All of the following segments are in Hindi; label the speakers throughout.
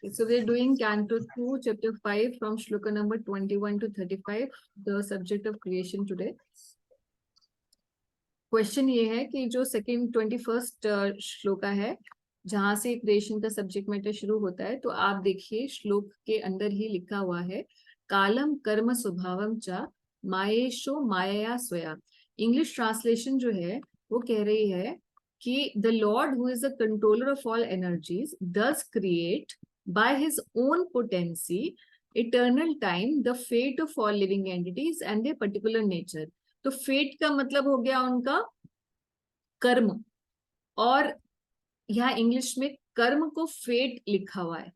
Speaker 1: So we are doing Canto 2, Chapter 5 from Shloka number 21 to 35, the subject of creation today. Question ये है कि जो सेकेंड 21st श्लोका है जहां से क्रिएशन का सब्जेक्ट मैटर शुरू होता है, तो आप देखिए श्लोक के अंदर ही लिखा हुआ है कालम कर्म स्वभावम च मायेशो माया स्वया। इंग्लिश ट्रांसलेशन जो है वो कह रही है कि the lord who is the controller of all energies does create by his own potency eternal time the fate of all living entities and their particular nature. तो फेट का मतलब हो गया उनका कर्म, और यहाँ इंग्लिश में कर्म को फेट लिखा हुआ है,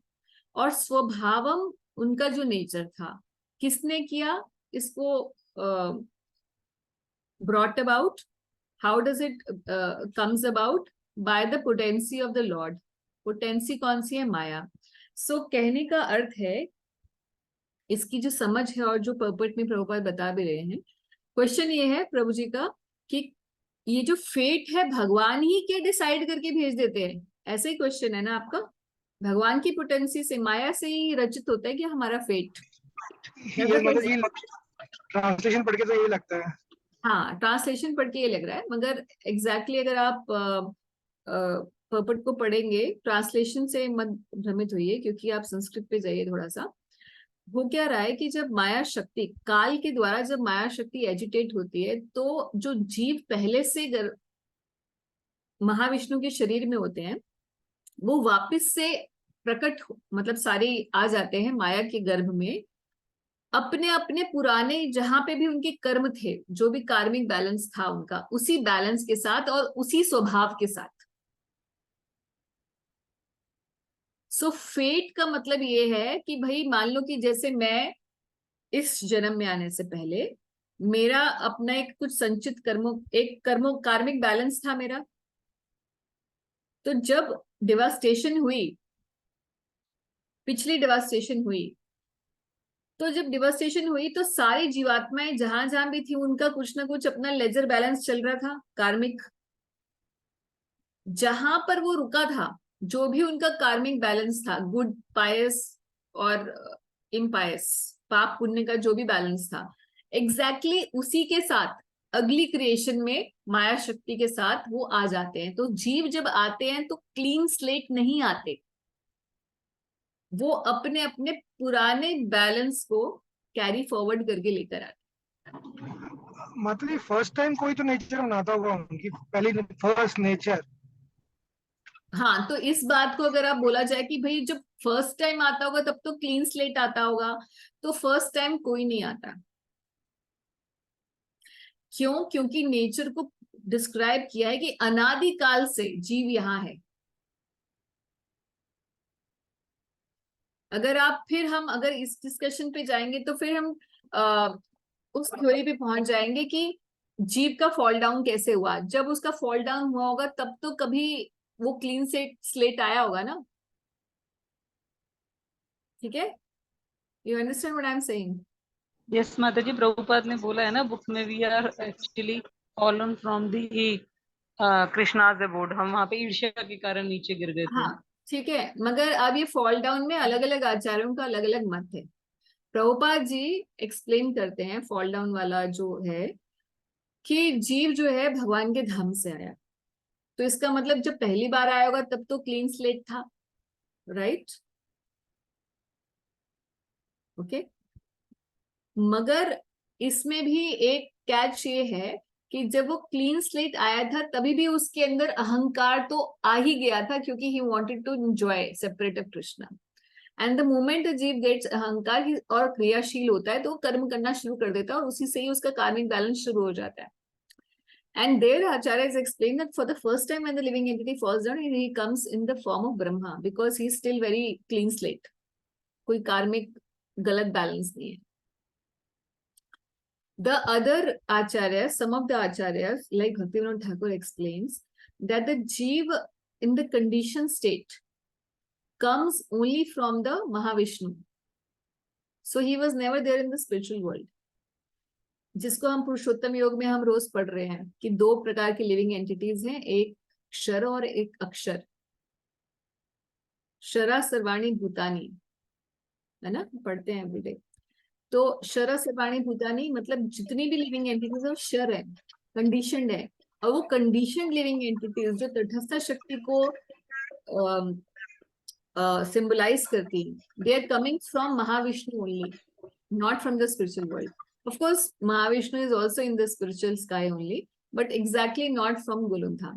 Speaker 1: और स्वभावम उनका जो नेचर था, किसने किया इसको brought about, how does it comes about, by the potency of the Lord. Potency कौन सी है? माया। सो कहने का अर्थ है, इसकी जो समझ है और जो पर्पट में प्रभुपाद बता भी रहे हैं, क्वेश्चन ये है प्रभु जी का कि ये जो फेट है भगवान ही के डिसाइड करके भेज देते हैं, ऐसे ही क्वेश्चन है ना आपका? भगवान की पोटेंसी से, माया से ही रचित होता है कि हमारा फेट।
Speaker 2: ये मतलब ये ट्रांसलेशन पढ़ के तो ये लगता है।
Speaker 1: हाँ, ट्रांसलेशन पढ़ के ये लग रहा है, मगर एग्जैक्टली अगर आप पर्पट को पढ़ेंगे, ट्रांसलेशन से मत भ्रमित होइए, क्योंकि आप संस्कृत पे जाइए थोड़ा सा। वो क्या रहा है कि जब माया शक्ति काल के द्वारा जब माया शक्ति एजिटेट होती है, तो जो जीव पहले से महाविष्णु के शरीर में होते हैं, वो वापस से प्रकट मतलब सारे आ जाते हैं माया के गर्भ में, अपने अपने पुराने जहां पे भी उनके कर्म थे, जो भी कार्मिक बैलेंस था उनका, उसी बैलेंस के साथ और उसी स्वभाव के साथ। सो फेट का मतलब ये है कि भाई मान लो कि जैसे मैं इस जन्म में आने से पहले मेरा अपना एक कुछ संचित कर्मों कार्मिक बैलेंस था मेरा, तो जब डिवास्टेशन हुई, पिछली डिवास्टेशन हुई, तो जब डिवास्टेशन हुई तो सारी जीवात्माएं जहां जहां भी थी उनका कुछ ना कुछ अपना लेजर बैलेंस चल रहा था कार्मिक। जहां पर वो रुका था, जो भी उनका कार्मिक बैलेंस था, गुड पायस और इम्पायस, पाप पुण्य का जो भी बैलेंस था, एग्जैक्टली उसी के साथ अगली क्रिएशन में माया शक्ति के साथ वो आ जाते हैं। तो जीव जब आते हैं तो क्लीन स्लेट नहीं आते, वो अपने अपने पुराने बैलेंस को कैरी फॉरवर्ड करके लेकर आते।
Speaker 2: मतलब फर्स्ट टाइम कोई तो नेचर बनाता होगा उनकी पहली फर्स्ट नेचर।
Speaker 1: हाँ, तो इस बात को अगर आप बोला जाए कि भाई जब फर्स्ट टाइम आता होगा तब तो क्लीन स्लेट आता होगा, तो फर्स्ट टाइम कोई नहीं आता। क्यों? क्योंकि नेचर को डिस्क्राइब किया है कि अनादिकाल से जीव यहाँ है। अगर आप फिर हम अगर इस डिस्कशन पे जाएंगे तो फिर हम उस थ्योरी पे पहुंच जाएंगे कि जीव का फॉल डाउन कैसे हुआ। जब उसका फॉल डाउन हुआ होगा तब तो कभी वो क्लीन स्लेट आया होगा ना। ठीक है, you understand what I am saying?
Speaker 3: Yes माता जी, प्रभुपाद ने बोला है ना बुक में, we are actually fallen from the Krishna's abode, हम वहां पे ईर्ष्या के कारण नीचे गिर गए थे।
Speaker 1: हाँ ठीक है, मगर अब ये फॉल डाउन में अलग अलग आचार्यों का अलग अलग मत है। प्रभुपाद जी एक्सप्लेन करते हैं फॉल डाउन वाला जो है कि जीव जो है भगवान के धाम से आया, तो इसका मतलब जब पहली बार आया होगा तब तो क्लीन स्लेट था, राइट? ओके, मगर इसमें भी एक कैच ये है कि जब वो क्लीन स्लेट आया था तभी भी उसके अंदर अहंकार तो आ ही गया था, क्योंकि he wanted to enjoy separate of Krishna. And the moment jiva gets अहंकार और क्रियाशील होता है तो वो कर्म करना शुरू कर देता है, और उसी से ही उसका कार्मिक बैलेंस शुरू हो जाता है। And there Acharya is explained that for the first time when the living entity falls down, he comes in the form of Brahma because he is still very clean slate. कोई कार्मिक गलत बैलेंस नहीं है। The other acharyas, some of the acharyas like Bhaktivinoda Thakur explains that the jiva in the conditioned state comes only from the Mahavishnu. So he was never there in the spiritual world. जिसको हम पुरुषोत्तम योग में हम रोज पढ़ रहे हैं कि दो प्रकार की लिविंग एंटिटीज हैं, एक क्षर और एक अक्षर। शरा सर्वाणी भूतानी, है ना, पढ़ते हैं एवरीडे। तो शरा सर्वाणी भूतानी मतलब जितनी भी लिविंग एंटिटीज है शर है, कंडीशनड है। और वो कंडीशनड लिविंग एंटिटीज जो तटस्थ शक्ति को सिंबलाइज करती है, they are coming from Mahavishnu only, not from the spiritual world. Of course, Mahavishnu is also in the spiritual sky only, but exactly not from Gulundham.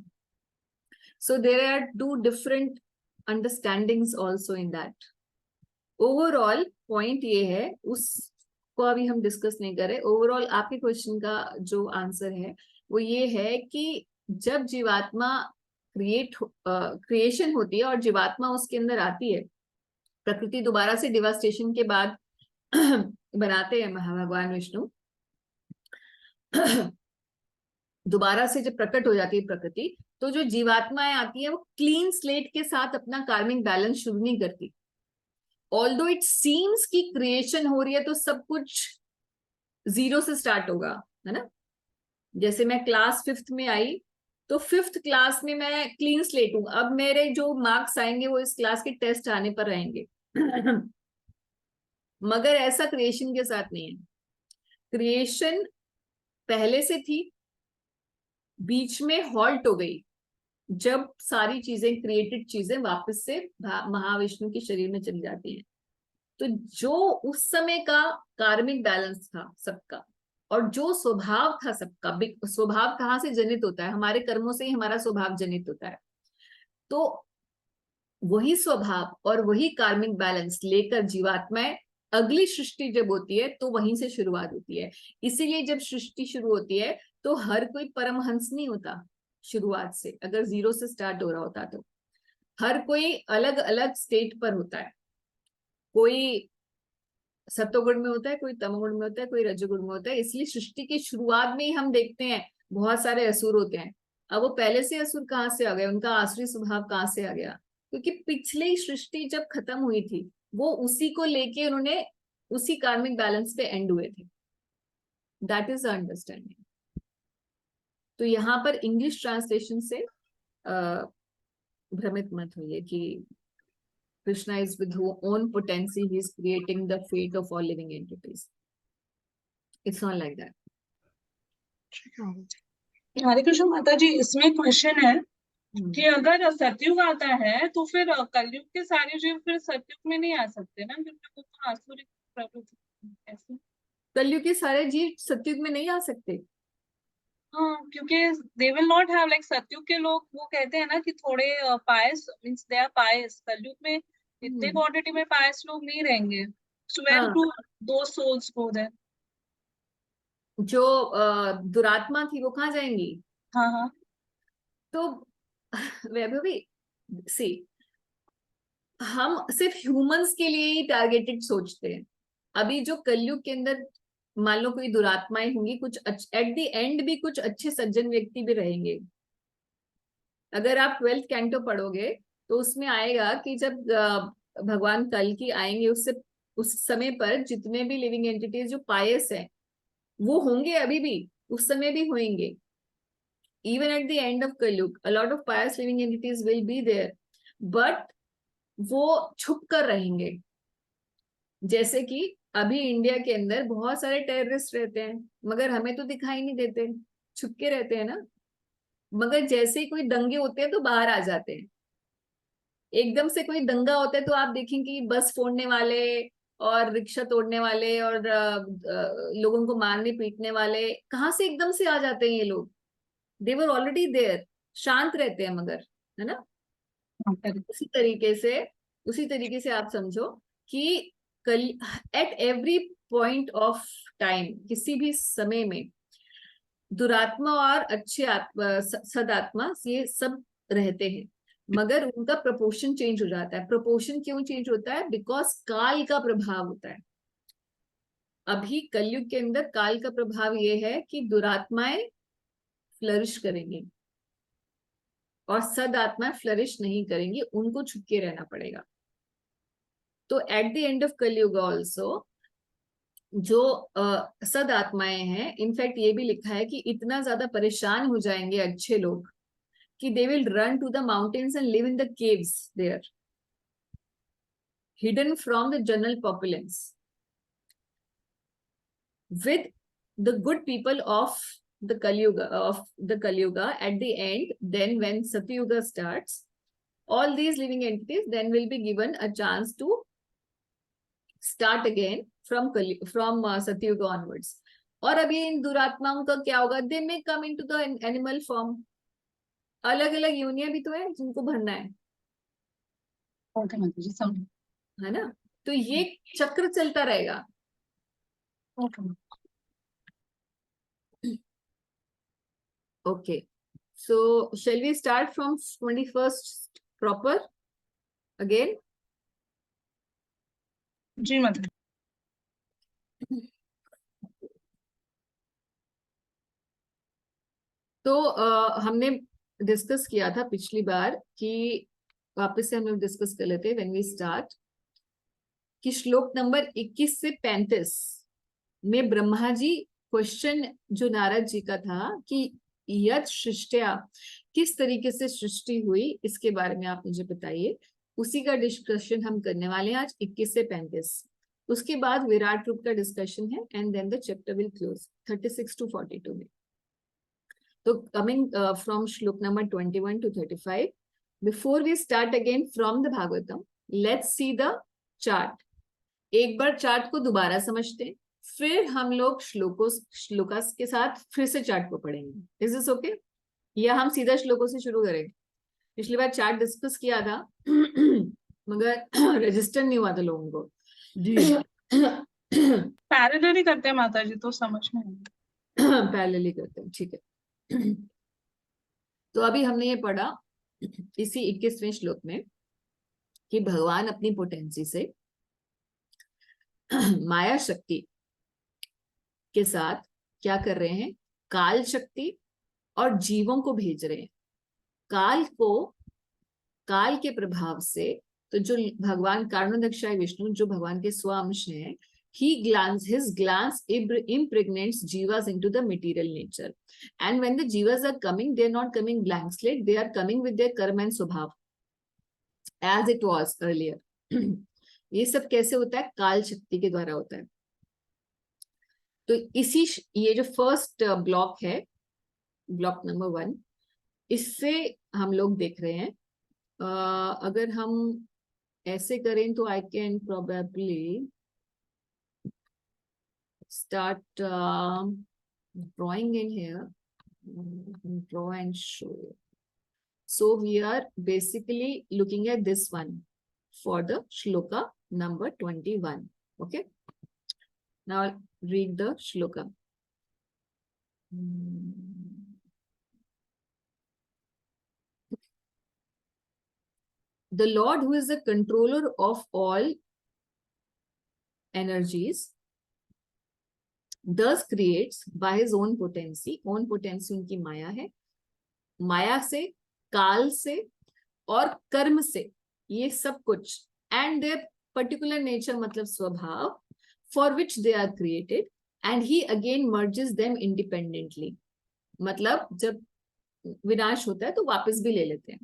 Speaker 1: So there are two different understandings also in that. Overall point ये है, उसको अभी हम डिस्कस नहीं कर रहे। ओवरऑल आपके क्वेश्चन का जो आंसर है वो ये है कि जब जीवात्मा क्रिएशन होती है और जीवात्मा उसके अंदर आती है, प्रकृति दोबारा से डिवास्टेशन के बाद बनाते हैं भगवान विष्णु, दोबारा से जब प्रकट हो जाती है प्रकृति, तो जो जीवात्माएं आती है वो क्लीन स्लेट के साथ अपना कार्मिक बैलेंस शुरू नहीं करती। ऑल्दो इट सीम्स कि क्रिएशन हो रही है तो सब कुछ जीरो से स्टार्ट होगा, है ना। जैसे मैं क्लास 5th में आई तो 5th क्लास में मैं क्लीन स्लेट हूं, अब मेरे जो मार्क्स आएंगे वो इस क्लास के टेस्ट आने पर आएंगे। मगर ऐसा क्रिएशन के साथ नहीं है। क्रिएशन पहले से थी, बीच में हॉल्ट हो गई जब सारी चीजें, क्रिएटेड चीजें वापस से महाविष्णु के शरीर में चली जाती हैं। तो जो उस समय का कार्मिक बैलेंस था सबका और जो स्वभाव था सबका, स्वभाव कहाँ से जनित होता है? हमारे कर्मों से ही हमारा स्वभाव जनित होता है। तो वही स्वभाव और वही कार्मिक बैलेंस लेकर जीवात्माएं अगली सृष्टि जब होती है तो वहीं से शुरुआत होती है। इसीलिए जब सृष्टि शुरू होती है तो हर कोई परमहंस नहीं होता शुरुआत से, अगर जीरो से स्टार्ट हो रहा होता तो हर कोई अलग अलग स्टेट पर होता है। कोई सत्वगुण में होता है, कोई तमोगुण में होता है, कोई रजोगुण में होता है। इसलिए सृष्टि की शुरुआत में ही हम देखते हैं बहुत सारे असुर होते हैं। अब वो पहले से असुर कहाँ से आ गए, उनका आसुरी स्वभाव कहाँ से आ गया? क्योंकि पिछली सृष्टि जब खत्म हुई थी वो उसी को लेके उन्होंने उसी कार्मिक बैलेंस पे एंड हुए थे। That is understanding. तो यहाँ पर इंग्लिश ट्रांसलेशन से भ्रमित मत होइए कि Krishna is with whose own potency he is creating the fate of all living entities. It's not like that.
Speaker 4: हरे कृष्ण माता जी, इसमें क्वेश्चन है कि अगर सतयुग आता है तो फिर कलयुग के सारे जीव फिर सतयुग में नहीं आ सकते ना, क्योंकि वो तो आसुरिक प्रवृत्ति। ऐसे
Speaker 1: कलयुग के सारे जीव सतयुग में नहीं आ सकते।
Speaker 4: हाँ, क्योंकि they will not have like सतयुग के लोग, वो कहते हैं ना कि थोड़े पायस मींस दे आर पायस। कलयुग में इतने क्वांटिटी में पायस लोग नहीं रहेंगे। सो वेयर टू दो सोल्स गो देयर?
Speaker 1: जो दुरात्मा थी वो कहाँ जाएंगी?
Speaker 4: हाँ हाँ।
Speaker 1: तो वैभवी सी, हम सिर्फ ह्यूमंस के लिए ही टारगेटेड सोचते हैं। अभी जो कलयुग के अंदर मान लो कोई दुरात्माएं होंगी, कुछ एट द एंड भी कुछ अच्छे सज्जन व्यक्ति भी रहेंगे। अगर आप 12th कैंटो पढ़ोगे तो उसमें आएगा कि जब भगवान कल की आएंगे उससे उस समय पर जितने भी लिविंग एंटिटीज जो पायस हैं वो होंगे, अभी भी उस समय भी होंगे। Even at the end of कलयुग a lot of pious living entities will be there, but वो छुप कर रहेंगे। जैसे कि अभी इंडिया के अंदर बहुत सारे टेररिस्ट रहते हैं मगर हमें तो दिखाई नहीं देते, छुप के रहते हैं ना। मगर जैसे ही कोई दंगे होते हैं तो बाहर आ जाते हैं। एकदम से कोई दंगा होता है तो आप देखेंगे कि बस फोड़ने वाले और रिक्शा तोड़ने वाले और लोगों को मारने पीटने वाले कहाँ से एकदम से आ जाते हैं ये लोग? दे वर ऑलरेडी देयर, शांत रहते हैं मगर, है ना। उसी तरीके से आप समझो कि कल at every point of time, किसी भी समय में दुरात्मा और अच्छे सदात्मा ये सब रहते हैं, मगर उनका प्रपोर्शन चेंज हो जाता है। प्रपोर्शन क्यों चेंज होता है? बिकॉज काल का प्रभाव होता है। अभी कलयुग के अंदर काल का प्रभाव ये है कि दुरात्माएं फ्लरिश करेंगी और सदात्माएं फ्लरिश नहीं करेंगी, उनको छुप के रहना पड़ेगा। तो एट द एंड ऑफ कलयुग ऑल्सो जो सदात्माएं हैं, इनफैक्ट ये भी लिखा है कि इतना ज्यादा परेशान हो जाएंगे अच्छे लोग कि they will run to the mountains and live in the caves there. hidden from the general populace with the good people of the Kali Yuga at the end. Then when Satyuga starts, all these living entities then will be given a chance to start again from Satyuga onwards. और अभी इन दुरात्माओं का क्या होगा? They may come into the animal form. अलग अलग योनियां भी तो है जिनको भरना है,
Speaker 4: ओके माता जी समझ।
Speaker 1: है ना? तो ये चक्र चलता रहेगा।
Speaker 4: Okay
Speaker 1: Okay, so shall we start from 21st proper again?
Speaker 4: जी माता जी।
Speaker 1: तो हमने डिस्कस किया था पिछली बार कि वापस से हम लोग डिस्कस कर लेते हैं व्हेन वी स्टार्ट, कि श्लोक नंबर 21 से 35 में ब्रह्मा जी क्वेश्चन जो नारद जी का था कि यत् सृष्ट्या, किस तरीके से सृष्टि हुई, इसके बारे में आप मुझे बताइए। उसी का डिस्कशन हम करने वाले हैं आज 21 से 35। उसके बाद विराट रूप का डिस्कशन है and then the chapter will close 36 to 42 में। तो कमिंग फ्रॉम श्लोक number 21 to 35, before we start again from the Bhagavatam, let's see the chart. एक बार चार्ट को दोबारा समझते हैं, फिर हम लोग श्लोकास के साथ फिर से चार्ट को पढ़ेंगे। Is this okay? या हम सीधा श्लोकों से शुरू करें? पिछली बार चार्ट डिस्कस किया था मगर रजिस्टर नहीं हुआ था लोगों को।
Speaker 4: पैरेलली करते हैं माता जी तो समझ में आएगा।
Speaker 1: पैरेलली करते हैं, ठीक है। तो अभी हमने ये पढ़ा इसी 21वें श्लोक में कि भगवान अपनी पोटेंसी से माया शक्ति के साथ क्या कर रहे हैं? काल शक्ति और जीवों को भेज रहे हैं। काल के प्रभाव से, तो जो भगवान कारणोदक्षाय विष्णु जो भगवान के स्वांश हैं, his glance impregnates jivas into the material nature, and when the jivas are coming, they are not coming blank slate, they are coming with their karma and स्वभाव as it was earlier. ये सब कैसे होता है? काल शक्ति के द्वारा होता है। तो ये जो फर्स्ट ब्लॉक है, ब्लॉक नंबर 1, इससे हम लोग देख रहे हैं। अगर हम ऐसे करें तो I can probably start drawing in here, draw and show. So we are basically looking at this one for the shloka number 21. Okay, now read the shloka. The Lord, who is the controller of all energies, thus creates by his own potency. Own potency उनकी माया है। माया से, काल से और कर्म से, ये सब कुछ, and their particular nature मतलब स्वभाव, for which they are created, and he again merges them independently. मतलब जब विनाश होता है तो वापस भी ले लेते हैं।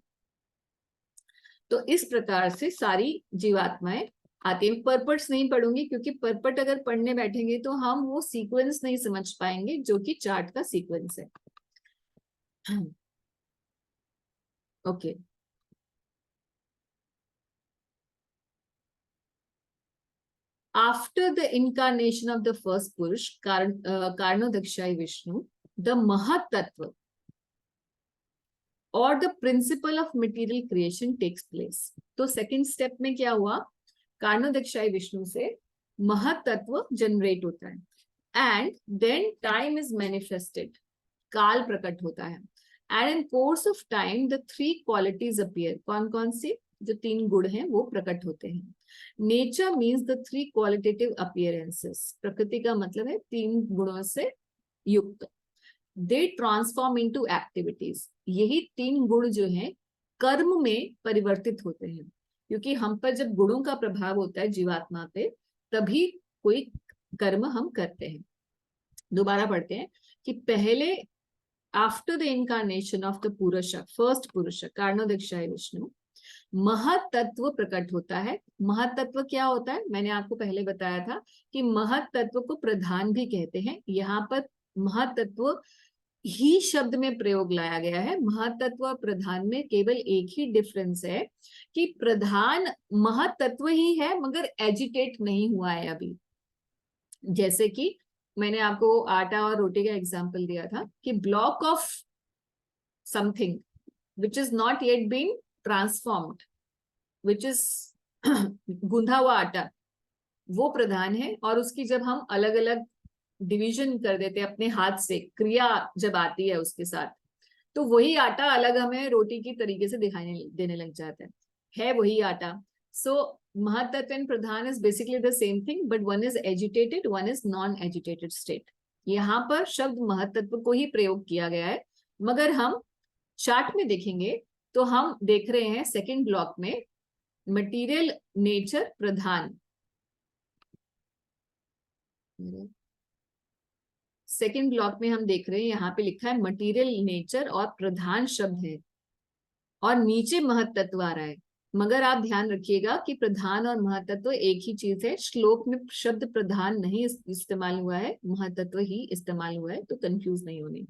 Speaker 1: तो इस प्रकार से सारी जीवात्माएं आती हैं। पर्पट्स नहीं पढ़ूंगी क्योंकि पर्पट अगर पढ़ने बैठेंगे तो हम वो सीक्वेंस नहीं समझ पाएंगे जो कि चार्ट का सीक्वेंस है। Okay, after the incarnation of the first Purush, Karnodakshayi Vishnu, the Mahat Tattva or the principle of material creation takes place. तो सेकंड स्टेप में क्या हुआ? कार्णोदक्षाय विष्णु से महत तत्व जनरेट होता है and then time is manifested, काल प्रकट होता है and in course of time the 3 qualities appear. कौन कौन सी? जो 3 गुण हैं वो प्रकट होते हैं। Nature means the 3 qualitative appearances. प्रकृति का मतलब है 3 गुणों से युक्त। They transform into activities. यही 3 गुण जो हैं कर्म में परिवर्तित होते हैं, क्योंकि हम पर जब गुणों का प्रभाव होता है जीवात्मा पे, तभी कोई कर्म हम करते हैं। दोबारा पढ़ते हैं कि पहले after the incarnation of the पुरुष, फर्स्ट पुरुष Karnodakshayi Vishnu, महत तत्व प्रकट होता है। महत तत्व क्या होता है? मैंने आपको पहले बताया था कि महत तत्व को प्रधान भी कहते हैं। यहाँ पर महत तत्व ही शब्द में प्रयोग लाया गया है। महत तत्व और प्रधान में केवल एक ही डिफरेंस है कि प्रधान महत तत्व ही है मगर एजिटेट नहीं हुआ है अभी। जैसे कि मैंने आपको आटा और रोटी का एग्जांपल दिया था कि block of something which is not yet been transformed, which is गूंधा हुआ आटा, वो प्रधान है। और उसकी जब हम अलग अलग डिवीजन कर देते हैं अपने हाथ से, क्रिया जब आती है उसके साथ, तो वही आटा अलग हमें रोटी की तरीके से दिखाई देने लग जाता है वही आटा। So mahattattva and pradhana is basically the same thing, but one is agitated, one is non agitated state. यहाँ पर शब्द महत्तत्व को ही प्रयोग किया गया है, मगर हम चार्ट में देखेंगे तो हम देख रहे हैं सेकेंड ब्लॉक में मटीरियल नेचर प्रधान। सेकेंड ब्लॉक में हम देख रहे हैं यहाँ पे लिखा है मटीरियल नेचर और प्रधान शब्द है और नीचे महत्तत्व आ रहा है। मगर आप ध्यान रखिएगा कि प्रधान और महत्तत्व एक ही चीज है। श्लोक में शब्द प्रधान नहीं इस्तेमाल हुआ है, महत्तत्व ही इस्तेमाल हुआ है, तो कंफ्यूज नहीं होने।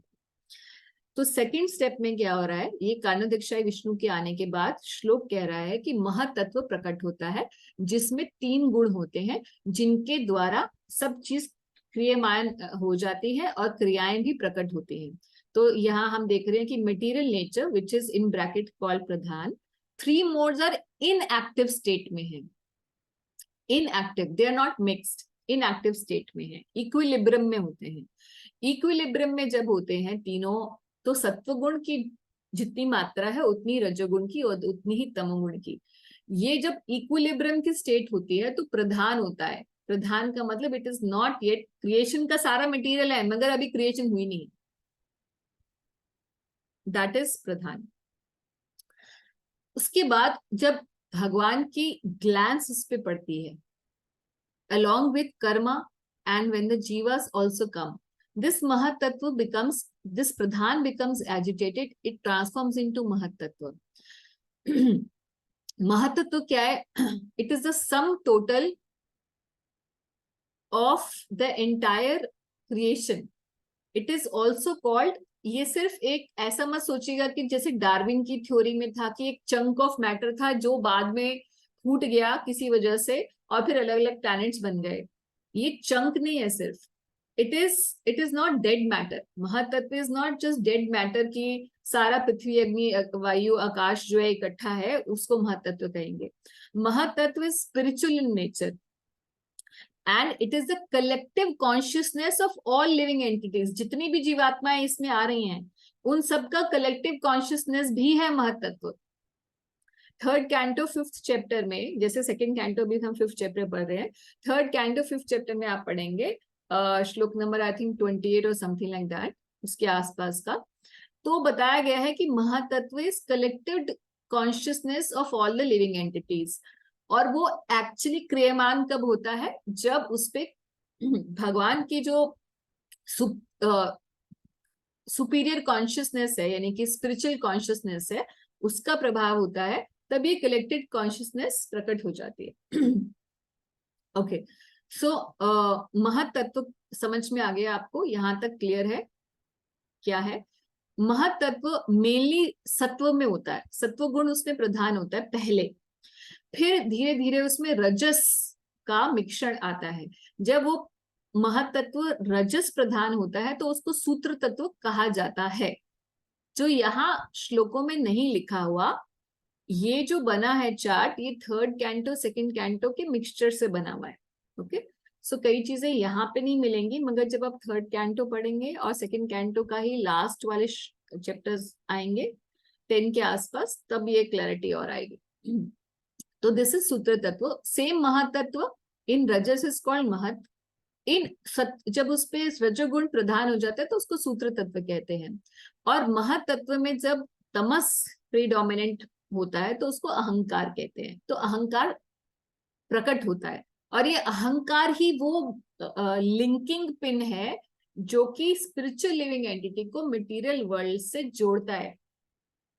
Speaker 1: तो सेकंड स्टेप में क्या हो रहा है, ये कारणोदक्षाई विष्णु के आने के बाद श्लोक कह रहा है कि महत्तत्व प्रकट होता है जिसमें 3 गुण होते हैं जिनके द्वारा सब चीज क्रियमान हो जाती है और क्रियाएं भी प्रकट होती हैं। तो यहाँ हम देख रहे हैं कि material nature which is in bracket called Pradhana, 3 modes are inactive state में है। Inactive, they are not mixed, inactive state में है, इक्विलिब्रियम में होते हैं। इक्विलिब्रियम में जब होते हैं तीनों, तो सत्वगुण की जितनी मात्रा है उतनी रजोगुण की और उतनी ही तमोगुण की। ये जब इक्विलिब्रियम की स्टेट होती है तो प्रधान होता है। प्रधान का मतलब it is not yet, creation का सारा मटेरियल है मगर अभी क्रिएशन हुई नहीं, दैट इज प्रधान। उसके बाद जब भगवान की ग्लैंस उस पे पड़ती है along with karma and when the jivas also come, this mahatattva becomes, this pradhan becomes agitated, it transforms into mahatattva. महत्त्व क्या है? It is the sum total of the entire creation. It is also called, ये सिर्फ एक ऐसा मत सोचिएगा कि जैसे डार्विन की थ्योरी में था कि एक चंक ऑफ मैटर था जो बाद में फूट गया किसी वजह से और फिर अलग अलग प्लैनेट्स बन गए। ये चंक नहीं है सिर्फ, it is not dead matter. Mahattattva is not just dead matter की सारा पृथ्वी अग्नि वायु आकाश जो है इकट्ठा है, उसको महत्तत्व कहेंगे। Mahattattva is spiritual in nature and it is the collective consciousness of all living entities. जितनी भी जीवात्माएं इसमें आ रही हैं उन सबका कलेक्टिव कॉन्शियसनेस भी है महत्तत्व। थर्ड कैंटो 5th चैप्टर में, जैसे सेकंड कैंटो भी हम 5th चैप्टर पढ़ रहे हैं, थर्ड कैंटो 5th चैप्टर में आप पढ़ेंगे श्लोक नंबर आई थिंक 28 और समथिंग लाइक दैट, उसके आसपास का। तो बताया गया है कि mahattattva is collected consciousness of all the living entities. और वो एक्चुअली क्रियमान कब होता है? जब उसपे भगवान की जो सुपीरियर कॉन्शियसनेस है यानी कि स्पिरिचुअल कॉन्शियसनेस है उसका प्रभाव होता है, तभी कलेक्टेड कॉन्शियसनेस प्रकट हो जाती है। ओके, सो महत्तत्व समझ में आ गया आपको? यहां तक क्लियर है? क्या है महत्तत्व? मेनली सत्व में होता है, सत्व गुण उसमें प्रधान होता है पहले, फिर धीरे धीरे उसमें रजस का मिश्रण आता है। जब वो महत्तत्व रजस प्रधान होता है तो उसको सूत्र तत्व कहा जाता है, जो यहाँ श्लोकों में नहीं लिखा हुआ। ये जो बना है चार्ट, ये थर्ड कैंटो सेकंड कैंटो के मिक्सचर से बना हुआ है। ओके, सो कई चीजें यहाँ पे नहीं मिलेंगी, मगर जब आप थर्ड कैंटो पढ़ेंगे और सेकंड कैंटो का ही लास्ट वाले चैप्टर्स आएंगे 10 के आसपास, तब ये क्लैरिटी और आएगी। तो दिस इज सूत्र तत्व। सेम महत्तत्व इन रजस इज कॉल्ड महत, इन जब उस पे रजोगुण प्रधान हो जाता है तो उसको सूत्र तत्व कहते हैं। और महत्तत्व में जब तमस प्रीडोमिनेंट होता है तो उसको अहंकार कहते हैं। तो अहंकार प्रकट होता है और ये अहंकार ही वो लिंकिंग पिन है जो कि स्पिरिचुअल लिविंग एंटिटी को मटेरियल वर्ल्ड से जोड़ता है।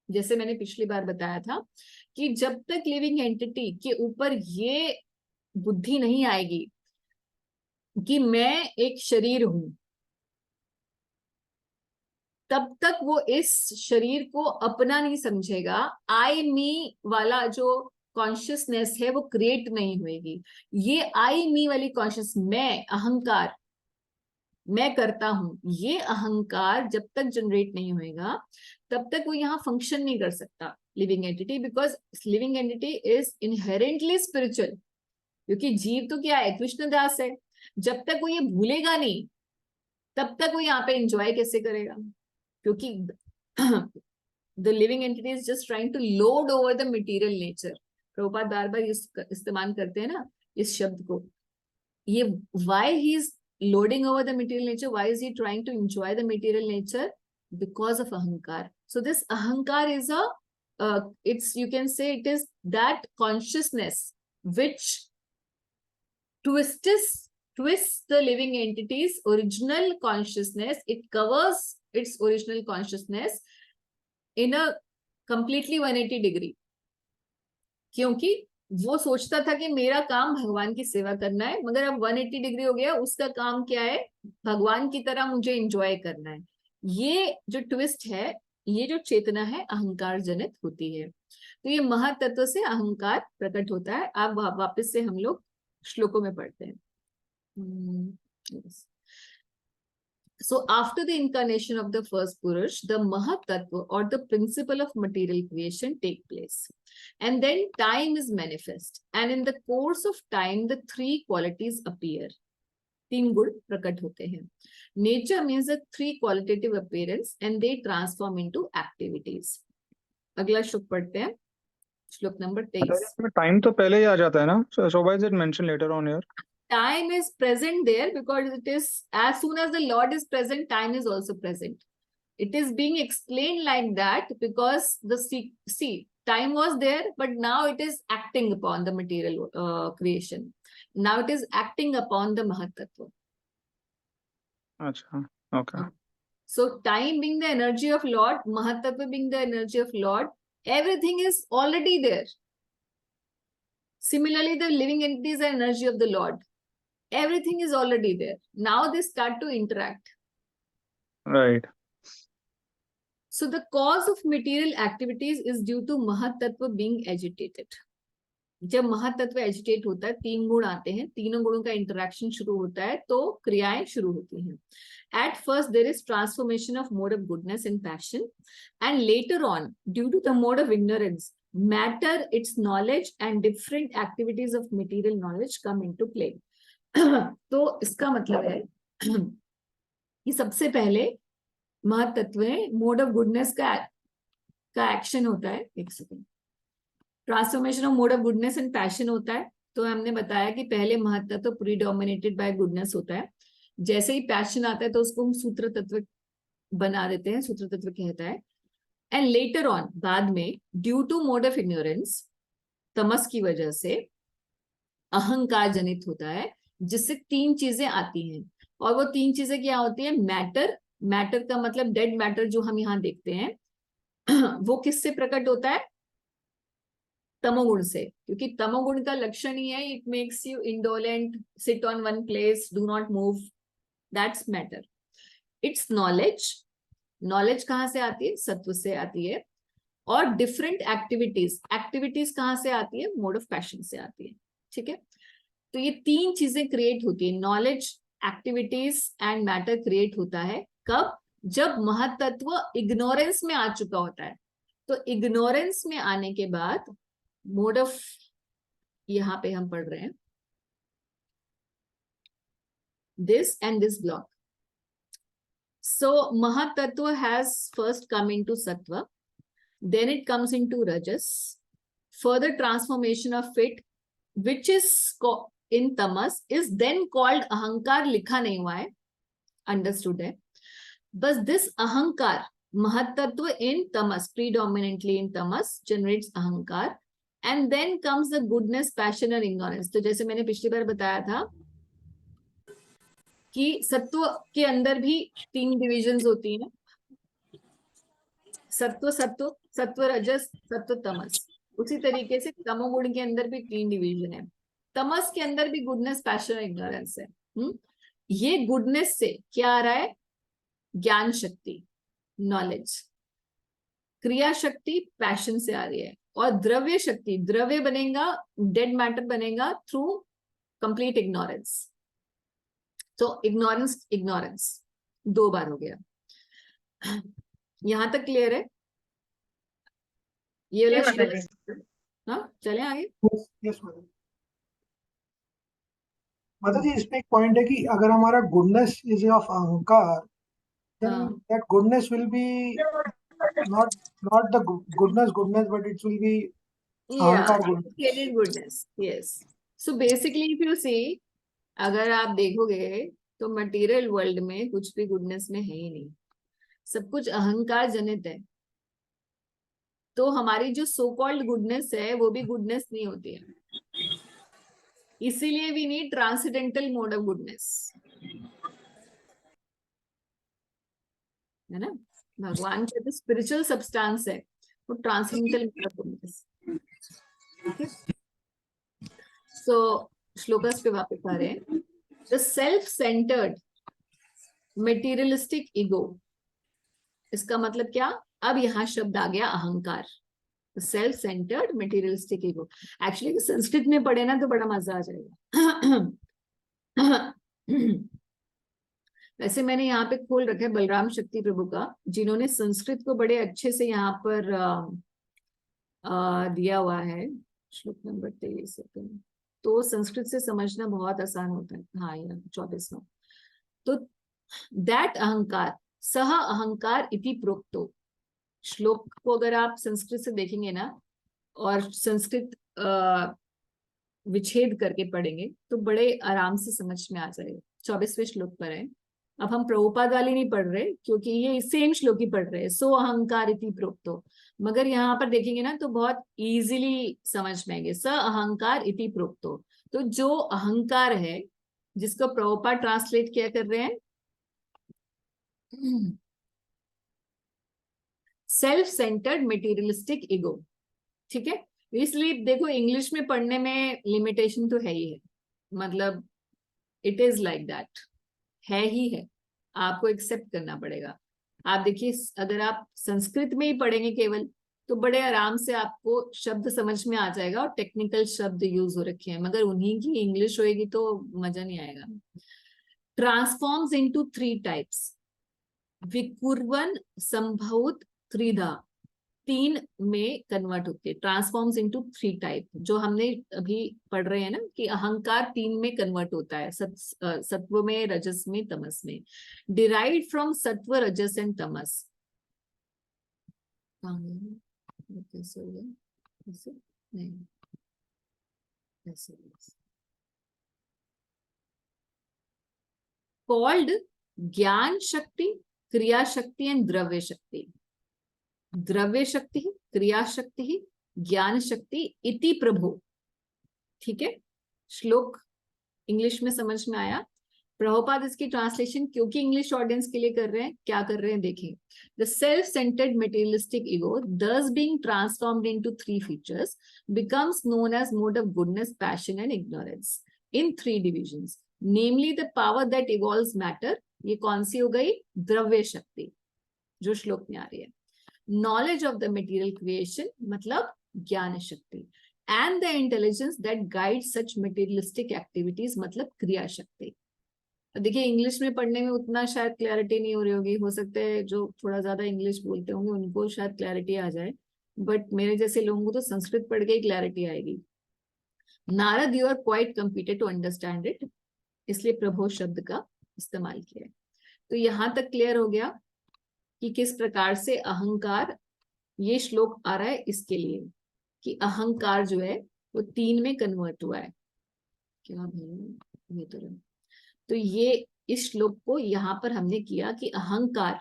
Speaker 1: जैसे मैंने पिछली बार बताया था कि जब तक लिविंग एंटिटी के ऊपर ये बुद्धि नहीं आएगी कि मैं एक शरीर हूं, तब तक वो इस शरीर को अपना नहीं समझेगा। आई मी वाला जो कॉन्शियसनेस है वो क्रिएट नहीं होगी। ये आई मी वाली कॉन्शियस, मैं, अहंकार, मैं करता हूं, ये अहंकार जब तक जनरेट नहीं होएगा तब तक वो यहाँ फंक्शन नहीं कर सकता living entity, because living entity is inherently spiritual. क्योंकि जीव तो क्या है, कृष्ण दास है। जब तक वो ये भूलेगा नहीं तब तक वो यहाँ पे एंजॉय कैसे करेगा? क्योंकि the living entity is just trying to lord over the material nature. Prabhupada बार बार इस्तेमाल करते हैं ना इस शब्द को। ये why he is loading over the material nature, why is he trying to enjoy the material nature? Because of ahankar. So this ahankar is it's, you can say it is that consciousness which twists the living entity's original consciousness. It covers its original consciousness in a completely 180 degree. क्योंकि वो सोचता था कि मेरा काम भगवान की सेवा करना है, मगर अब 180 डिग्री हो गया, उसका काम क्या है, भगवान की तरह मुझे एंजॉय करना है। ये जो ट्विस्ट है, ये जो चेतना है, अहंकार जनित होती है। तो ये महत्त्व से अहंकार प्रकट होता है। अब वापस से हम लोग श्लोकों में पढ़ते हैं। So after the incarnation of the first Purush, the Mahat Tattva or the principle of material creation take place. And then time is manifest. And in the course of time, the three qualities appear. तीन गुण प्रकट होते हैं. Nature means a three qualitative appearance and they transform into activities. अगला श्लोक पढ़ते हैं. श्लोक नंबर 23.
Speaker 5: टाइम तो पहले ही आ जाता है ना? So why is it mentioned later on here?
Speaker 1: Time is present there because it is, as soon as the Lord is present, time is also present. It is being explained like that because the see, time was there, but now it is acting upon the material creation. Now it is acting upon the Mahatattva.
Speaker 5: Achha, okay.
Speaker 1: So time being the energy of Lord, Mahatattva being the energy of Lord, everything is already there. Similarly, the living entity is the energy of the Lord. Everything is already there. Now they start to interact.
Speaker 5: Right.
Speaker 1: So the cause of material activities is due to Mahatattva being agitated. जब महातत्व एजिटेट होता है, तीन गुण आते हैं, तीनों गुणों का इंटरेक्शन शुरू होता है तो क्रियाएं शुरू होती हैं. At first there is transformation of mode of goodness and passion, and later on, due to the mode of ignorance, matter, its knowledge, and different activities of material knowledge come into play. तो इसका मतलब है कि सबसे पहले महत्त्व में मोड ऑफ गुडनेस का एक्शन होता है. एक second. Transformation of mode of goodness and passion होता है. तो हमने बताया कि पहले महत्त्व प्रीडोमिनेटेड बाय गुडनेस होता है. जैसे ही पैशन आता है तो उसको हम सूत्र तत्व बना देते हैं, सूत्र तत्व कहता है. एंड लेटर ऑन, बाद में, due to mode of ignorance, तमस की वजह से अहंकार जनित होता है, जिससे तीन चीजें आती हैं. और वो तीन चीजें क्या होती है? मैटर. मैटर का मतलब डेड मैटर जो हम यहाँ देखते हैं, वो किससे प्रकट होता है? तमोगुण से. क्योंकि तमोगुण का लक्षण ही है, it makes you indolent, sit on one place, do not move. That's matter. It's knowledge. Knowledge कहाँ से आती है? सत्व से आती है. और डिफरेंट एक्टिविटीज. एक्टिविटीज कहाँ से आती है? मोड ऑफ पैशन से आती है. ठीक है. तो ये तीन चीजें क्रिएट होती है. Knowledge, activities and matter create होता है. कब? जब महत्त्व इग्नोरेंस में आ चुका होता है. तो इग्नोरेंस में आने के बाद मोड ऑफ, यहां पे हम पढ़ रहे हैं, this and this block. So mahattva has first come into sattva, then it comes into rajas. Further transformation of it which is in tamas is then called ahankar. लिखा नहीं हुआ है, understood है. बस this ahankar, महत्त्व in tamas, predominantly in tamas, generates ahankar, and then comes the goodness, passion and ignorance. तो जैसे मैंने पिछली बार बताया था कि सत्व के अंदर भी तीन डिविजन्स होती हैं. सत्व रजस, सत्व तमस. उसी तरीके से तमोगुण के अंदर भी 3 डिवीजन है। तमस के अंदर भी गुडनेस, पैशन, इग्नोरेंस है। ये गुडनेस से क्या आ रहा है? ज्ञान शक्ति, नॉलेज। क्रिया शक्ति पैशन से आ रही है, और द्रव्य शक्ति, द्रव्य बनेगा, डेड मैटर बनेगा थ्रू कंप्लीट इग्नोरेंस। तो इग्नोरेंस, इग्नोरेंस 2 बार हो गया। यहां तक क्लियर है? ये वाला श्लोक। हाँ, चले आगे।
Speaker 2: Yes madam. माता जी, इसमें एक पॉइंट है कि अगर हमारा गुडनेस इज ऑफ अहंकार, then
Speaker 1: हाँ,
Speaker 2: that goodness will be not the goodness, but it will be
Speaker 1: yeah,
Speaker 2: ahankar goodness.
Speaker 1: educated goodness, yes. So basically if you see, अगर आप देखोगे तो मटेरियल वर्ल्ड में कुछ भी गुडनेस में है ही नहीं, सब कुछ अहंकार जनित है। तो हमारी जो सो कॉल्ड गुडनेस है वो भी गुडनेस नहीं होती है। इसीलिए we need transcendental mode of goodness, है ना। भगवान का जो स्पिरिचुअल सब्सटेंस है वो transcendental mode of goodness. Okay, so श्लोकस पे वापस आ रहे हैं। The self centered materialistic ego, इसका मतलब क्या? अब यहाँ शब्द आ गया अहंकार। Self centered materialistic ego. Actually Sanskrit में पढ़े ना तो बड़ा मजा आ जाएगा। वैसे मैंने यहाँ पे खोल रखा है बलराम शक्ति प्रभु का, जिन्होंने संस्कृत को बड़े अच्छे से यहाँ पर दिया हुआ है। श्लोक नंबर 23 सेकंड। तो संस्कृत से समझना बहुत आसान होता है। हाँ, ये 24वां। तो दैट अहंकार सह अहंकार इति प्रोक्तो। श्लोक को अगर आप संस्कृत से देखेंगे ना और संस्कृत विच्छेद करके पढ़ेंगे तो बड़े आराम से समझ में आ जाएगा। 24वें श्लोक पर है। अब हम प्रभुपाद वाली नहीं पढ़ रहे क्योंकि ये सेम श्लोक ही पढ़ रहे हैं, सो अहंकार इति प्रोक्तो। मगर यहाँ पर देखेंगे ना तो बहुत इजीली समझ में आएंगे। स अहंकार इति प्रोक्तो, तो जो अहंकार है जिसको प्रभुपाद ट्रांसलेट क्या कर रहे हैं? Self centered materialistic ego. ठीक है, इसलिए देखो इंग्लिश में पढ़ने में लिमिटेशन तो है ही है, मतलब इट इज लाइक दैट, है ही है, आपको एक्सेप्ट करना पड़ेगा। आप देखिए अगर आप संस्कृत में ही पढ़ेंगे केवल तो बड़े आराम से आपको शब्द समझ में आ जाएगा और टेक्निकल शब्द यूज हो रखे हैं, मगर उन्हीं की इंग्लिश होएगी तो मजा नहीं आएगा। ट्रांसफॉर्म्स इनटू 3 टाइप्स, विकुर्वन संभूत त्रिधा, 3 में कन्वर्ट होते हैं। ट्रांसफॉर्म्स इनटू 3 टाइप, जो हमने अभी पढ़ रहे हैं ना कि अहंकार 3 में कन्वर्ट होता है, सत्व में, रजस में, तमस में। डिराइव्ड फ्रॉम सत्व, रजस एंड तमस। कैसे हो गया? कैसे नहीं, कैसे कॉल्ड ज्ञान शक्ति, क्रिया शक्ति एंड द्रव्य शक्ति। द्रव्य शक्ति, क्रिया शक्ति, ज्ञान शक्ति इति प्रभु। ठीक है, श्लोक इंग्लिश में समझ में आया। प्रभुपाद इसकी ट्रांसलेशन क्योंकि इंग्लिश ऑडियंस के लिए कर रहे हैं, क्या कर रहे हैं देखें। The self centered materialistic ego thus being transformed into 3 features becomes known as mode of goodness, passion and ignorance in 3 divisions, namely the power that evolves matter। ये कौन सी हो गई? द्रव्य शक्ति, जो श्लोक में आ रही है। Knowledge of the material creation मतलब ज्ञान शक्ति, and the intelligence that guide such materialistic activities मतलब क्रिया शक्ति। देखिए इंग्लिश में पढ़ने में उतना शायद क्लैरिटी नहीं हो रही होगी, हो सकता है जो थोड़ा ज्यादा इंग्लिश बोलते होंगे उनको शायद क्लैरिटी आ जाए, बट मेरे जैसे लोगों को तो संस्कृत पढ़ के ही क्लैरिटी आएगी। Narada, you are quite completed to understand it, इसलिए प्रभो शब्द का इस्तेमाल किया है। तो यहाँ तक क्लियर हो गया कि किस प्रकार से अहंकार, ये श्लोक आ रहा है इसके लिए कि अहंकार जो है वो 3 में कन्वर्ट हुआ है। क्या भैया ये तो ये इस श्लोक को यहाँ पर हमने किया कि ahankar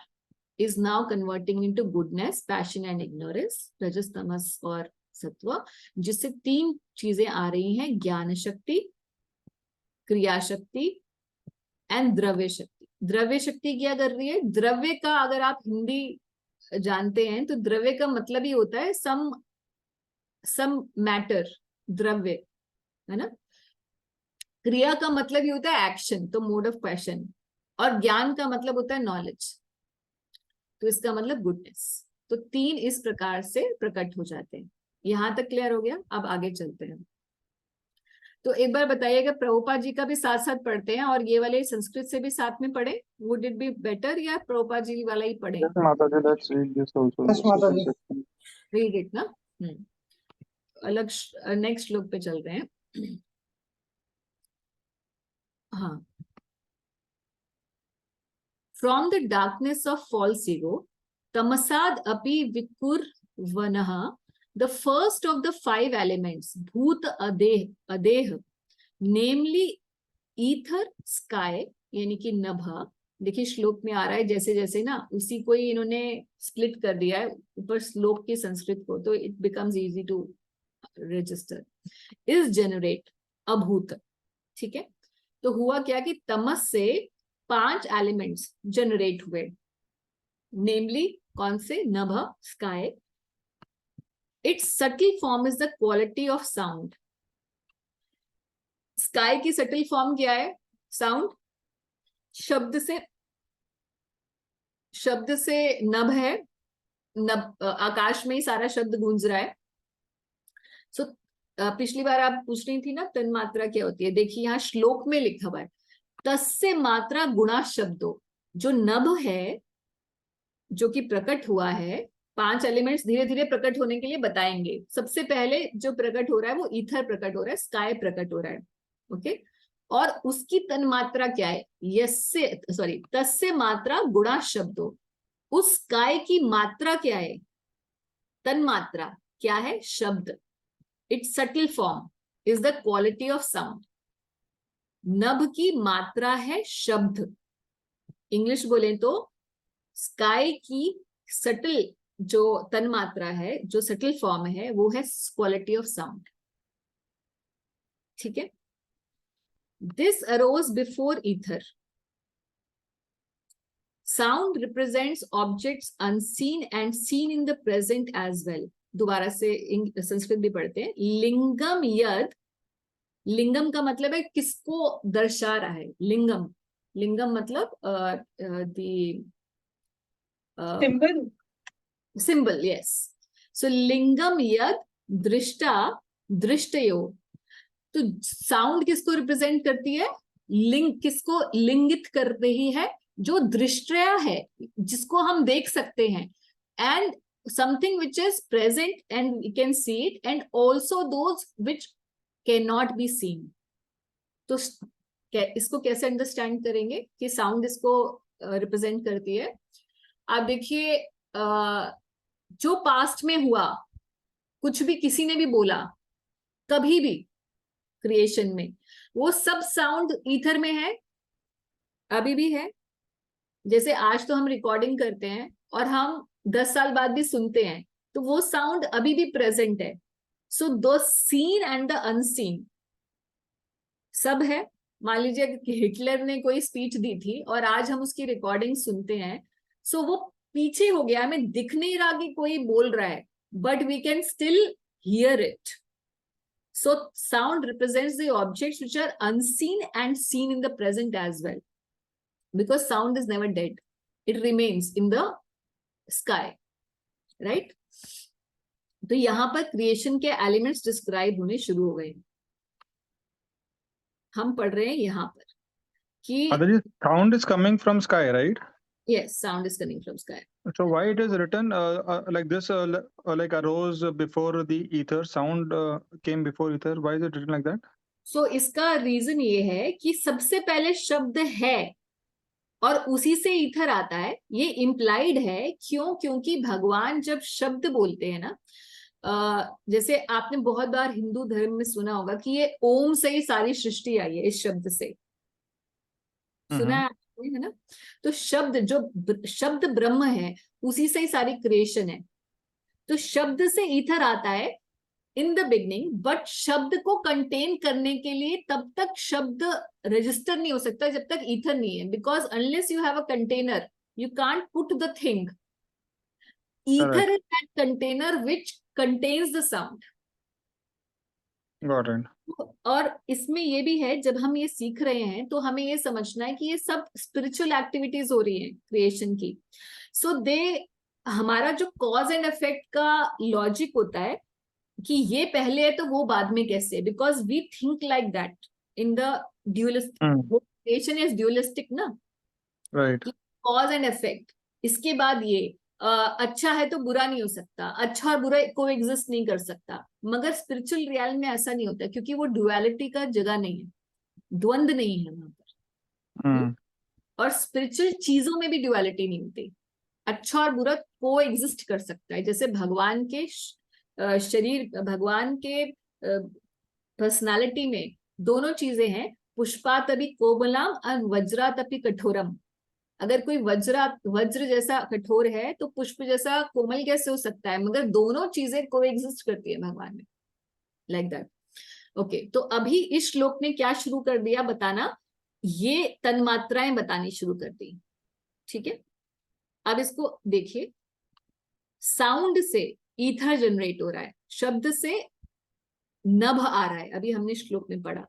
Speaker 1: is now converting into goodness, passion and ignorance, rajas, tamas और सत्व, जिससे 3 चीजें आ रही हैं, ज्ञान शक्ति, क्रिया शक्ति एंड द्रव्य शक्ति। द्रव्य शक्ति क्या कर रही है? द्रव्य का अगर आप हिंदी जानते हैं तो द्रव्य का मतलब ही होता है सम सम मैटर, द्रव्य, है ना। क्रिया का मतलब ये होता है एक्शन, तो मोड ऑफ पैशन, और ज्ञान का मतलब होता है नॉलेज, तो इसका मतलब गुडनेस। तो 3 इस प्रकार से प्रकट हो जाते हैं। यहां तक क्लियर हो गया। अब आगे चलते हैं। तो एक बार बताइएगा, प्रभुपाद जी का भी साथ साथ पढ़ते हैं और ये वाले संस्कृत से भी साथ में पढ़े, वुड इट बी बेटर, या प्रभुपाद जी वाला ही पढ़े?
Speaker 5: Yes, Mataji, let's read this also.
Speaker 2: Yes, Mataji.
Speaker 1: Read it ना। अलग नेक्स्ट श्लोक पे चल रहे हैं। हाँ। From the darkness of false ego तमसाद अपि विकुर वनः, the first of the 5 elements, bhut adeha, namely ether, sky, यानी कि नभा। देखिए श्लोक में आ रहा है जैसे जैसे ना, उसी को ही इन्होंने स्प्लिट कर दिया है ऊपर श्लोक की संस्कृत को, तो it becomes easy to register. Is generate, अभूत, ठीक है। तो हुआ क्या कि तमस से 5 एलिमेंट्स जनरेट हुए, नेमली कौन से? नभ, sky. Its subtle form is the quality of sound. Sky की सटल फॉर्म क्या है? साउंड। शब्द से नभ है, नभ आकाश में ही सारा शब्द गूंज रहा है। सो पिछली बार आप पूछ रही थी ना तन्मात्रा क्या होती है, देखिए यहाँ श्लोक में लिखा हुआ है तस्य मात्रा गुणा शब्दों। जो नभ है, जो कि प्रकट हुआ है, 5 एलिमेंट्स धीरे धीरे प्रकट होने के लिए बताएंगे। सबसे पहले जो प्रकट हो रहा है वो ईथर प्रकट हो रहा है, स्काई प्रकट हो रहा है, ओके। और उसकी तन्मात्रा क्या है? तस्य मात्रा गुणा शब्दों। उस स्काई की मात्रा क्या है? तन्मात्रा क्या है? शब्द। It's subtle form is the quality of sound. नभ की मात्रा है शब्द। इंग्लिश बोले तो स्काई की सटल जो तन्मात्रा है, जो सटल फॉर्म है, वो है क्वालिटी ऑफ साउंड, ठीक है। This arose before ether. Sound represents objects unseen and seen in the present as well. दोबारा से संस्कृत भी पढ़ते हैं। लिंगम यद, लिंगम का मतलब है किसको दर्शा रहा है। लिंगम, लिंगम मतलब
Speaker 4: सिंपल
Speaker 1: symbol, yes. So लिंगम यद दृष्टा दृष्टयो। तो साउंड किसको रिप्रेजेंट करती है? लिंग, किसको लिंगित कर रही है? जो दृष्टया है, जिसको हम देख सकते हैं, and something which is present and we can see it, and also those which can not be seen. तो इसको कैसे अंडरस्टैंड करेंगे कि साउंड इसको रिप्रेजेंट करती है? आप देखिए, जो पास्ट में हुआ, कुछ भी किसी ने भी बोला कभी भी क्रिएशन में, वो सब साउंड ईथर में है, अभी भी है। जैसे आज तो हम रिकॉर्डिंग करते हैं और हम 10 साल बाद भी सुनते हैं, तो वो साउंड अभी भी प्रेजेंट है। सो दो सीन एंड द अनसीन सब है। मान लीजिए कि हिटलर ने कोई स्पीच दी थी और आज हम उसकी रिकॉर्डिंग सुनते हैं, सो वो पीछे हो गया, हमें दिख नहीं रहा कि कोई बोल रहा है, but we can still hear it. So sound represents the objects which are unseen and seen in the present as well, because sound is never dead, it remains in the sky, right. तो यहां पर क्रिएशन के एलिमेंट्स डिस्क्राइब होने शुरू हो गए। हम पढ़ रहे हैं यहाँ पर कि
Speaker 5: Mataji, sound is coming from sky, right?
Speaker 1: yes, sound is coming from sky.
Speaker 5: So why it is written like this, like arose before the ether, sound came before ether? Why is it written like that?
Speaker 1: So इसका रीजन ये है कि सबसे पहले शब्द है और उसी से ईथर आता है। ये इम्प्लाइड है, क्यों? क्योंकि भगवान जब शब्द बोलते हैं ना, जैसे आपने बहुत बार हिंदू धर्म में सुना होगा कि ये ओम से ही सारी सृष्टि आई है, इस शब्द से सुना है ना। तो शब्द, जो शब्द ब्रह्म है, उसी से ही सारी क्रिएशन है। तो शब्द से ईथर आता है इन द बिगनिंग, बट शब्द को कंटेन करने के लिए तब तक शब्द रजिस्टर नहीं हो सकता जब तक ईथर नहीं है, because unless you have a container you can't put the thing. Ether is that container which contains the sound.
Speaker 5: Got it.
Speaker 1: और इसमें ये भी है, जब हम ये सीख रहे हैं तो हमें ये समझना है कि ये सब स्पिरिचुअल एक्टिविटीज हो रही हैं क्रिएशन की. सो हमारा जो कॉज एंड इफेक्ट का लॉजिक होता है कि ये पहले है तो वो बाद में कैसे, because we think like that in the dualistic. Creation is dualistic ना,
Speaker 5: Right.
Speaker 1: Cause and effect. इसके बाद ये अच्छा है तो बुरा नहीं हो सकता, अच्छा और बुरा को एग्जिस्ट नहीं कर सकता. मगर स्पिरिचुअल रियल में ऐसा नहीं होता, क्योंकि वो डुअलिटी का जगह नहीं है, द्वंद नहीं है वहां पर. और स्पिरिचुअल चीजों में भी डुअलिटी नहीं होती. अच्छा और बुरा को एग्जिस्ट कर सकता है. जैसे भगवान के शरीर, भगवान के पर्सनालिटी में दोनों चीजें हैं. पुष्पातपि कोमलम और वज्रातपि कठोरम. अगर कोई वज्र जैसा कठोर है तो पुष्प जैसा कोमल कैसे हो सकता है? मगर दोनों चीजें कोएग्जिस्ट करती है भगवान में, लाइक दैट. ओके, तो अभी इस श्लोक ने क्या शुरू कर दिया बताना, ये तन्मात्राएं बतानी शुरू कर दी. ठीक है, अब इसको देखिए. साउंड से ईथर जनरेट हो रहा है, शब्द से नभ आ रहा है. अभी हमने श्लोक में पढ़ा.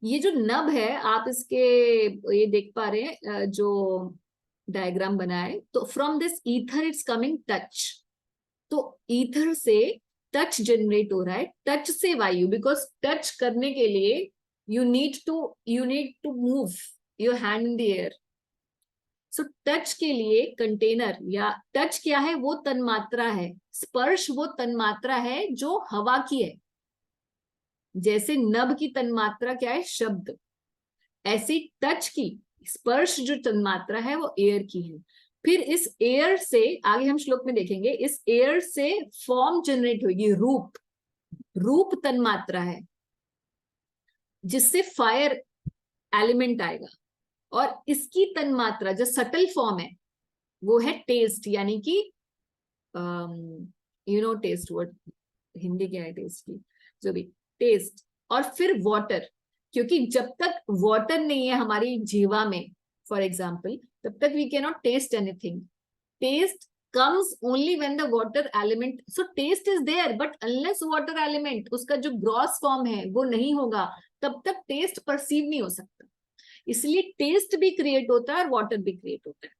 Speaker 1: ये जो नभ है, आप इसके ये देख पा रहे हैं जो डायग्राम बना है. तो from this ether it's coming touch. तो ईथर से टच जनरेट हो रहा है, टच से वायु. बिकॉज टच करने के लिए you need to move your hand in the air. So touch के लिए कंटेनर, या टच क्या है? वो तन्मात्रा है. स्पर्श वो तन्मात्रा है जो हवा की है. जैसे नभ की तन्मात्रा क्या है? शब्द. ऐसे टच की, स्पर्श जो तन्मात्रा है वो एयर की है. फिर इस एयर से, आगे हम श्लोक में देखेंगे, इस एयर से फॉर्म जनरेट होगी, रूप. रूप तन्मात्रा है जिससे फायर एलिमेंट आएगा. और इसकी तन्मात्रा जो सटल फॉर्म है वो है टेस्ट, यानी कि टेस्ट वर्ड, हिंदी क्या है टेस्ट की, जो भी, टेस्ट. और फिर वाटर, क्योंकि जब तक वाटर नहीं है हमारी जीवा में, फॉर एग्जाम्पल, तब तक we can not taste anything. Taste comes only when the water element, so taste is there, but unless water element, उसका जो gross form है वो नहीं होगा, तब तक टेस्ट परसीव नहीं हो सकता. इसलिए टेस्ट भी क्रिएट होता है और वाटर भी क्रिएट होता है.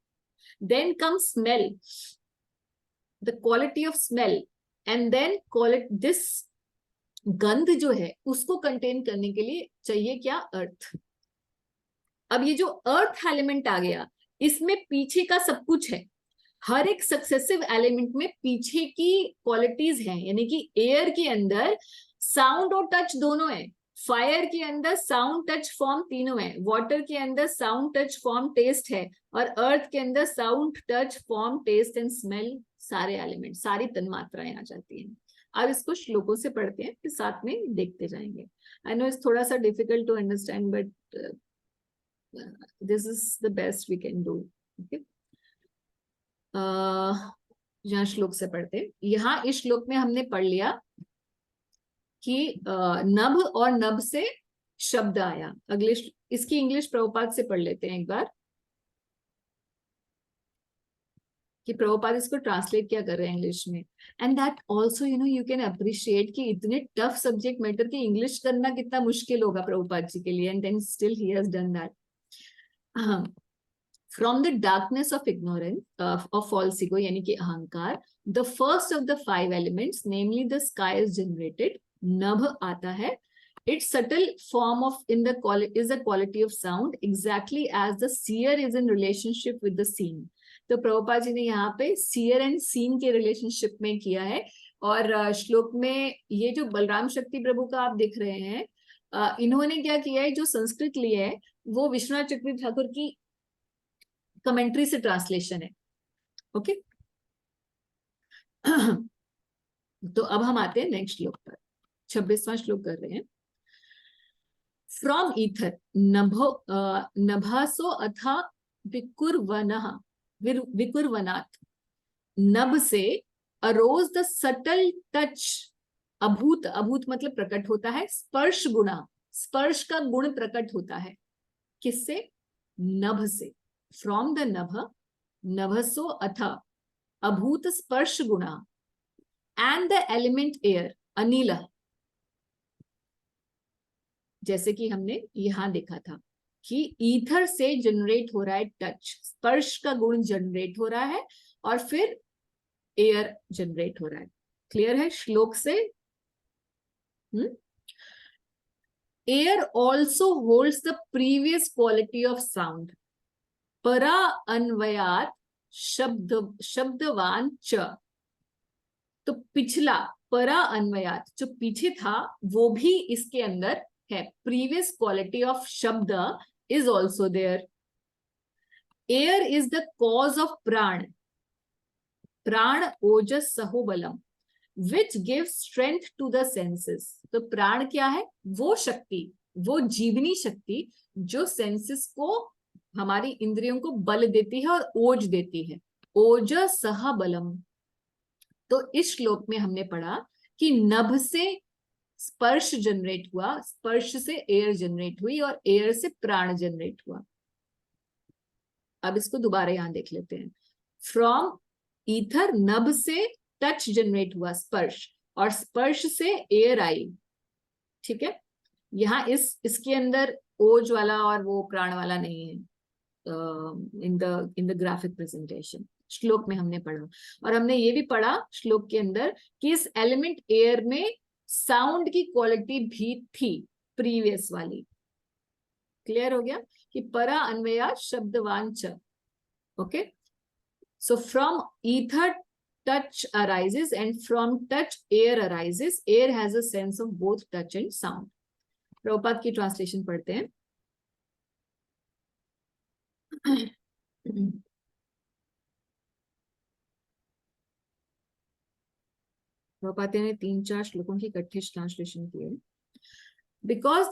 Speaker 1: Then come smell, the quality of smell, and then this गंध जो है उसको कंटेन करने के लिए चाहिए क्या? अर्थ. अब ये जो अर्थ एलिमेंट आ गया, इसमें पीछे का सब कुछ है. हर एक सक्सेसिव एलिमेंट में पीछे की क्वालिटीज हैं, यानी कि एयर के अंदर साउंड और टच दोनों है. फायर के अंदर साउंड टच फॉर्म तीनों है. वाटर के अंदर साउंड टच फॉर्म टेस्ट है. और अर्थ के अंदर sound touch form taste and smell, सारे एलिमेंट, सारी तन्मात्राएं आ जाती हैं. अब इसको श्लोकों से पढ़ते हैं, फिर साथ में देखते जाएंगे. आई नो इट्स थोड़ा सा difficult to understand, but this is the best we can do. Okay, यहाँ श्लोक से पढ़ते हैं. यहाँ इस श्लोक में हमने पढ़ लिया कि नभ और नभ से शब्द आया. अगले इसकी इंग्लिश प्रभुपाद से पढ़ लेते हैं एक बार, कि प्रभुपाद इसको ट्रांसलेट क्या कर रहे हैं इंग्लिश में. And that also you can appreciate कि इतने टफ सब्जेक्ट मैटर की इंग्लिश करना कितना मुश्किल होगा प्रभुपाद जी के लिए. And then still he has done that. From the darkness of ignorance, of false ego, यानी कि अहंकार, the first of the 5 elements, namely the sky, is generated. नभ आता है. Its subtle form is the quality of sound, exactly as the seer is in relationship with the seen. तो प्रभुपाद जी ने यहाँ पे seer and seen के रिलेशनशिप में किया है. और श्लोक में ये जो बलराम शक्ति प्रभु का आप देख रहे हैं, इन्होंने क्या किया है, जो संस्कृत लिया है वो विश्वनाथ चक्रवर्ती ठाकुर की कमेंट्री से ट्रांसलेशन है. ओके, तो अब हम आते हैं नेक्स्ट श्लोक पर. 26वां श्लोक कर रहे हैं. फ्रॉम ईथर नभासो अथा विकुर्वनात्. नभ से अरोज द सटल टच. अभूत, अभूत मतलब प्रकट होता है. स्पर्श गुणा, स्पर्श का गुण प्रकट होता है. किससे? नभ से. फ्रॉम द नभ, नभसो अथा अभूत स्पर्श गुणा, and the element air Anil. जैसे कि हमने यहाँ देखा था कि ईथर से जनरेट हो रहा है टच, स्पर्श का गुण जनरेट हो रहा है और फिर एयर जनरेट हो रहा है। क्लियर है श्लोक से? Air also holds the previous quality of sound, परा अन्वयात शब्दवान च। तो पिछला परा अन्वयात जो पीछे था वो भी इसके अंदर है, previous quality of shabda is also there. Air is the cause of prana, प्राण ओजस सहोबलम which gives strength to the senses. तो प्राण क्या है? वो शक्ति, वो जीवनी शक्ति जो सेंसेस को, हमारी इंद्रियों को बल देती है और ओज देती है। ओजस सह बलम। तो इस श्लोक में हमने पढ़ा कि नभ से स्पर्श जनरेट हुआ, स्पर्श से एयर जनरेट हुई और एयर से प्राण जनरेट हुआ। अब इसको दोबारा यहां देख लेते हैं। फ्रॉम ईथर, नभ से टच जनरेट हुआ, स्पर्श, और स्पर्श से एयर आई। ठीक है, यहाँ इसके अंदर ओज वाला और वो प्राण वाला नहीं है इन द ग्राफिक प्रेजेंटेशन। श्लोक में हमने पढ़ा, और हमने ये भी पढ़ा श्लोक के अंदर कि इस एलिमेंट एयर में साउंड की क्वालिटी भी थी, प्रीवियस वाली। क्लियर हो गया कि परा अन्वया शब्दवान च। Okay, so from ether touch arises and from touch air arises. Air has a sense of both touch and sound. Prabhupada की ट्रांसलेशन पढ़ते हैं। प्रभुपाद ने 3-4 श्लोकों की इकट्ठे ट्रांसलेशन किए। Because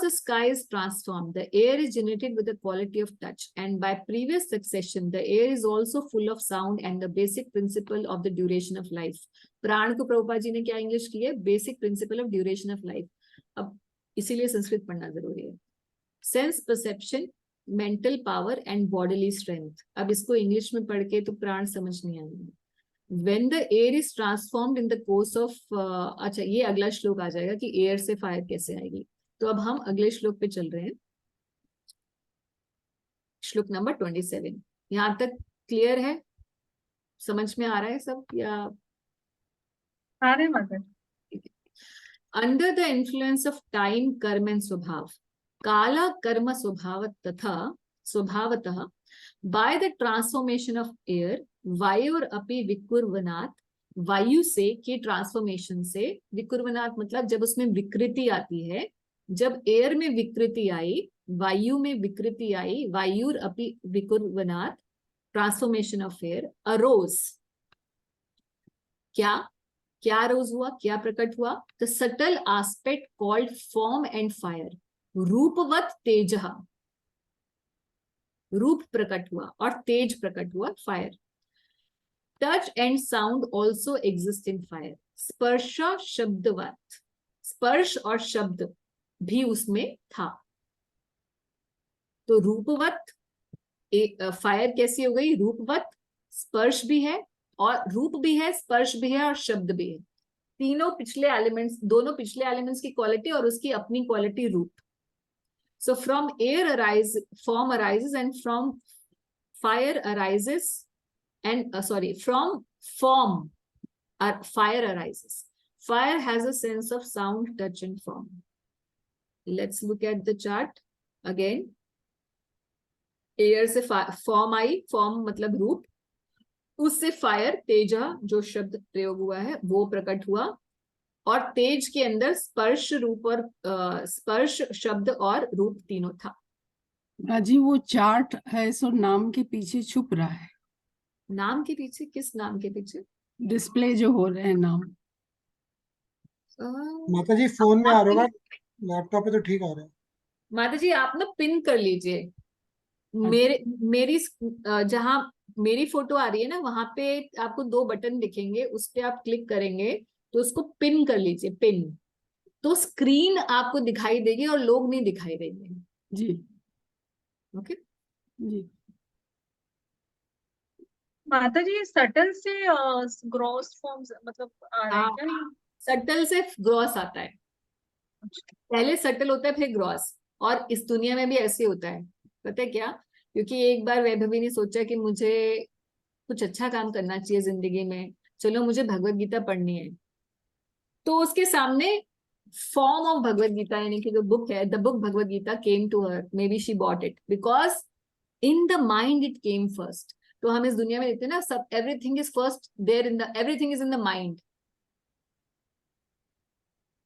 Speaker 1: the sky is transformed, the air is generated with the quality of touch, and by previous succession, the air is also full of sound and the basic principle of the duration of life. प्राण को प्रभुपाद जी ने क्या इंग्लिश की है? Basic principle of duration of life. अब इसीलिए संस्कृत पढ़ना जरूरी है। Sense perception, mental power and bodily strength. अब इसको इंग्लिश में पढ़ के तो प्राण समझ नहीं आएंगे। When the air is transformed in the course of अच्छा, ये अगला श्लोक आ जाएगा कि एयर से फायर कैसे आएगी। तो अब हम अगले श्लोक पे चल रहे हैं, श्लोक नंबर 27। यहां तक क्लियर है? समझ में आ रहा है सब या?
Speaker 4: अरे mother,
Speaker 1: under the influence of time, karma and svabhava, काला कर्म स्वभाव तथा स्वभावतः by the transformation of air वायुर अपि विकुर्वनात्। वायु से की ट्रांसफॉर्मेशन से, विकुर्वनात् मतलब जब उसमें विकृति आती है, जब एयर में विकृति आई, वायु में विकृति आई, वायुर अपि विकुर्वनात्, ट्रांसफॉर्मेशन ऑफ एयर, अरोज। क्या अरोज हुआ, क्या प्रकट हुआ? The subtle aspect called form and fire, रूपवत तेजः, रूप प्रकट हुआ और तेज प्रकट हुआ, fire. Touch and sound also exist in fire, स्पर्श शब्दवत, स्पर्श और शब्द भी उसमें था। तो रूपवत, फायर कैसी हो गई? रूपवत, स्पर्श भी है और रूप भी है, स्पर्श भी है और शब्द भी है। तीनों पिछले एलिमेंट्स, दोनों पिछले एलिमेंट्स की क्वालिटी और उसकी अपनी क्वालिटी रूप। So from air form arises, and from fire arises, and from form fire arises. Fire has a sense of sound, touch and form. Let's look at the chart again. Air से फॉर्म आई, फॉर्म मतलब रूप, उससे फायर, तेजा जो शब्द प्रयोग हुआ है वो प्रकट हुआ, और तेज के अंदर स्पर्श, रूप और स्पर्श, शब्द और रूप तीनों था।
Speaker 6: राजी, वो चार्ट है सो नाम के पीछे छुप रहा है।
Speaker 1: नाम के पीछे? किस नाम के पीछे?
Speaker 6: डिस्प्ले जो हो रहे हैं नाम।
Speaker 2: माता जी फोन में आ रहा होगा, लैपटॉप पे तो ठीक आ रहा है।
Speaker 1: माता जी आप ना पिन कर लीजिए, मेरी जहां मेरी फोटो आ रही है ना, वहां पे आपको 2 बटन दिखेंगे, उस पे आप क्लिक करेंगे तो उसको पिन कर लीजिए, पिन। तो स्क्रीन आपको दिखाई देगी और लोग नहीं दिखाई देंगे।
Speaker 6: जी
Speaker 1: ओके
Speaker 6: जी।
Speaker 4: माता जी सटल से ग्रॉस फॉर्म्स मतलब आ रहा है क्या?
Speaker 1: सटल से ग्रॉस आता है। पहले सटल होता है फिर ग्रॉस, और इस दुनिया में भी ऐसे होता है, पता है क्या? क्योंकि एक बार वैभवी ने सोचा कि मुझे कुछ अच्छा काम करना चाहिए जिंदगी में, चलो मुझे भगवत गीता पढ़नी है, तो उसके सामने फॉर्म ऑफ भगवत गीता यानी कि जो बुक है, the book Bhagavad Gita came to her, may be she bought it because in the mind it came first. तो हम इस दुनिया में देखते हैं ना, सब everything is first there in the, everything is in the mind.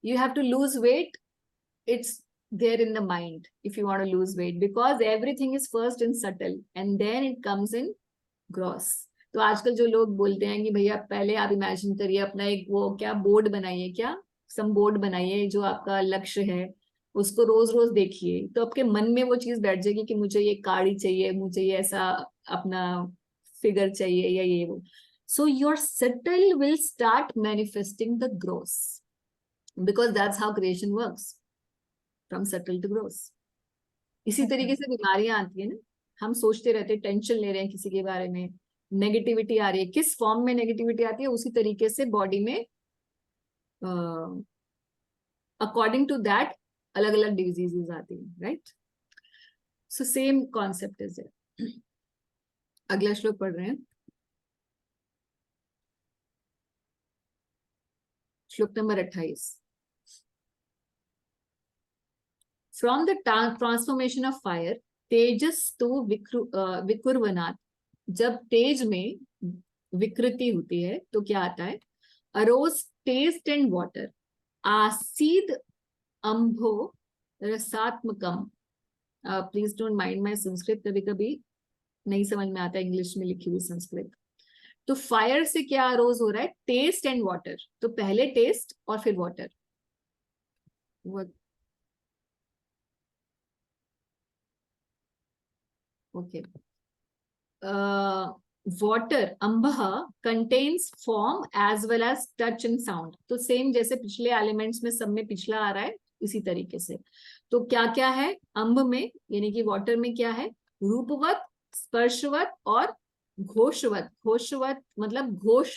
Speaker 1: You have to lose weight, it's there in the mind if you want to lose weight, because everything is first in subtle and then it comes in gross. तो आजकल जो लोग बोलते हैं कि भैया पहले आप इमेजिन करिए अपना एक वो क्या बोर्ड बनाइए, क्या सम बोर्ड बनाइए, जो आपका लक्ष्य है उसको रोज रोज देखिए, तो आपके मन में वो चीज बैठ जाएगी कि मुझे ये गाड़ी चाहिए, मुझे ये ऐसा अपना फिगर चाहिए या ये वो। So your subtle will start manifesting the gross, because that's how creation works, from subtle to gross. इसी तरीके से बीमारियां आती है ना, हम सोचते रहते हैं, टेंशन ले रहे हैं किसी के बारे में, नेगेटिविटी आ रही है, किस फॉर्म में नेगेटिविटी आती है उसी तरीके से बॉडी में अकॉर्डिंग टू दैट अलग अलग डिजीजेस आती हैं, right? So same concept is है। अगला श्लोक पढ़ रहे हैं, श्लोक number 28। From the transformation of fire, तेजस तो विकुर्वनात्, जब तेज में विकृति होती है तो क्या आता है? अरोज टेस्ट एंड वाटर, आसीद अंभो रसात्मकम। Please don't mind my Sanskrit, कभी कभी नहीं समझ में आता इंग्लिश में लिखी हुई संस्कृत। तो फायर से क्या अरोज हो रहा है? Taste and water. तो पहले टेस्ट और फिर water. Okay, water ambha contains form as well as touch and sound। तो सेम जैसे पिछले एलिमेंट्स में सब में पिछला आ रहा है इसी तरीके से। तो क्या क्या है अंब में, यानी कि वाटर में क्या है? रूपवत, स्पर्शवत और घोषवत। घोषवत मतलब घोष,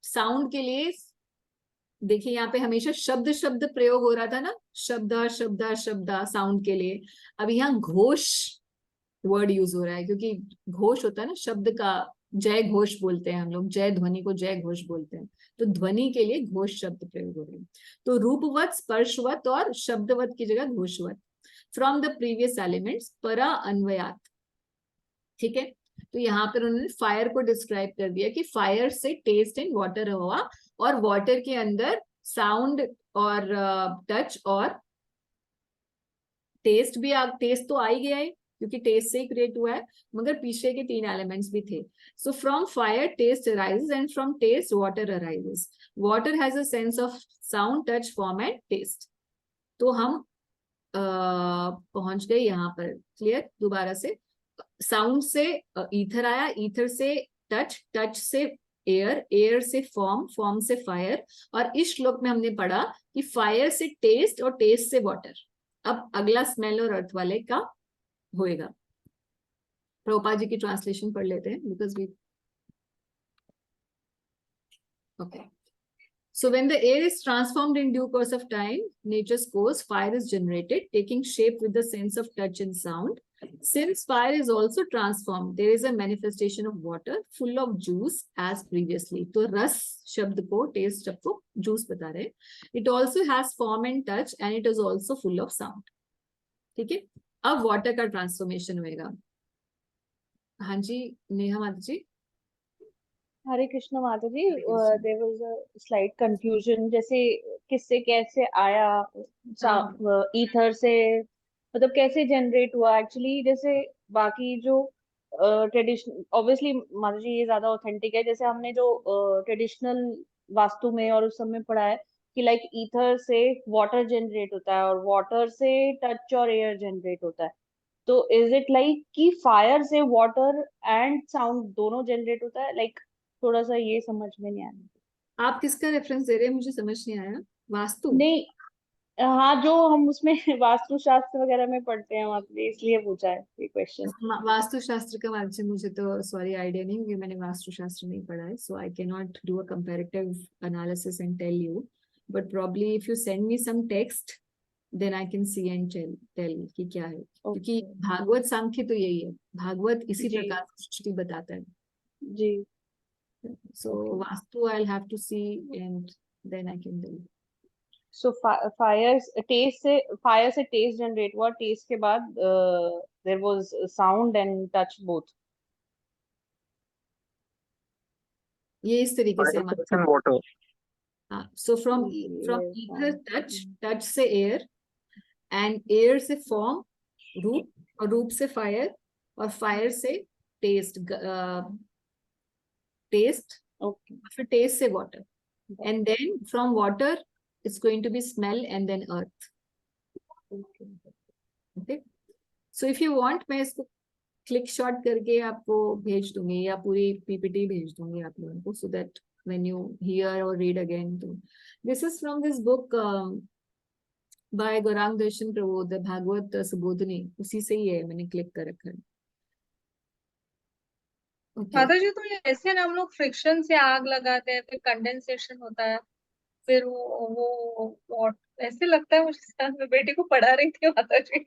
Speaker 1: साउंड के लिए देखिए यहाँ पे हमेशा शब्द शब्द प्रयोग हो रहा था ना, शब्द शब्द शब्द साउंड के लिए। अब यहाँ घोष वर्ड यूज हो रहा है, क्योंकि घोष होता है ना शब्द का, जय घोष बोलते हैं हम लोग, जय ध्वनि को जय घोष बोलते हैं, तो ध्वनि के लिए घोष शब्द प्रयोग हो रहे हैं। तो रूपवत, स्पर्शवत और शब्दवत की जगह घोषवत। फ्रॉम द प्रीवियस एलिमेंट्स परा अन्वयात, ठीक है? तो यहाँ पर उन्होंने फायर को डिस्क्राइब कर दिया कि फायर से टेस्ट एंड वाटर हुआ, और वाटर के अंदर साउंड और टच और टेस्ट भी टेस्ट तो आ ही गया है क्योंकि टेस्ट से ही क्रिएट हुआ है, मगर पीछे के 3 एलिमेंट्स भी थे। So from fire taste arises and from taste water arises. Water has a sense of sound, touch, form and taste. तो हम पहुंच गए यहाँ पर, क्लियर? दोबारा से, साउंड से ईथर आया, ईथर से टच, टच से एयर, एयर से फॉर्म, फॉर्म से फायर, और इस श्लोक में हमने पढ़ा कि फायर से टेस्ट और टेस्ट से वाटर। अब अगला स्मेल और अर्थ वाले का होएगा। प्रभुपाद जी की ट्रांसलेशन पढ़ लेते हैं, because we okay. So when the air is transformed in due course of time, nature's course, fire is generated, taking shape with the sense of touch and sound. Since fire is also transformed, there is a manifestation of water full of juice as previously. तो रस शब्द को, टेस्ट शब्द को जूस बता रहे हैं। It also has form and touch, and it is also full of sound. ठीक है? अब वाटर का ट्रांसफॉर्मेशन होएगा। हाँ जी नेहा माता जी।
Speaker 7: हरे कृष्ण माता जी, there was a slight confusion, जैसे किससे कैसे आया, ईथर से, मतलब कैसे जनरेट हुआ एक्चुअली। जैसे बाकी जो ट्रेडिशनल, ऑब्वियसली माता जी ये ज्यादा ऑथेंटिक है, जैसे हमने जो ट्रेडिशनल वास्तु में और उस समय पढ़ा है कि लाइक ईथर से वाटर जनरेट होता है और वाटर से टच और एयर जनरेट होता है। तो इज इट लाइक कि फायर से वाटर एंड साउंड दोनों जनरेट होता है? लाइक थोड़ा सा ये समझ में नहीं आया।
Speaker 1: आप किसका रेफरेंस दे रहे हैं? मुझे समझ नहीं आया। वास्तु?
Speaker 7: नहीं, हाँ, जो हम उसमें वास्तु शास्त्र वगैरह में पढ़ते हैं वहां पे, इसलिए पूछा है ये क्वेश्चन।
Speaker 1: वास्तु शास्त्र का माध्यम मुझे तो सॉरी आइडिया नहीं, क्योंकि मैंने वास्तु शास्त्र नहीं पढ़ा है, so I can not do a comparative analysis and tell you, but probably if you send me some text then I can see and tell कि क्या है, क्योंकि
Speaker 7: Okay.
Speaker 1: भागवत सांख्य तो यही है, भागवत इसी
Speaker 7: जी।
Speaker 1: प्रकार से सृष्टि बताता है.
Speaker 7: जी.
Speaker 1: So
Speaker 7: Okay.
Speaker 1: Vastu I'll have to see and then I can tell.
Speaker 7: So fire से taste generate हुआ, taste के बाद there was sound and touch both.
Speaker 1: ये इस तरीके से
Speaker 5: Fire and water.
Speaker 1: हाँ, so from
Speaker 7: Yes,
Speaker 1: ether touch से air, and air से form रूप, और रूप से fire, और fire से taste, taste,
Speaker 7: Okay.
Speaker 1: फिर taste से water, and then from water it's going to be smell and then earth. Okay, so if you want मैं इसको क्लिक शॉट करके आपको भेज दूंगी, या पूरी पीपीटी भेज दूंगी आप लोगों को, so that when you hear or read again. तो this is from this book by Gaurang Darshan Prabhu, the Bhagavat Subodhini, उसी से ही है, मैंने क्लिक कर रखा है. Okay.
Speaker 4: माता जी, तो ये ऐसे ना हम लोग फ्रिक्शन से आग लगाते हैं, फिर कंडेंसेशन होता है, फिर वो ऐसे लगता है मुझे, साथ में बेटी को पढ़ा रही थी माता जी.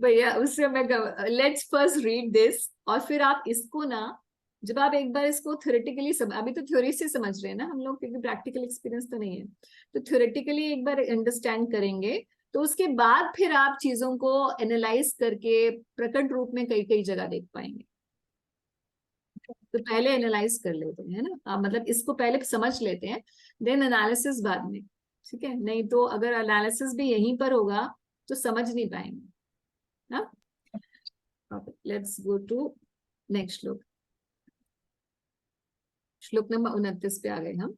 Speaker 1: भैया उससे मैं लेट्स फर्स्ट रीड दिस, और फिर आप इसको ना, जब आप एक बार इसको थ्योरेटिकली अभी तो थ्योरी से समझ रहे हैं ना हम लोग, क्योंकि प्रैक्टिकल एक्सपीरियंस तो नहीं है, तो थ्योरेटिकली एक बार अंडरस्टैंड करेंगे, तो उसके बाद फिर आप चीजों को एनालाइज करके प्रकट रूप में कई कई जगह देख पाएंगे. तो पहले एनालाइज कर लेते हैं ना, मतलब इसको पहले समझ लेते हैं, देन एनालिसिस बाद में. ठीक है, नहीं तो अगर एनालिसिस भी यहीं पर होगा तो समझ नहीं पाएंगे ना. लेट्स गो टू नेक्स्ट श्लोक. श्लोक नंबर 29 पे आ गए हम.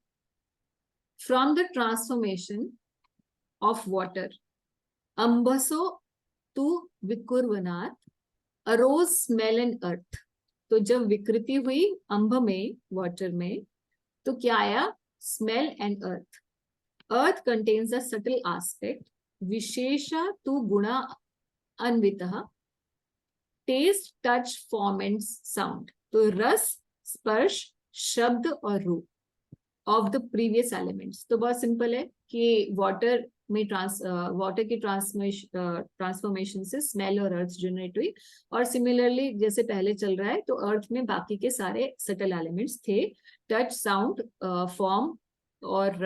Speaker 1: From the transformation of water अंबसो टू विकुर्वनाथ अरोज स्मेल एंड अर्थ. तो जब विकृति हुई अंब में, वाटर में, तो क्या आया? Smell and earth. Earth contains the subtle aspect विशेषा तु गुणा अन्वितः, taste touch form and sound. तो रस, स्पर्श, शब्द और रूप ऑफ द प्रीवियस एलिमेंट्स. तो बहुत सिंपल है कि वाटर में वाटर की ट्रांसफॉर्मेशन से स्मेल और अर्थ जनरेट हुई, और सिमिलरली जैसे पहले चल रहा है, तो अर्थ में बाकी के सारे सटल एलिमेंट्स थे, टच, साउंड, फॉर्म और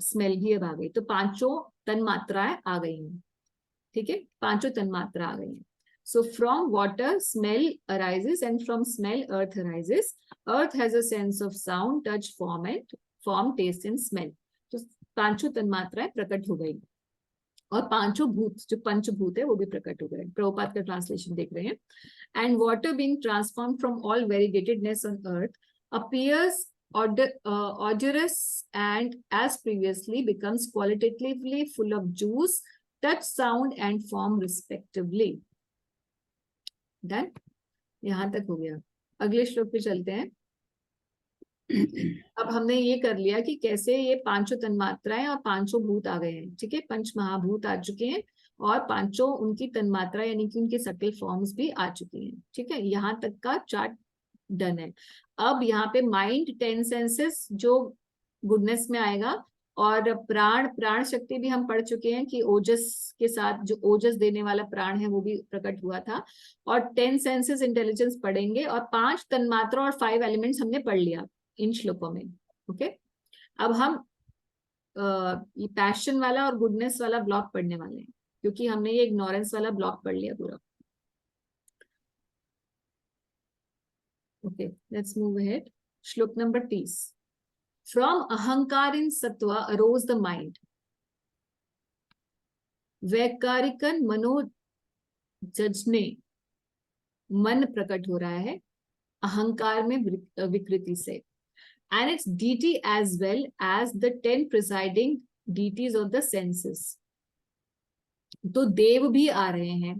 Speaker 1: स्मेल भी अब आ गई. तो पांचों तन मात्राएं आ गई हैं. ठीक है, पांचों तन मात्रा आ गई हैं. So from water smell arises, and from smell earth arises. Earth has a sense of sound, touch, form, taste and smell. तो पांचों तन्मात्राएं प्रकट हो गई, और पांचों भूत, जो पंचभूत है, वो भी प्रकट हो गए. प्रभुपाद का ट्रांसलेशन देख रहे हैं. And water being transformed from all variegatedness on earth appears odorous and as previously becomes qualitatively full of juice, touch, sound and form respectively. Done, यहां तक हो गया. अगले श्लोक पे चलते हैं. अब हमने ये कर लिया कि कैसे ये पांचों तन्मात्राएं और पांचों भूत आ गए हैं. ठीक है, पंच महाभूत आ चुके हैं, और पांचों उनकी तन्मात्रा यानी कि उनके सटल फॉर्म्स भी आ चुकी हैं. ठीक है, यहाँ तक का चार्ट डन है. अब यहाँ पे माइंड, 10 सेंसेस जो गुडनेस में आएगा, और प्राण शक्ति भी हम पढ़ चुके हैं कि ओजस के साथ जो ओजस देने वाला प्राण है वो भी प्रकट हुआ था, और 10 सेंसेस इंटेलिजेंस पढ़ेंगे, और 5 तन्मात्रा और 5 एलिमेंट्स हमने पढ़ लिया इन श्लोकों में. ओके, अब हम ये पैशन वाला और गुडनेस वाला ब्लॉक पढ़ने वाले हैं, क्योंकि हमने ये इग्नोरेंस वाला ब्लॉक पढ़ लिया पूरा. Okay, let's move ahead. श्लोक नंबर 30. From ahankar in sattva arose the mind. वैकारिकन मनो जजने, मन प्रकट हो रहा है अहंकार में विकृति से. And its deity as well as the 10 presiding deities of the senses. तो देव भी आ रहे हैं.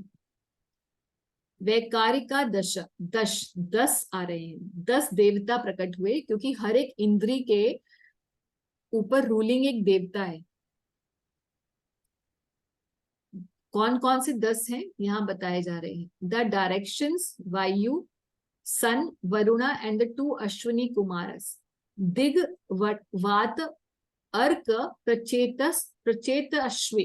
Speaker 1: वैकारिका 10 आ रहे हैं. 10 देवता प्रकट हुए, क्योंकि हर एक इंद्री के ऊपर रूलिंग एक देवता है. कौन कौन से 10 हैं यहाँ बताए जा रहे हैं. द डायरेक्शंस वायु, सन, वरुणा एंड द 2 अश्विनी कुमारस. दिग, वात, अर्क प्रचेत अश्वे,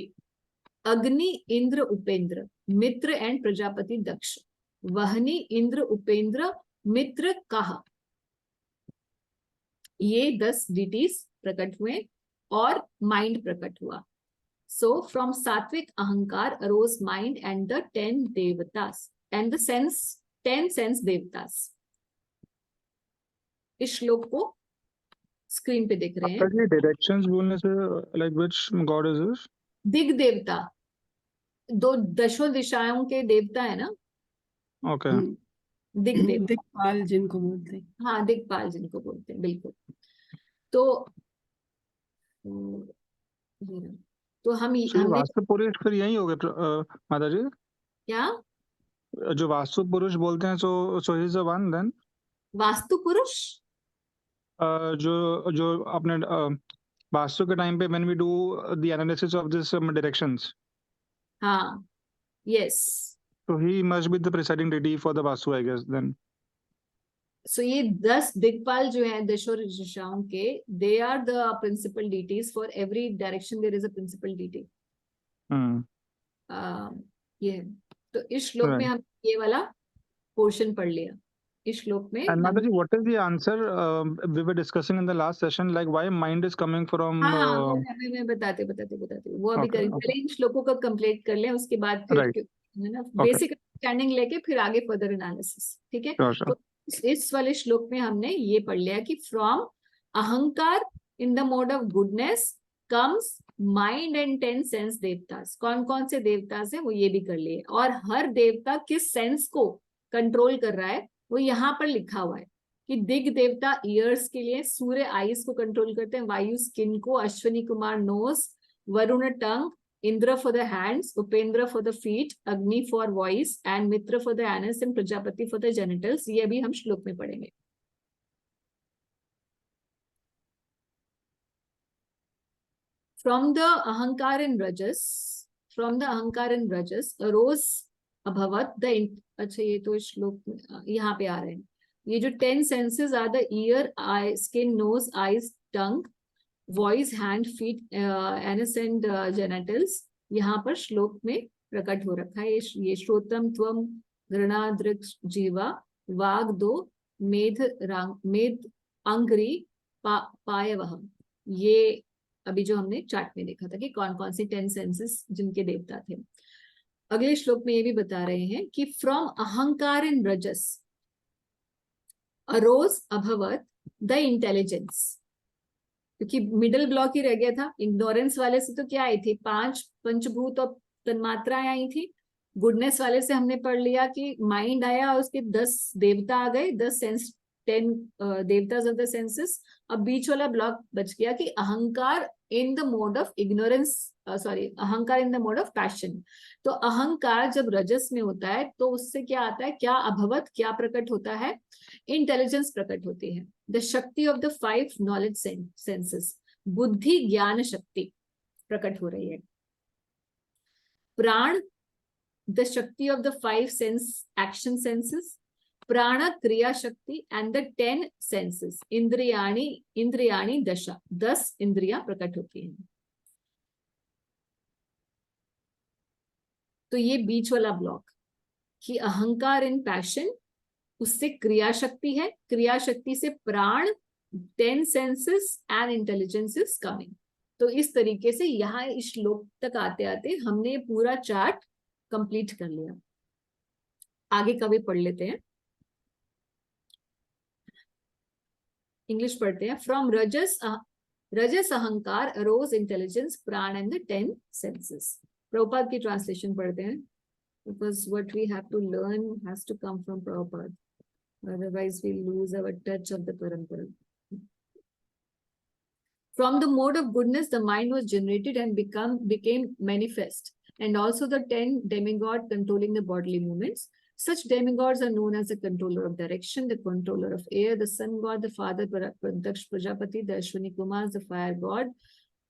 Speaker 1: अग्नि इंद्र उपेंद्र, मित्र एंड प्रजापति दक्ष, वहनी इंद्र उपेंद्र, मित्र कहा। ये 10 डिटीज प्रकट हुए और माइंड प्रकट हुआ। So from Satvik Ahankar arose mind and the 10 devatas and the 10 sense devatas. इस श्लोक को स्क्रीन पे देख रहे हैं।
Speaker 5: आपका डायरेक्शंस बोलने से like which God is this?
Speaker 1: दिग देवता, दो दशों दिशाओं के देवता है ना,
Speaker 5: ओके।
Speaker 1: दिग देवता,
Speaker 6: दिक्पाल जिनको बोलते हैं।
Speaker 1: हाँ दिग्पाल जिनको बोलते हैं, बिल्कुल। तो हमने
Speaker 5: वास्तु पुरुष फिर यही हो गए माता जी?
Speaker 1: क्या
Speaker 5: जो वास्तु पुरुष बोलते हैं, so he is the one then?
Speaker 1: Vastu Purush
Speaker 5: जो अपने वास्तु के टाइम पे when we do the analysis of this directions,
Speaker 1: हाँ, yes.
Speaker 5: so he must be the presiding deity for the Vastu, I guess then.
Speaker 1: So ये 10 दिग्पाल जो है दशों दिशाओं के, they are the principal deities for every direction there is a principal deity. ये है। तो इस श्लोक में हम ये वाला पोर्शन पढ़ लिया। इस श्लोक में
Speaker 5: And Mataji, what is the answer we were discussing in the last session, like why mind is coming from
Speaker 1: हाँ, मैं बताते वो अभी
Speaker 5: Okay,
Speaker 1: करेंगे।
Speaker 5: okay.
Speaker 1: पहले इन श्लोकों को कंप्लीट कर लें, उसके बाद फिर
Speaker 5: Right.
Speaker 1: है ना
Speaker 5: Okay.
Speaker 1: बेसिक अंडरस्टैंडिंग लेके फिर आगे फर्दर एनालिसिस, ठीक है।
Speaker 5: Sure, sure.
Speaker 1: तो इस वाले श्लोक में हमने ये पढ़ लिया कि from ahankar in the mode of goodness comes mind and 10 sense देवतास। कौन कौन से देवतास हैं वो ये भी कर लिए, और हर देवता किस सेंस को कंट्रोल कर रहा है वो यहाँ पर लिखा हुआ है कि दिग देवता ईयर्स के लिए, सूर्य आईज को कंट्रोल करते हैं, वायु स्किन को, Ashwini Kumar nose, Varun tongue, Indra for the hands, Upendra for the feet, Agni for voice and Mitra for the anus and Prajapati for the genitals. ये भी हम श्लोक में पढ़ेंगे। From the ahankar and rajas arose abhavat the, अच्छा ये तो श्लोक यहाँ पे आ रहे हैं। ये जो 10 senses are the ear, eye, skin, nose, eyes, tongue, voice, hand, feet, anus and genitals, यहाँ पर श्लोक में प्रकट हो रखा है। ये श्रोत्रम त्वम घृणा दृक् जीवा वाग दो मेध अंग्री पायवह। ये अभी जो हमने चार्ट में देखा था कि कौन कौन से 10 सेंसेस जिनके देवता थे। अगले श्लोक में ये भी बता रहे हैं कि फ्रॉम अहंकार इन रजस अरोज अभवत द इंटेलिजेंस, क्योंकि मिडल ब्लॉक ही रह गया था। इग्नोरेंस वाले से तो क्या आई थी, 5 पंचभूत और तन्मात्राएं आई थी। गुडनेस वाले से हमने पढ़ लिया कि माइंड आया और उसके 10 देवता आ गए, 10 सेंस, 10 देवताज ऑफ द सेंसेस। अब बीच वाला ब्लॉक बच गया कि ahankar in the mode of ignorance, ahankar in the mode of passion. तो अहंकार जब रजस में होता है तो उससे क्या आता है, क्या अभवत, क्या प्रकट होता है, इंटेलिजेंस प्रकट होती है। द शक्ति ऑफ द 5 नॉलेज सेंसेस, बुद्धि ज्ञान शक्ति प्रकट हो रही है। प्राण, द शक्ति of the 5 sense action senses, प्राण क्रिया शक्ति एंड द 10 सेंसेस इंद्रियाणी दशा, 10 इंद्रियां प्रकट होती हैं। तो ये बीच वाला ब्लॉक कि अहंकार इन पैशन, उससे क्रिया शक्ति है, क्रिया शक्ति से प्राण, 10 senses and intelligence is coming. तो इस तरीके से यहाँ इस श्लोक तक आते आते हमने पूरा चार्ट कंप्लीट कर लिया। आगे का भी पढ़ लेते हैं, इंग्लिश पढ़ते हैं। फ्रॉम रजस अहंकार अरोज इंटेलिजेंस प्राण एंड द 10 सेंसेस। प्रभुपाद की ट्रांसलेशन पढ़ते हैं, because what we have to learn has to come from Prabhupada, otherwise we lose our touch of the parampara. From the mode of goodness the mind was generated and became manifest, and also the 10 demigod controlling the bodily movements. Such demigods are known as the controller of direction, the controller of air, the sun god, the father Daksh Prajapati, the Ashwini Kumars, the fire god,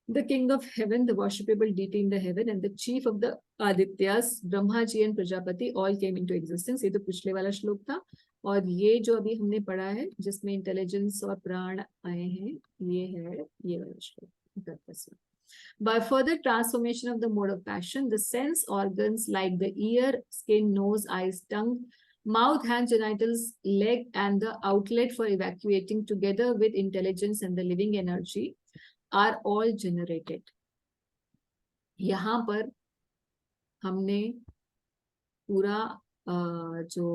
Speaker 1: the king of heaven, the worshipable deity in the heaven, and the chief of the Adityas, Brahma ji and Prajapati, all came into existence. ये तो पिछले वाला श्लोक था, और ये जो अभी हमने पढ़ा है जिसमें इंटेलिजेंस और प्राण आए हैं, ये है ये वाला श्लोक। 31वां. By further transformation of the mode of passion, the sense organs like the ear, skin, nose, eyes, tongue, mouth, hand, genitals, leg, and the outlet for evacuating together with intelligence and the living energy are all generated. यहाँ पर हमने पूरा जो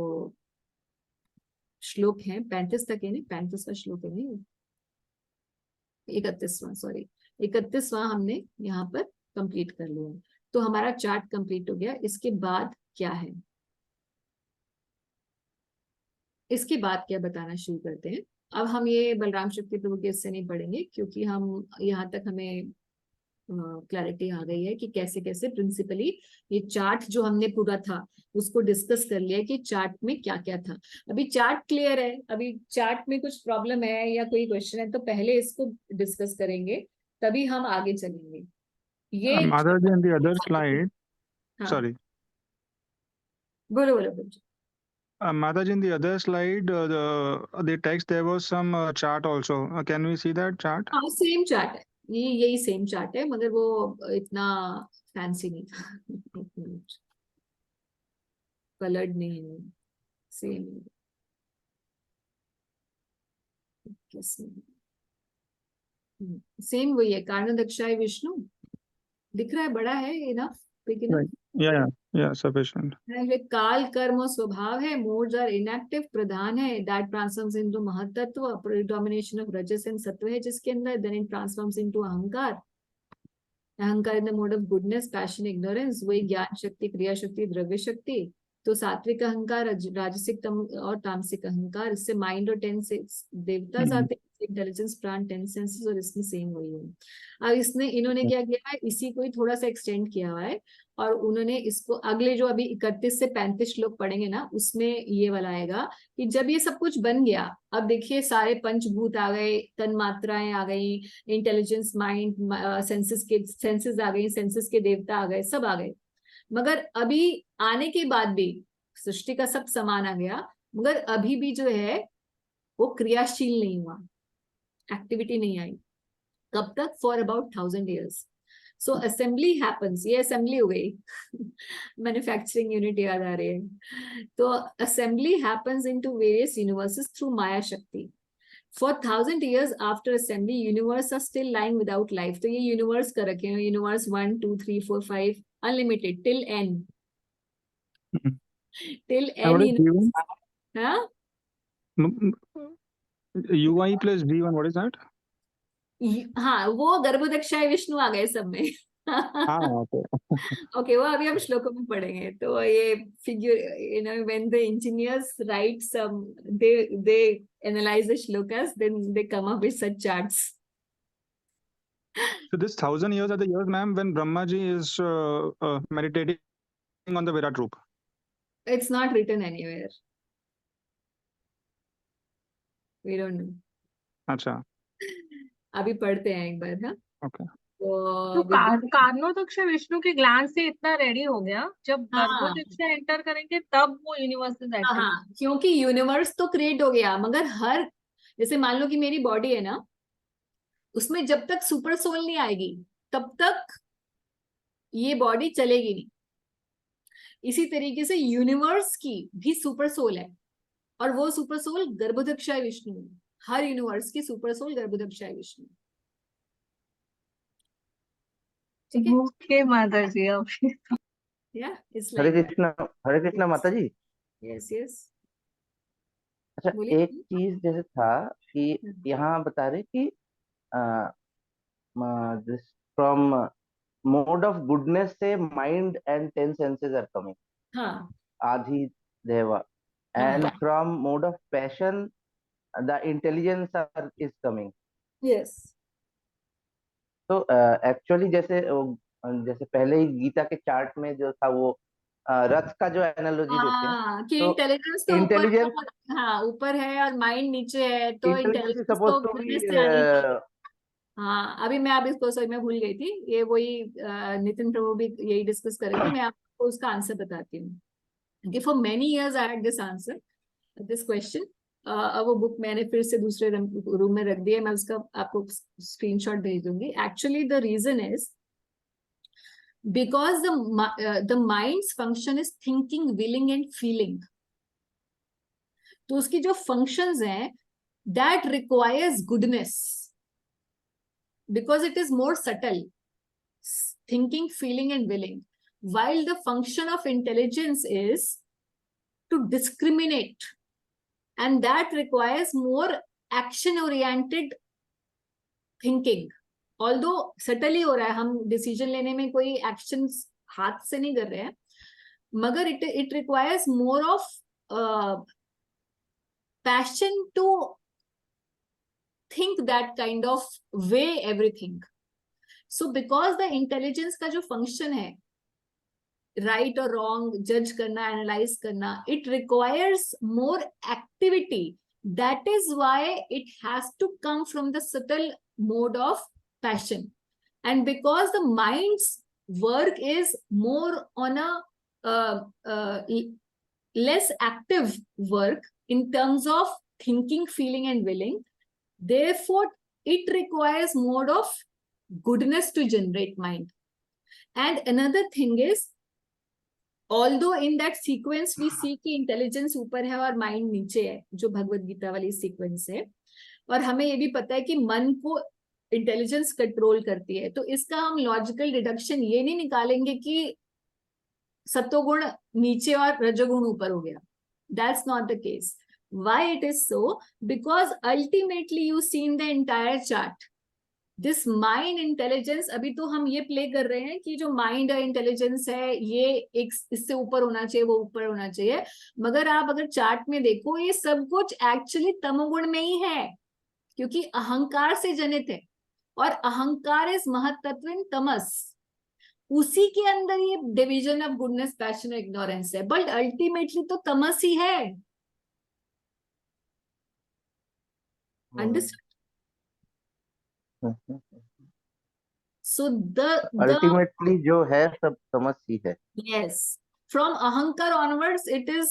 Speaker 1: श्लोक है 35 तक है, नहीं 35 का श्लोक है, नहीं 31वां, सॉरी 31वां हमने यहाँ पर कंप्लीट कर लिया. तो हमारा चार्ट कंप्लीट हो गया. इसके बाद क्या है, इसके बाद क्या बताना शुरू करते हैं. अब हम ये बलराम शक्ति प्रभु के इससे नहीं पढ़ेंगे, क्योंकि हम यहाँ तक हमें क्लैरिटी आ गई है कि कैसे कैसे प्रिंसिपली ये चार्ट जो हमने पूरा था उसको डिस्कस कर लिया कि चार्ट में क्या क्या था. अभी चार्ट क्लियर है. अभी चार्ट में कुछ प्रॉब्लम है या कोई क्वेश्चन है तो पहले इसको डिस्कस करेंगे, तभी हम आगे चलेंगे. ये
Speaker 5: Mataji, in the other slide,
Speaker 1: हाँ,
Speaker 5: sorry,
Speaker 1: बोलो बोलो बोलो.
Speaker 5: Mataji, in the other slide, the text there was some chart also. Can we see that chart?
Speaker 1: हाँ, सेम चार्ट है, ये यही सेम चार्ट है, मगर वो इतना फैंसी नहीं था. कलर्ड नहीं है, सेम सेम वही है. कारणदक्षाय विष्णु दिख रहा है, बड़ा है, enough, big enough.
Speaker 5: Right. Yeah, sufficient.
Speaker 1: काल कर्म स्वभाव है. Modes are inactive. प्रधान है, दैट ट्रांसफॉर्म्स इनटू महत्त्व. प्रिडोमिनेशन ऑफ रजस एंड सत्व है जिसके अंदर. देन इट ट्रांसफॉर्म्स इनटू अहंकार. अहंकार in the mode of goodness, passion, ignorance. वही ज्ञान शक्ति, क्रिया शक्ति, द्रव्य शक्ति. तो सात्विक अहंकार, राजसिक और तामसिक अहंकार. इससे माइंड और 10 देवता आते हैं. इंटेलिजेंस, प्राण, 10 सेंसेस, और इसमें सेम वही है. अब इन्होंने क्या किया है, इसी को ही थोड़ा सा एक्सटेंड किया हुआ है, और उन्होंने इसको अगले जो अभी 31 से 35 श्लोक पढ़ेंगे ना, उसमें ये वाला आएगा कि जब ये सब कुछ बन गया, अब देखिए सारे पंचभूत आ गए, तन मात्राएं आ गई, इंटेलिजेंस, माइंड, सेंसेस आ गई, सेंसेस के देवता आ गए, सब आ गए. मगर अभी आने के बाद भी सृष्टि का सब समान आ गया, मगर अभी भी जो है वो क्रियाशील नहीं हुआ, एक्टिविटी नहीं आई. कब तक? For about 1000 years. So assembly happens. ये असेंबली हो गई. मैन्युफैक्चरिंग यूनिट याद आ रही है. तो assembly happens into various universes through Maya Shakti. For 1000 years after assembly, universe are still lying without life. तो ये यूनिवर्स कर रखे हैं, universe 1 2 3 4 5 unlimited till n. till n universe. हाँ,
Speaker 5: UI plus V1, what is that?
Speaker 1: हाँ, वो गर्भोदक्षाय विष्णु आ गए सब में.
Speaker 5: Okay.
Speaker 1: ओके, वो अभी हम श्लोकों में पढ़ेंगे. तो ये figure, you know, when the engineers write some, they analyze the shlokas, then they come up with such charts.
Speaker 5: So this 1000 years are the years, ma'am, when Brahmaji is meditating on the Virat Roop.
Speaker 1: It's not written anywhere. We don't know.
Speaker 5: अच्छा.
Speaker 1: अभी पढ़ते हैं एक बार. हाँ,
Speaker 5: Okay.
Speaker 4: तो
Speaker 1: तो
Speaker 4: कारणोदक्ष विष्णु के ग्लैंड से इतना रेडी हो गया, जब
Speaker 1: हाँ,
Speaker 4: गर्भोदक्ष एंटर करेंगे तब वो यूनिवर्सेस
Speaker 1: हाँ,
Speaker 4: एक्टिव.
Speaker 1: हाँ, क्योंकि यूनिवर्स तो क्रिएट हो गया, मगर हर, जैसे मान लो कि मेरी बॉडी है ना, उसमें जब तक सुपर सोल नहीं आएगी तब तक ये बॉडी चलेगी नहीं. इसी तरीके से यूनिवर्स की भी सुपर सोल है, और वो सुपर सोल गर्भोदक्षाय विष्णु है. हर यूनिवर्स की सुपर सोल गर्भोदक्षाय विष्णु. ठीक है.
Speaker 4: ओके माता जी. अब
Speaker 1: या इट्स
Speaker 8: हरे
Speaker 1: लाइक
Speaker 8: कृष्णा माता जी.
Speaker 1: Yes yes.
Speaker 8: अच्छा,
Speaker 1: बोलिए.
Speaker 8: एक चीज जैसे था कि यहाँ बता रहे कि this from mode of goodness से mind and 10 senses are coming.
Speaker 1: हाँ,
Speaker 8: आधि देवा. And from mode of passion the intelligence are is coming.
Speaker 1: Yes.
Speaker 8: तो एक्चुअली जैसे पहले ही गीता के चार्ट में जो था वो रथ का जो एनालॉजी देते हैं,
Speaker 1: हाँ, कि
Speaker 8: तो
Speaker 1: इंटेलिजेंस तो ऊपर,
Speaker 8: इंटेलिजेंस
Speaker 1: हाँ ऊपर है और माइंड नीचे है, तो
Speaker 8: इंटेलिजेंस इज
Speaker 1: इंटेलिजेंस
Speaker 8: सपोज
Speaker 1: तो
Speaker 8: टू बी
Speaker 1: goodness से आनी चाहिए. हाँ, अभी मैं, आप इसको सॉरी मैं भूल गई थी, ये वही नितिन प्रभु भी यही डिस्कस कर रहे थे. मैं आपको उसका आंसर बताती हूँ. कि for many years I had this answer, this question, अब वो बुक मैंने फिर से दूसरे रूम में रख दी है, मैं उसका आपको स्क्रीनशॉट भेज दूंगी. Actually the reason is because the mind's function is thinking, willing and feeling. तो उसकी जो functions हैं that requires goodness because it is more subtle, thinking, feeling and willing, while the function of intelligence is to discriminate, and that requires more action oriented thinking. Although subtle ही हो रहा है, हम डिसीजन लेने में कोई एक्शन हाथ से नहीं कर रहे हैं, मगर it requires more of passion to think that kind of way everything. So because the intelligence का जो फंक्शन है राइट और रॉन्ग जज करना, एनालाइज करना, it requires more activity. That is why it has to come from the subtle mode of passion, and because the mind's work is more on a less active work in terms of thinking, feeling and willing, therefore it requires more of goodness to generate mind. And another thing is, although in that sequence we see कि intelligence ऊपर है और mind नीचे है, जो भगवत गीता वाली सीक्वेंस है, और हमें ये भी पता है कि मन को इंटेलिजेंस कंट्रोल करती है, तो इसका हम लॉजिकल डिडक्शन ये नहीं निकालेंगे कि सत्वगुण नीचे और रजोगुण ऊपर हो गया. That's not the case. Why it is so? Because ultimately you see in the entire chart this mind intelligence. अभी तो हम ये प्ले कर रहे हैं कि जो माइंड इंटेलिजेंस है ये एक इससे ऊपर होना चाहिए, वो ऊपर होना चाहिए, मगर आप अगर चार्ट में देखो ये सब कुछ एक्चुअली तमोगुण में ही है, क्योंकि अहंकार से जनित है, और अहंकार इज महत्त्व तमस. उसी के अंदर ये division of goodness, passion, ignorance है, बट अल्टीमेटली तो तमस ही है. अंडरस्टैंड? सो द
Speaker 8: अल्टीमेटली जो है सब तमस ही है.
Speaker 1: यस, फ्रॉम अहंकार onwards it is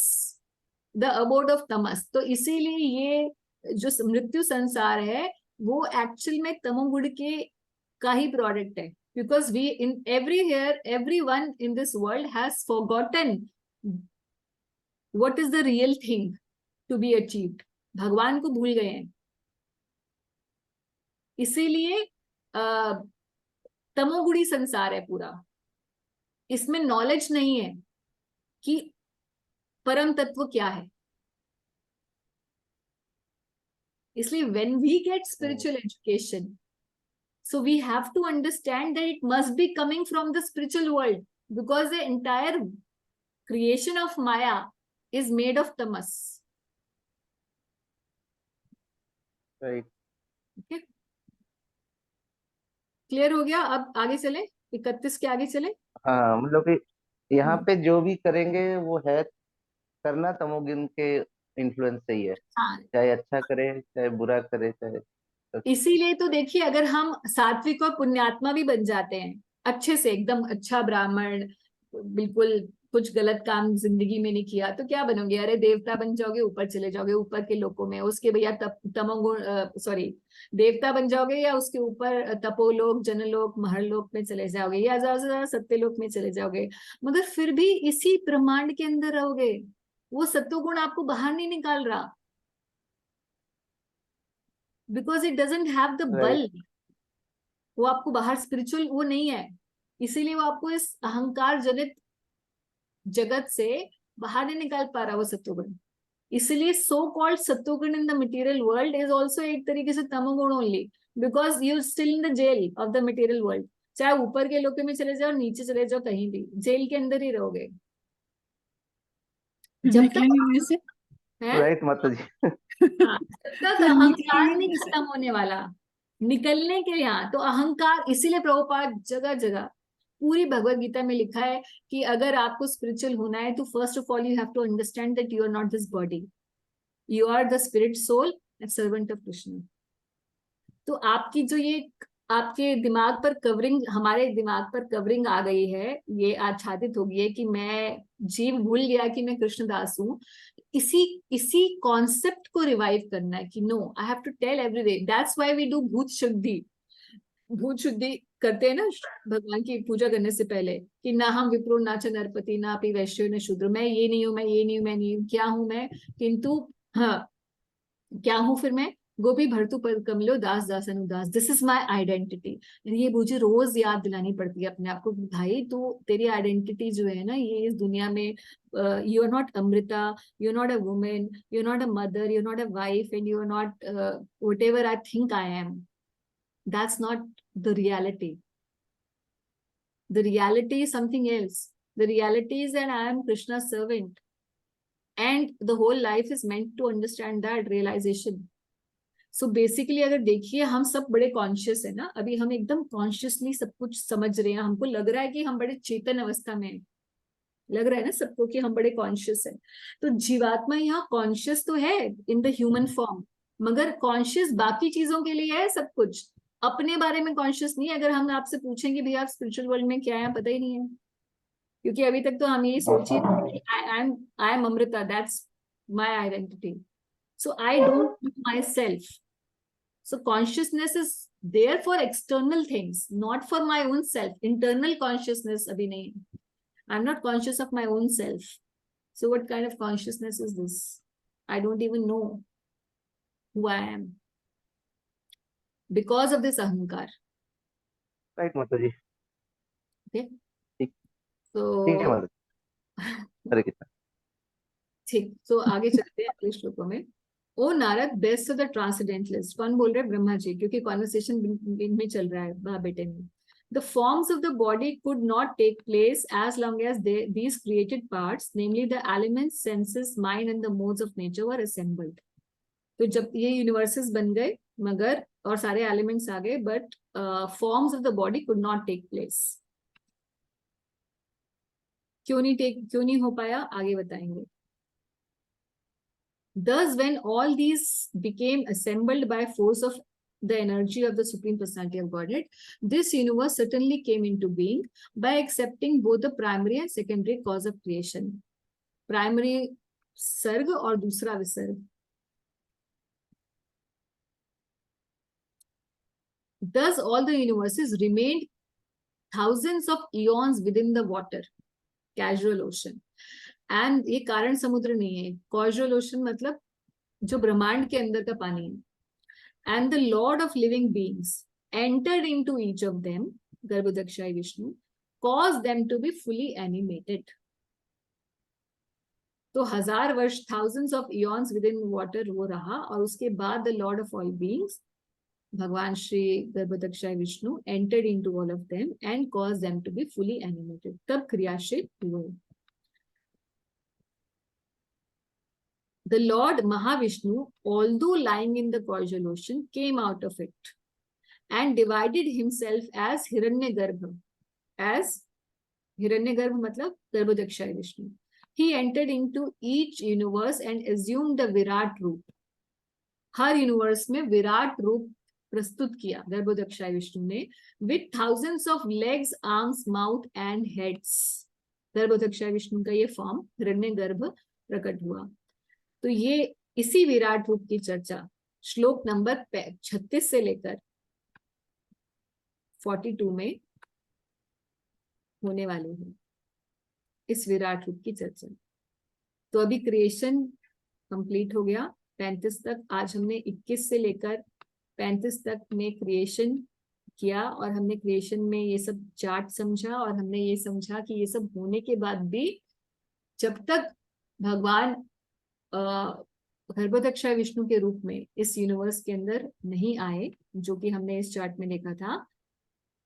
Speaker 1: the abode of tamas. तो इसीलिए ये जो मृत्यु संसार है वो एक्चुअल में तमोगुण के का ही प्रोडक्ट है, because we in everyone in this world has forgotten what is the real thing to be achieved. भगवान को भूल गए हैं, इसीलिए तमोगुणी संसार है पूरा. इसमें नॉलेज नहीं है कि परम तत्व क्या है. इसलिए when we get spiritual education, so we have to understand that it must be coming from the spiritual world, because the entire creation of Maya is made of tamas.
Speaker 8: Right.
Speaker 1: Okay? Clear हो गया? अब आगे चले, 31 के आगे चले.
Speaker 8: हाँ, मतलब कि यहाँ पे जो भी करेंगे वो है करना तमोगुण के इन्फ्लुएंस से ही है.
Speaker 1: हाँ,
Speaker 8: चाहे अच्छा करे चाहे बुरा करे चाहे.
Speaker 1: इसीलिए तो देखिए, अगर हम सात्विक और पुण्यात्मा भी बन जाते हैं अच्छे से, एकदम अच्छा ब्राह्मण, बिल्कुल कुछ गलत काम जिंदगी में नहीं किया, तो क्या बनोगे? अरे देवता बन जाओगे, ऊपर चले जाओगे ऊपर के लोकों में. उसके भैया तमोगुण सॉरी देवता बन जाओगे, या उसके ऊपर तपोलोक, जनलोक, महरलोक में चले जाओगे, या ज्यादा से ज्यादा सत्यलोक में चले जाओगे, मगर फिर भी इसी ब्रह्मांड के अंदर रहोगे. वो सत्वगुण आपको बाहर नहीं निकाल रहा, because it doesn't have the बल. वो आपको बाहर स्पिरिचुअल वो नहीं है, इसीलिए वो आपको इस अहंकार जनित जगत से बाहर नहीं निकाल पा रहा वो सत्वगुण. इसलिए so called sattvaguna in the material world is also एक तरीके से तमोगुण only, because you still in the jail of the material world. चाहे ऊपर के लोक में चले जाओ, नीचे चले जाओ, कहीं भी जेल के अंदर ही रहोगे जब तक
Speaker 8: राइट माता जी.
Speaker 1: तक अहंकार नहीं खत्म होने वाला. निकलने के यहाँ तो अहंकार, इसीलिए प्रभुपाद जगह जगह पूरी भगवत गीता में लिखा है कि अगर आपको स्पिरिचुअल होना है तो first of all you have to understand that you are not this body, you are the spirit soul and servant of Krishna. तो आपकी जो ये आपके दिमाग पर कवरिंग, हमारे दिमाग पर कवरिंग आ गई है, ये आच्छादित हो गई है कि मैं जीव भूल गया कि मैं कृष्णदास हूँ. इसी इसी कॉन्सेप्ट को रिवाइव करना है कि no, I have to tell every day. That's why we do भूत शुद्धि। भूत शुद्धि करते हैं ना भगवान की पूजा करने से पहले, कि ना हम विप्रो ना च नरपति ना अपि वैश्य न शूद्र, मैं ये नहीं हूं, मैं ये नहीं हूं, मैं नहीं हूं, क्या हूं मैं, किंतु हाँ क्या हूं फिर मैं, गोपी भर्तु पद कमलो दास दास अनुदास, दिस इज माई आइडेंटिटी। ये मुझे रोज याद दिलानी पड़ती है अपने आप को, भाई तो तेरी आइडेंटिटी जो है ना ये इस दुनिया में, you are not Amrita, you are not a woman, you are not a mother, you are not a wife, and you are not whatever I think I am. That's not the reality. The reality is something else. The reality is that I am Krishna's servant. And the whole life is meant to understand that realization. So basically अगर देखिए हम सब बड़े कॉन्शियस है ना, अभी हम एकदम कॉन्शियसली सब कुछ समझ रहे हैं, हमको लग रहा है कि हम बड़े चेतन अवस्था में हैं, लग रहा है ना सबको कि हम बड़े कॉन्शियस हैं। तो जीवात्मा यहाँ कॉन्शियस तो है इन द ह्यूमन फॉर्म, मगर कॉन्शियस बाकी चीजों के लिए है सब कुछ, अपने बारे में कॉन्शियस नहीं है। अगर हम आपसे पूछेंगे भैया आप स्पिरिचुअल वर्ल्ड में क्या है, पता ही नहीं है, क्योंकि अभी तक तो हम ये सोचिए कि I am Amrita, that's my identity, so I don't know my self. So consciousness is there for external things, not for my own self. Internal consciousness अभी नहीं है. I'm not conscious of my own self. So what kind of consciousness is this? I don't even know who I am because of this ahankar.
Speaker 8: Right माता जी।
Speaker 1: Okay.
Speaker 8: ठीक
Speaker 1: So
Speaker 8: ठीक है माता जी, हरे कृष्णा।
Speaker 1: ठीक, तो आगे चलते हैं अगले श्लोकों में. ओ Narad, best of the transcendentalist. कौन बोल रहे हैं? ब्रह्मा जी, क्योंकि कॉन्वर्सेशन में चल रहा है बाप बेटे में. The forms of the body could not take place as long as these created parts, namely the elements, senses, mind, and the modes of nature were assembled. तो जब ये यूनिवर्सेस बन गए मगर और सारे एलिमेंट्स आ गए, but forms of the body could not take place. क्यों नहीं हो पाया, आगे बताएंगे. Thus, when all these became assembled by force of the energy of the Supreme Personality of Godhead, this universe certainly came into being by accepting both the primary and secondary cause of creation. Primary सर्ग और दूसरा विसर्ग. Thus, all the universes remained thousands of eons within the water, casual ocean. And ये कारण समुद्र नहीं है, casual ocean मतलब जो ब्रह्मांड के अंदर का पानी है. And the Lord of living beings entered into each of them, Garbhodakshai Vishnu, caused them to be fully animated. तो 1000 वर्ष, thousands of eons within water वो रहा, और उसके बाद the Lord of all beings, भगवान Shri गर्भोदक्षाय Vishnu, entered into all of them and caused them to be fully animated. तब क्रियाशील हुए. The Lord Mahavishnu, although lying in the causal ocean, came out of it and divided himself as Hiranyagarbha. As Hiranyagarbha मतलब गर्भोदक्षाय Vishnu. He entered into each universe and assumed the Virat रूप. हर यूनिवर्स में विराट रूप प्रस्तुत किया गर्भोदक्षाय विष्णु ने, with thousands of legs, arms, mouth and heads. गर्भोदक्षाय Vishnu का ये फॉर्म हिरण्यगर्भ प्रकट हुआ. तो ये इसी विराट रूप की चर्चा श्लोक नंबर 36 से लेकर 42 में होने वाली है, इस विराट रूप की चर्चा. तो अभी क्रिएशन कंप्लीट हो गया 35 तक. आज हमने 21 से लेकर 35 तक में क्रिएशन किया, और हमने क्रिएशन में ये सब चार्ट समझा, और हमने ये समझा कि ये सब होने के बाद भी जब तक भगवान गर्भोदक्षाय विष्णु के रूप में इस यूनिवर्स के अंदर नहीं आए, जो कि हमने इस चार्ट में देखा था,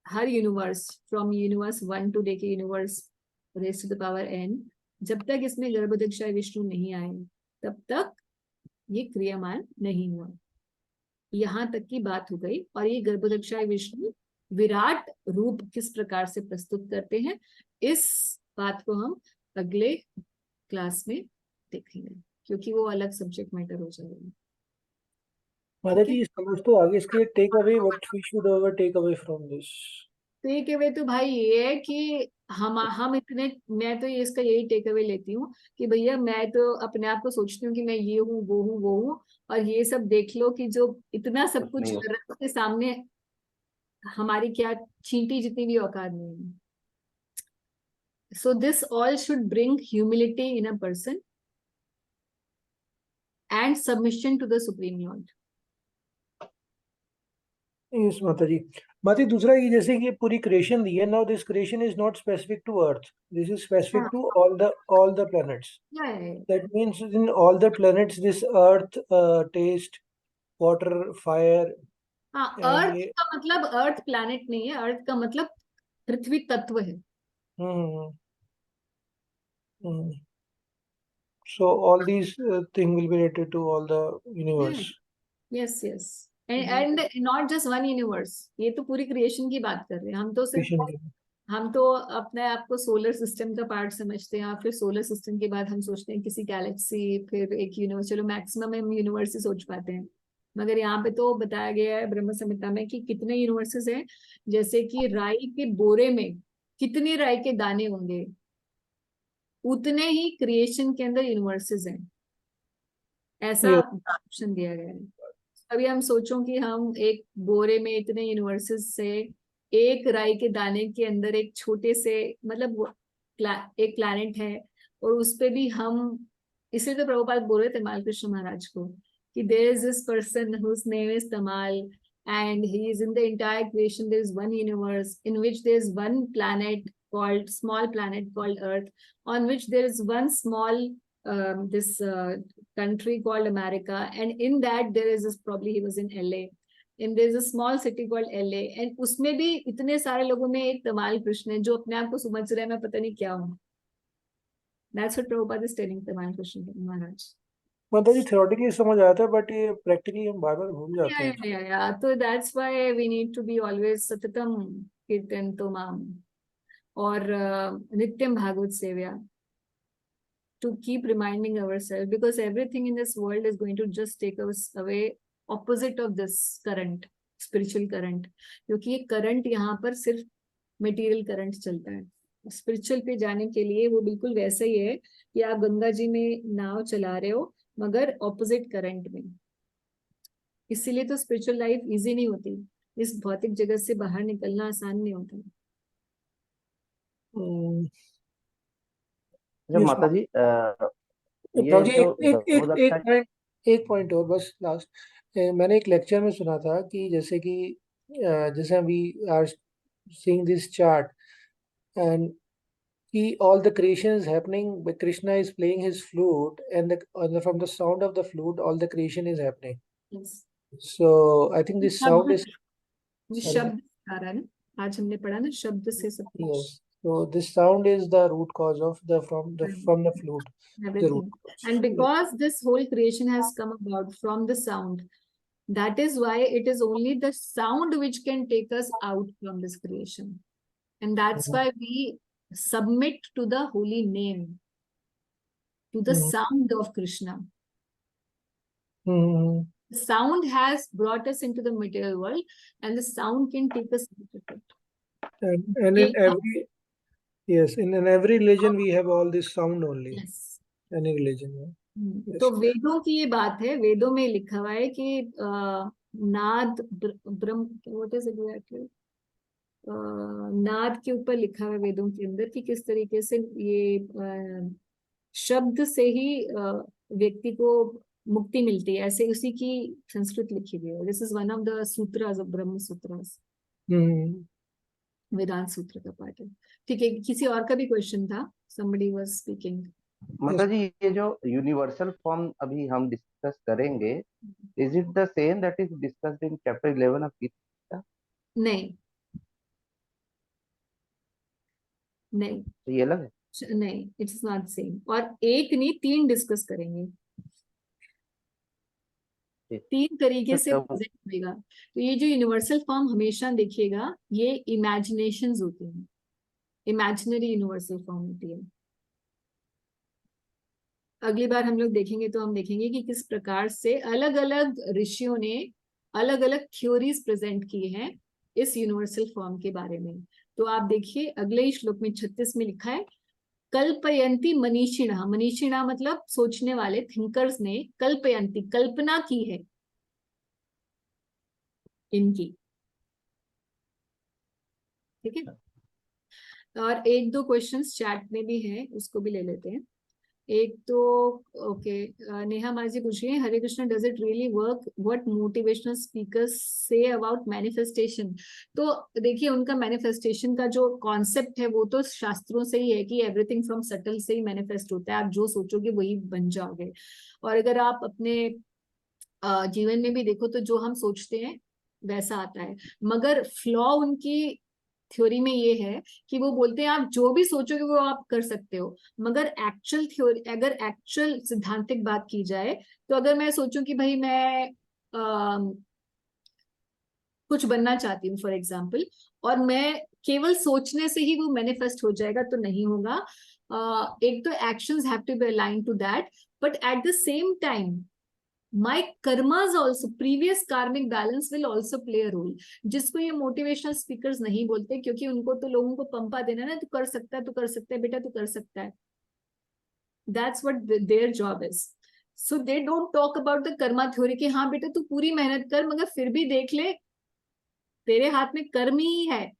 Speaker 1: हर यूनिवर्स फ्रॉम यूनिवर्स 1 टू लेके universe raise to the power n, जब तक इसमें गर्भोदक्षाय विष्णु नहीं आए तब तक ये क्रियामान नहीं हुआ. यहाँ तक की बात हो गई. और ये गर्भोदक्षाय विष्णु विराट रूप किस प्रकार से प्रस्तुत करते हैं, इस बात को हम अगले क्लास में देखेंगे, क्योंकि वो अलग सब्जेक्ट मैटर हो जाएगा.
Speaker 9: माता जी, समझ तो आगे, इसके लिए take away, what we should take away from this.
Speaker 1: Take away तो भाई ये है कि हम इतने, मैं तो ये इसका यही टेक अवे लेती हूँ कि भैया मैं तो अपने आप को सोचती हूँ कि मैं ये हूँ वो हूँ वो हूँ, और ये सब देख लो कि जो इतना सब कुछ
Speaker 8: नहीं हो
Speaker 1: कर रहा है उसके सामने हमारी क्या चींटी जितनी भी औकात नहीं है. So this all should bring humility in a person and submission to the Supreme Lord.
Speaker 9: Yes माता जी. माता जी दूसरा ये जैसे कि ये पूरी क्रिएशन दी है, now this creation is not specific to earth, this is specific to all the planets.
Speaker 1: Yeah.
Speaker 9: That means in all the planets this earth, taste, water, fire,
Speaker 1: हाँ,
Speaker 9: and
Speaker 1: अर्थ
Speaker 9: ये
Speaker 1: का मतलब अर्थ प्लैनेट नहीं है, अर्थ का मतलब पृथ्वी तत्व है.
Speaker 9: हम्म so all these thing will be related to all the universe.
Speaker 1: Yes, yes. And not just one universe. ये तो पूरी क्रिएशन की बात कर रहे हैं. हम तो सिर्फ
Speaker 9: Creation.
Speaker 1: हम तो अपने आप को सोलर सिस्टम का पार्ट समझते हैं, और फिर सोलर सिस्टम के बाद हम सोचते हैं किसी गैलेक्सी, फिर एक यूनिवर्स. चलो मैक्सिमम हम यूनिवर्स ही सोच पाते हैं, मगर यहाँ पे तो बताया गया है ब्रह्म संहिता में कि कितने यूनिवर्सेस हैं. जैसे कि राई के बोरे में कितने राई के दाने होंगे, उतने ही क्रिएशन के अंदर यूनिवर्सेस हैं. ऐसा
Speaker 9: Yes.
Speaker 1: ऑप्शन दिया गया है. अभी हम सोचो कि हम एक बोरे में इतने यूनिवर्सेस से एक राई के दाने के अंदर एक छोटे से, मतलब एक प्लैनेट है, और उस पे भी हम, इसलिए तो प्रभुपाद बोल रहे थे तमाल कृष्ण महाराज को कि there is this person whose name is Tamal, and he is in the entire creation. There is one universe in which there is one planet called, small planet called Earth, on which there is one small this country called America, and in that there is this, probably he was in LA, and there is a small city called LA, and उसमें भी इतने सारे लोगों में एक तमाल कृष्ण है जो अपने आप को समझ रहे हैं मैं पता नहीं क्या हूँ. That's what Prabhupada is telling तमाल कृष्ण महाराज.
Speaker 9: माता जी theoretically समझ आता है, बट ये प्रैक्टिकली हम बार बार भूल जाते हैं.
Speaker 1: Yeah. So that's why we need to be always सततम कीर्तन तोमाम और नित्यम Bhagavat सेव्या, to keep reminding ourselves, because everything in this world is going to just take us away opposite of this current, spiritual current. क्योंकि ये करंट यहाँ पर सिर्फ मटेरियल करंट चलता है. स्पिरिचुअल पे जाने के लिए वो बिल्कुल वैसा ही है कि आप गंगा जी में नाव चला रहे हो मगर ऑपोजिट करंट में. इसीलिए तो स्पिरिचुअल लाइफ इजी नहीं होती, इस भौतिक जगत से बाहर निकलना आसान नहीं होता.
Speaker 8: जो माता जी
Speaker 9: प्रभु जी
Speaker 8: ये जो
Speaker 9: एक पॉइंट और बस लास्ट. मैंने एक लेक्चर में सुना था कि जैसे कि जैसे we are seeing this chart and कि all the creation is happening, but Krishna is playing his flute, and from the sound of the flute all the creation is happening.
Speaker 1: Yes.
Speaker 9: So I think this sound is
Speaker 1: शब्द आ रहा है ना, आज हमने पढ़ा ना, शब्द से सब कुछ.
Speaker 9: yes. So this sound is the root cause of from the flute.
Speaker 1: Everything. And because this whole creation has come about from the sound, that is why it is only the sound which can take us out from this creation. And that's why we submit to the holy name, to the sound of Krishna. The sound has brought us into the material world, and the sound can take us out of it.
Speaker 9: And in every in every religion we have all this sound only.
Speaker 1: Yes.
Speaker 9: Any religion. Yes.
Speaker 1: तो वेदों की ये बात है, वेदों में लिखा हुआ है कि नाद ब्रह्म, व्हाट इज इट, नाद के ऊपर लिखा हुआ है वेदों के अंदर कि किस तरीके से ये शब्द से ही व्यक्ति को मुक्ति मिलती है. ऐसे उसी की संस्कृत लिखी गई है. This is one of the sutras of Brahma Sutras, वेदांत सूत्र का पार्ट है. ठीक है, किसी और का भी क्वेश्चन था, somebody was speaking.
Speaker 8: माता जी ये जो यूनिवर्सल फॉर्म अभी हम डिस्कस करेंगे, is it the same that is discussed in chapter 11 of Gita?
Speaker 1: नहीं,
Speaker 8: ये अलग है?
Speaker 1: नहीं, इट्स नॉट सेम. और एक नहीं, 3 डिस्कस करेंगे, 3 तरीके से प्रेजेंट होगा. तो ये जो यूनिवर्सल फॉर्म हमेशा देखिएगा, ये इमेजिनेशंस होती हैं, इमेजिनरी यूनिवर्सल फॉर्म होती है. अगली बार हम लोग देखेंगे तो हम देखेंगे कि किस प्रकार से अलग अलग ऋषियों ने अलग अलग थ्योरीज प्रेजेंट की हैं इस यूनिवर्सल फॉर्म के बारे में। तो आप देखिए अगले ही श्लोक में 36 में लिखा है, कल्पयंती मनीषिणः, मनीषिणः मतलब सोचने वाले, थिंकर्स ने कल्पयंती कल्पना की है इनकी, ठीक है। और एक दो क्वेश्चंस चैट में भी हैं, उसको भी ले लेते हैं। एक तो ओके, नेहा माजी पूछ रही है, Hare Krishna does it really work, what motivational speakers say about manifestation. तो देखिए उनका मैनिफेस्टेशन का जो कॉन्सेप्ट है वो तो शास्त्रों से ही है कि एवरीथिंग फ्रॉम सटल से ही मैनिफेस्ट होता है, आप जो सोचोगे वही बन जाओगे। और अगर आप अपने जीवन में भी देखो तो जो हम सोचते हैं वैसा आता है, मगर फ्लॉ उनकी थ्योरी में ये है कि वो बोलते हैं आप जो भी सोचोगे वो आप कर सकते हो, मगर एक्चुअल थ्योरी, अगर एक्चुअल सिद्धांतिक बात की जाए तो अगर मैं सोचूं कि भाई मैं कुछ बनना चाहती हूँ फॉर एग्जाम्पल, और मैं केवल सोचने से ही वो मैनिफेस्ट हो जाएगा तो नहीं होगा। एक तो actions have to be aligned to that, but at the same time my karmas also, previous karmic balance will also play a role, जिसको ये मोटिवेशनल स्पीकर्स नहीं बोलते, क्योंकि उनको तो लोगों को पंपा देना ना, तू कर सकता है, तू कर सकता है बेटा, तू कर सकता है। That's what their job is. So they don't talk about the karma theory कि हाँ बेटा तू पूरी मेहनत कर, मगर फिर भी देख ले तेरे हाथ में कर्म ही है,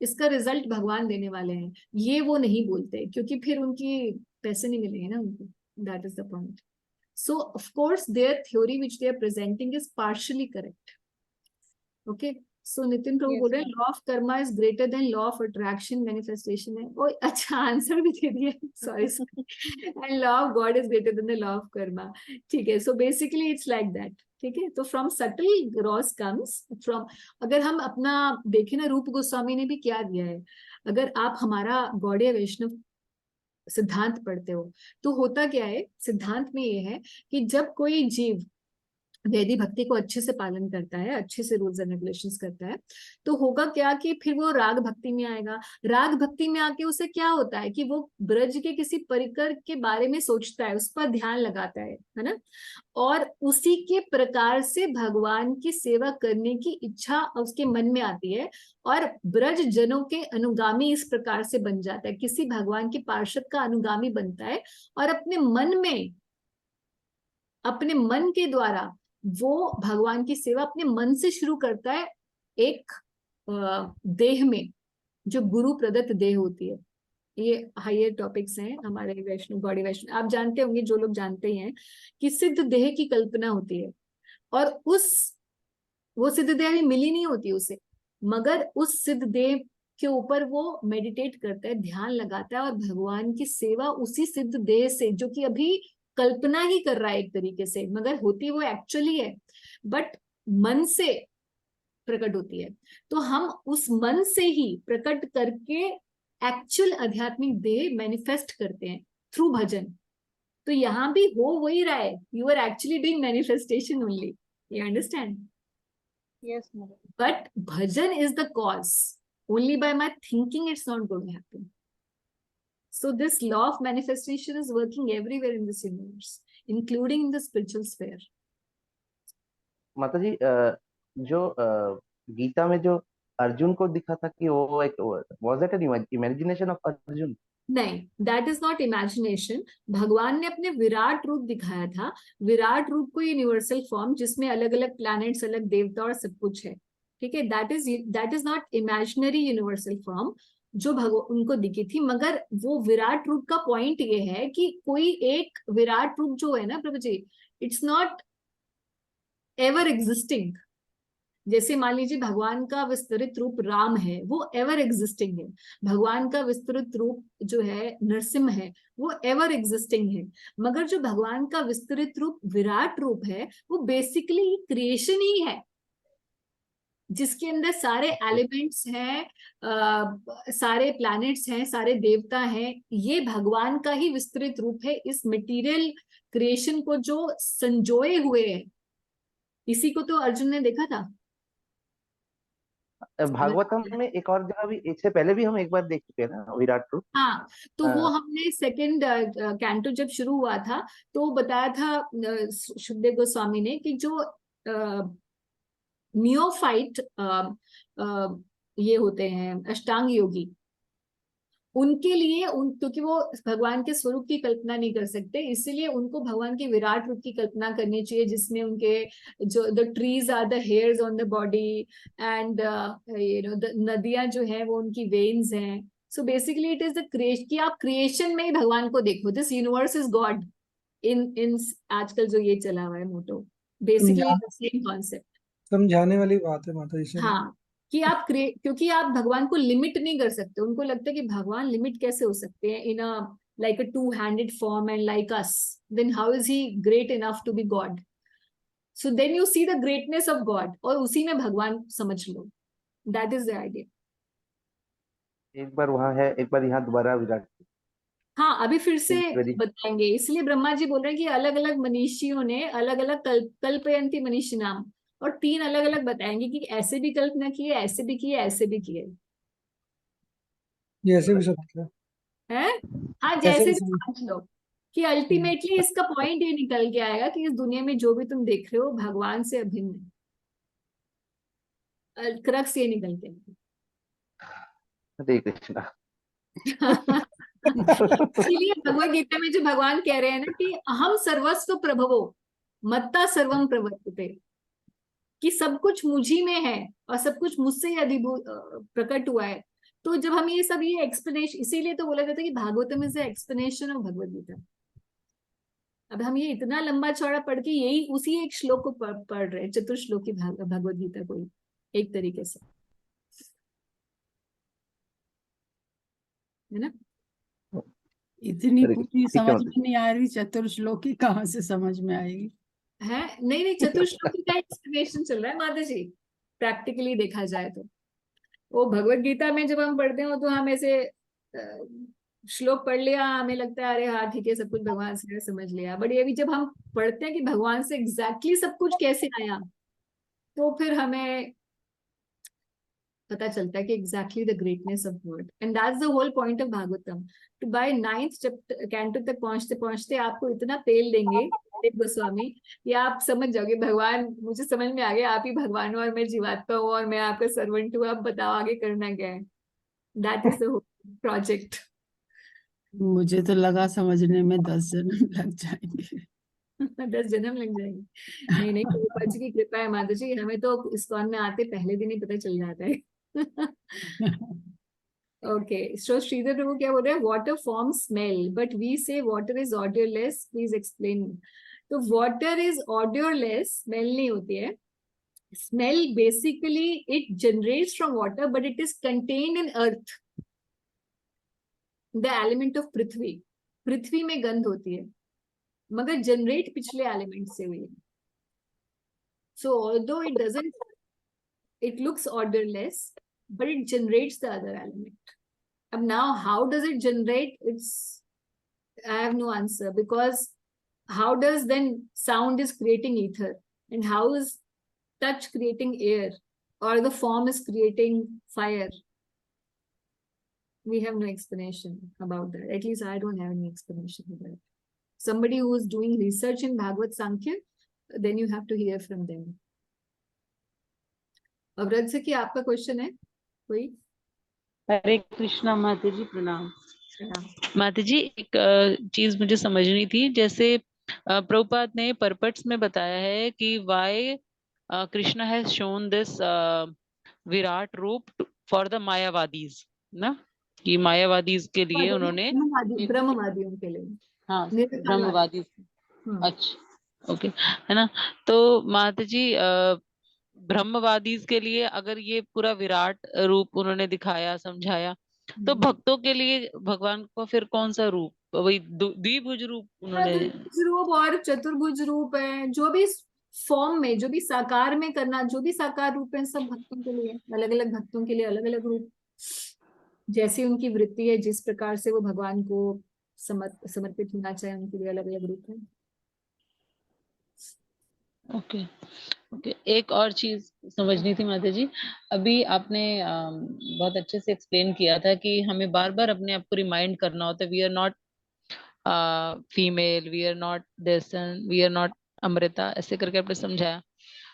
Speaker 1: इसका रिजल्ट भगवान देने वाले हैं, ये वो नहीं बोलते, क्योंकि फिर उनकी पैसे नहीं मिलेंगे ना उनको। That is the point. So of course their theory which they are presenting is partially correct. Okay. So Nitin प्रभु बोल रहे हैं law of Karma is greater than law of attraction manifestation है। ओ अच्छा आंसर भी दे दिया, sorry. And law of God is greater than the law of Karma, ठीक है। So basically it's like that, ठीक है। तो from subtle gross comes from, अगर हम अपना देखें ना, रूप गोस्वामी ने भी क्या दिया है, अगर आप हमारा गौड़ीय वैष्णव सिद्धांत पढ़ते हो तो होता क्या है, सिद्धांत में ये है कि जब कोई जीव वैदिक भक्ति को अच्छे से पालन करता है, अच्छे से रूल्स एंड रेगुलेशंस करता है, तो होगा क्या कि फिर वो राग भक्ति में आएगा। राग भक्ति में आके उसे क्या होता है कि वो ब्रज के किसी परिकर के बारे में सोचता है, उस पर ध्यान लगाता है ना, और उसी के प्रकार से भगवान की सेवा करने की इच्छा उसके मन में आती है, और ब्रज जनों के अनुगामी इस प्रकार से बन जाता है, किसी भगवान के पार्षद का अनुगामी बनता है, और अपने मन में, अपने मन के द्वारा वो भगवान की सेवा अपने मन से शुरू करता है, एक देह में जो गुरु प्रदत्त देह होती है। ये हायर टॉपिक्स हैं हमारे वैष्णव गौड़ी वैष्णव, आप जानते होंगे, जो लोग जानते ही हैं कि सिद्ध देह की कल्पना होती है, और वो सिद्ध देह अभी मिली नहीं होती उसे, मगर उस सिद्ध देह के ऊपर वो मेडिटेट करता है, ध्यान लगाता है, और भगवान की सेवा उसी सिद्ध देह से, जो कि अभी कल्पना ही कर रहा है एक तरीके से, मगर होती वो एक्चुअली है, बट मन से प्रकट होती है। तो हम उस मन से ही प्रकट करके एक्चुअल आध्यात्मिक देह मैनिफेस्ट करते हैं थ्रू भजन। तो यहाँ भी हो वही रहा है, you are actually doing manifestation only, you understand?
Speaker 7: Yes, mother.
Speaker 1: But bhajan is the cause. Only by my thinking it's not going to happen. So this law of manifestation is working everywhere in this universe, including in the spiritual sphere.
Speaker 8: माता जी, जो गीता में जो अर्जुन को दिखा था कि वो एक, was that an imagination of Arjun?
Speaker 1: नहीं, that is not imagination. भगवान ने अपने विराट रूप दिखाया था, विराट रूप को यूनिवर्सल फॉर्म जिसमें अलग अलग प्लैनेट्स, अलग देवता और सब कुछ है, ठीक है। that is not imaginary universal form जो उनको दिखी थी, मगर वो विराट रूप का पॉइंट ये है कि कोई एक विराट रूप जो है ना प्रभु जी, इट्स नॉट एवर एग्जिस्टिंग। जैसे मान लीजिए भगवान का विस्तृत रूप राम है, वो एवर एग्जिस्टिंग है, भगवान का विस्तृत रूप जो है नरसिंह है, वो एवर एग्जिस्टिंग है, मगर जो भगवान का विस्तृत रूप विराट रूप है वो बेसिकली क्रिएशन ही है, जिसके अंदर सारे एलिमेंट्स हैं, सारे प्लैनेट्स हैं, सारे देवता हैं, ये भगवान का ही विस्तृत रूप है, इस मटेरियल क्रिएशन को जो संजोए हुए है। इसी को तो अर्जुन ने देखा था
Speaker 8: भागवतम में, एक और जगह भी, इससे पहले भी हम एक बार देख चुके हैं ना विराट रूप।
Speaker 1: हाँ, तो वो हमने सेकंड कैंटो जब शुरू हुआ था तो बताया था शुभदेव गोस्वामी ने कि जो नियोफाइट ये होते हैं अष्टांग योगी, उनके लिए क्योंकि वो भगवान के स्वरूप की कल्पना नहीं कर सकते, इसीलिए उनको भगवान के विराट रूप की कल्पना करनी चाहिए, जिसमें उनके जो the trees are the hairs on the body and नदियां जो है वो उनकी वेन्स हैं। So basically it is the creation, कि आप क्रिएशन में ही भगवान को देखो, this universe is God in आजकल जो ये चला हुआ है motto, basically the same concept.
Speaker 9: समझाने वाली बात है माता जी से।
Speaker 1: हाँ, कि आप क्योंकि आप भगवान को लिमिट नहीं कर सकते, उनको लगता है कि भगवान लिमिट कैसे हो सकते हैं in a like a two handed form and like us, then how is he great enough to be God? So then you see the greatness of God और उसी में भगवान समझ लो, दैट इज द आइडिया।
Speaker 8: एक बार वहां है, एक बार यहाँ दोबारा विराट।
Speaker 1: हाँ, अभी फिर से
Speaker 8: वेरी
Speaker 1: बताएंगे, इसलिए ब्रह्मा जी बोल रहे हैं कि अलग अलग मनीषियों ने अलग अलग कल्पयंती मनीषी नाम, और 3 अलग अलग बताएंगे कि ऐसे भी कल्पना की है, ऐसे भी की है, ऐसे भी की है।
Speaker 9: ये ऐसे भी सकता है।
Speaker 1: है हाँ,
Speaker 9: ऐसे
Speaker 1: जैसे
Speaker 9: भी
Speaker 1: भी
Speaker 9: समझ।
Speaker 1: समझ लो कि अल्टीमेटली इसका पॉइंट ये निकल के आएगा कि इस दुनिया में जो भी तुम देख रहे हो भगवान से अभिन्न है, क्रक्स ये निकल के
Speaker 8: हरे कृष्णा।
Speaker 1: इसीलिए भगवत गीता में जो भगवान कह रहे हैं ना कि अहम सर्वस्व प्रभवो मत्ता सर्वम प्रवर्तते, कि सब कुछ मुझी में है और सब कुछ मुझसे ही अधिभूत प्रकट हुआ है। तो जब हम ये सब ये एक्सप्लेनेशन, इसीलिए तो बोला जाता है कि Bhagavatam is the explanation of Bhagavad Gita. अब हम ये इतना लंबा चौड़ा पढ़ के यही उसी एक श्लोक को पढ़ रहे हैं, चतुर्श्लोकी भगवत गीता को एक तरीके से, है ना?
Speaker 6: इतनी
Speaker 8: हरे
Speaker 6: पूरी
Speaker 8: कृष्ण। ठीक है
Speaker 6: समझ
Speaker 8: माता
Speaker 6: में नहीं आ रही, चतुर्श्लोकी कहाँ से समझ में आएगी?
Speaker 1: है नहीं नहीं, चतुर्श्लोकी का एक्सप्लेनेशन चल रहा है माता जी, प्रैक्टिकली देखा जाए तो। वो भगवत गीता में जब हम पढ़ते हो तो हम ऐसे श्लोक पढ़ लिया, हमें लगता है अरे हाँ ठीक है, सब कुछ भगवान से समझ लिया, बट ये भी जब हम पढ़ते हैं कि भगवान से एग्जैक्टली सब कुछ कैसे आया, तो फिर हमें पता चलता है कि exactly the greatness of God, and that's the whole point of Bhagavatam. तो बाय 9th चैप्टर कैंटो तक पहुंचते पहुंचते आपको इतना तेल देंगे देव गोस्वामी कि आप समझ जाओगे भगवान, मुझे समझ में आ गया, आप ही भगवान हो और मैं जीवात्मा हूँ और मैं आपका सर्वेंट हूँ, अब बताओ आगे करना क्या है। That is the whole project.
Speaker 6: मुझे तो लगा समझने में 10 जन्म लग जाएंगे।
Speaker 1: 10 जन्म लग जाएंगे? नहीं नहीं, प्रभुपाद जी की कृपा है माता जी, हमें तो इस्कॉन में आते पहले दिन ही पता चल जाता है। ओके, सो श्रीधर प्रभु क्या बोल रहे हैं? Water form smell but we say water is odourless, please explain. तो वाटर इज ऑडियोलेस, स्मेल नहीं होती है। Smell basically it generates from water but it is contained in earth, the element of prithvi. पृथ्वी में गंध होती है मगर जनरेट पिछले एलिमेंट से हुई है। सो although it doesn't, it looks odorless but it generates the other element. And now how does it generate? I have no answer, because how does then sound is creating ether, and how is touch creating air, or the form is creating fire? We have no explanation about that. At least I don't have any explanation for that. Somebody who is doing research in Bhagavad Sankhya, then you have to hear from them. अवरत से कि आपका क्वेश्चन है कोई?
Speaker 3: हरे कृष्णा माता जी, प्रणाम।
Speaker 1: हाँ।
Speaker 3: माता जी, एक चीज मुझे समझनी थी, जैसे प्रभुपाद ने परपट्स में बताया है कि why Krishna has shown this virat roop for the Mayavadis ना, कि मायावादीज के लिए उन्होंने
Speaker 1: ब्रह्मवादियों के लिए,
Speaker 3: हाँ
Speaker 1: निराकारवादी।
Speaker 3: ब्रह्मवादी, अच्छा ओके, है ना। तो माता जी ब्रह्मवादीज के लिए अगर ये पूरा विराट रूप उन्होंने दिखाया समझाया, तो भक्तों के लिए भगवान को फिर कौन सा रूप, वही द्विभुज रूप उन्होंने?
Speaker 1: द्विभुज रूप और चतुर्भुज रूप है, जो भी फॉर्म में, जो भी साकार में करना, जो भी साकार रूप है, सब भक्तों के लिए, अलग अलग भक्तों के लिए अलग अलग रूप, जैसी उनकी वृत्ति है, जिस प्रकार से वो भगवान को समर्पित होना चाहे, उनके लिए अलग अलग रूप है।
Speaker 3: ओके ओके, एक और चीज समझनी थी माता जी, अभी आपने बहुत अच्छे से एक्सप्लेन किया था कि हमें बार बार अपने आप को रिमाइंड करना होता है, we are not female, we are not this, we are not Amrita, ऐसे करके आपने समझाया।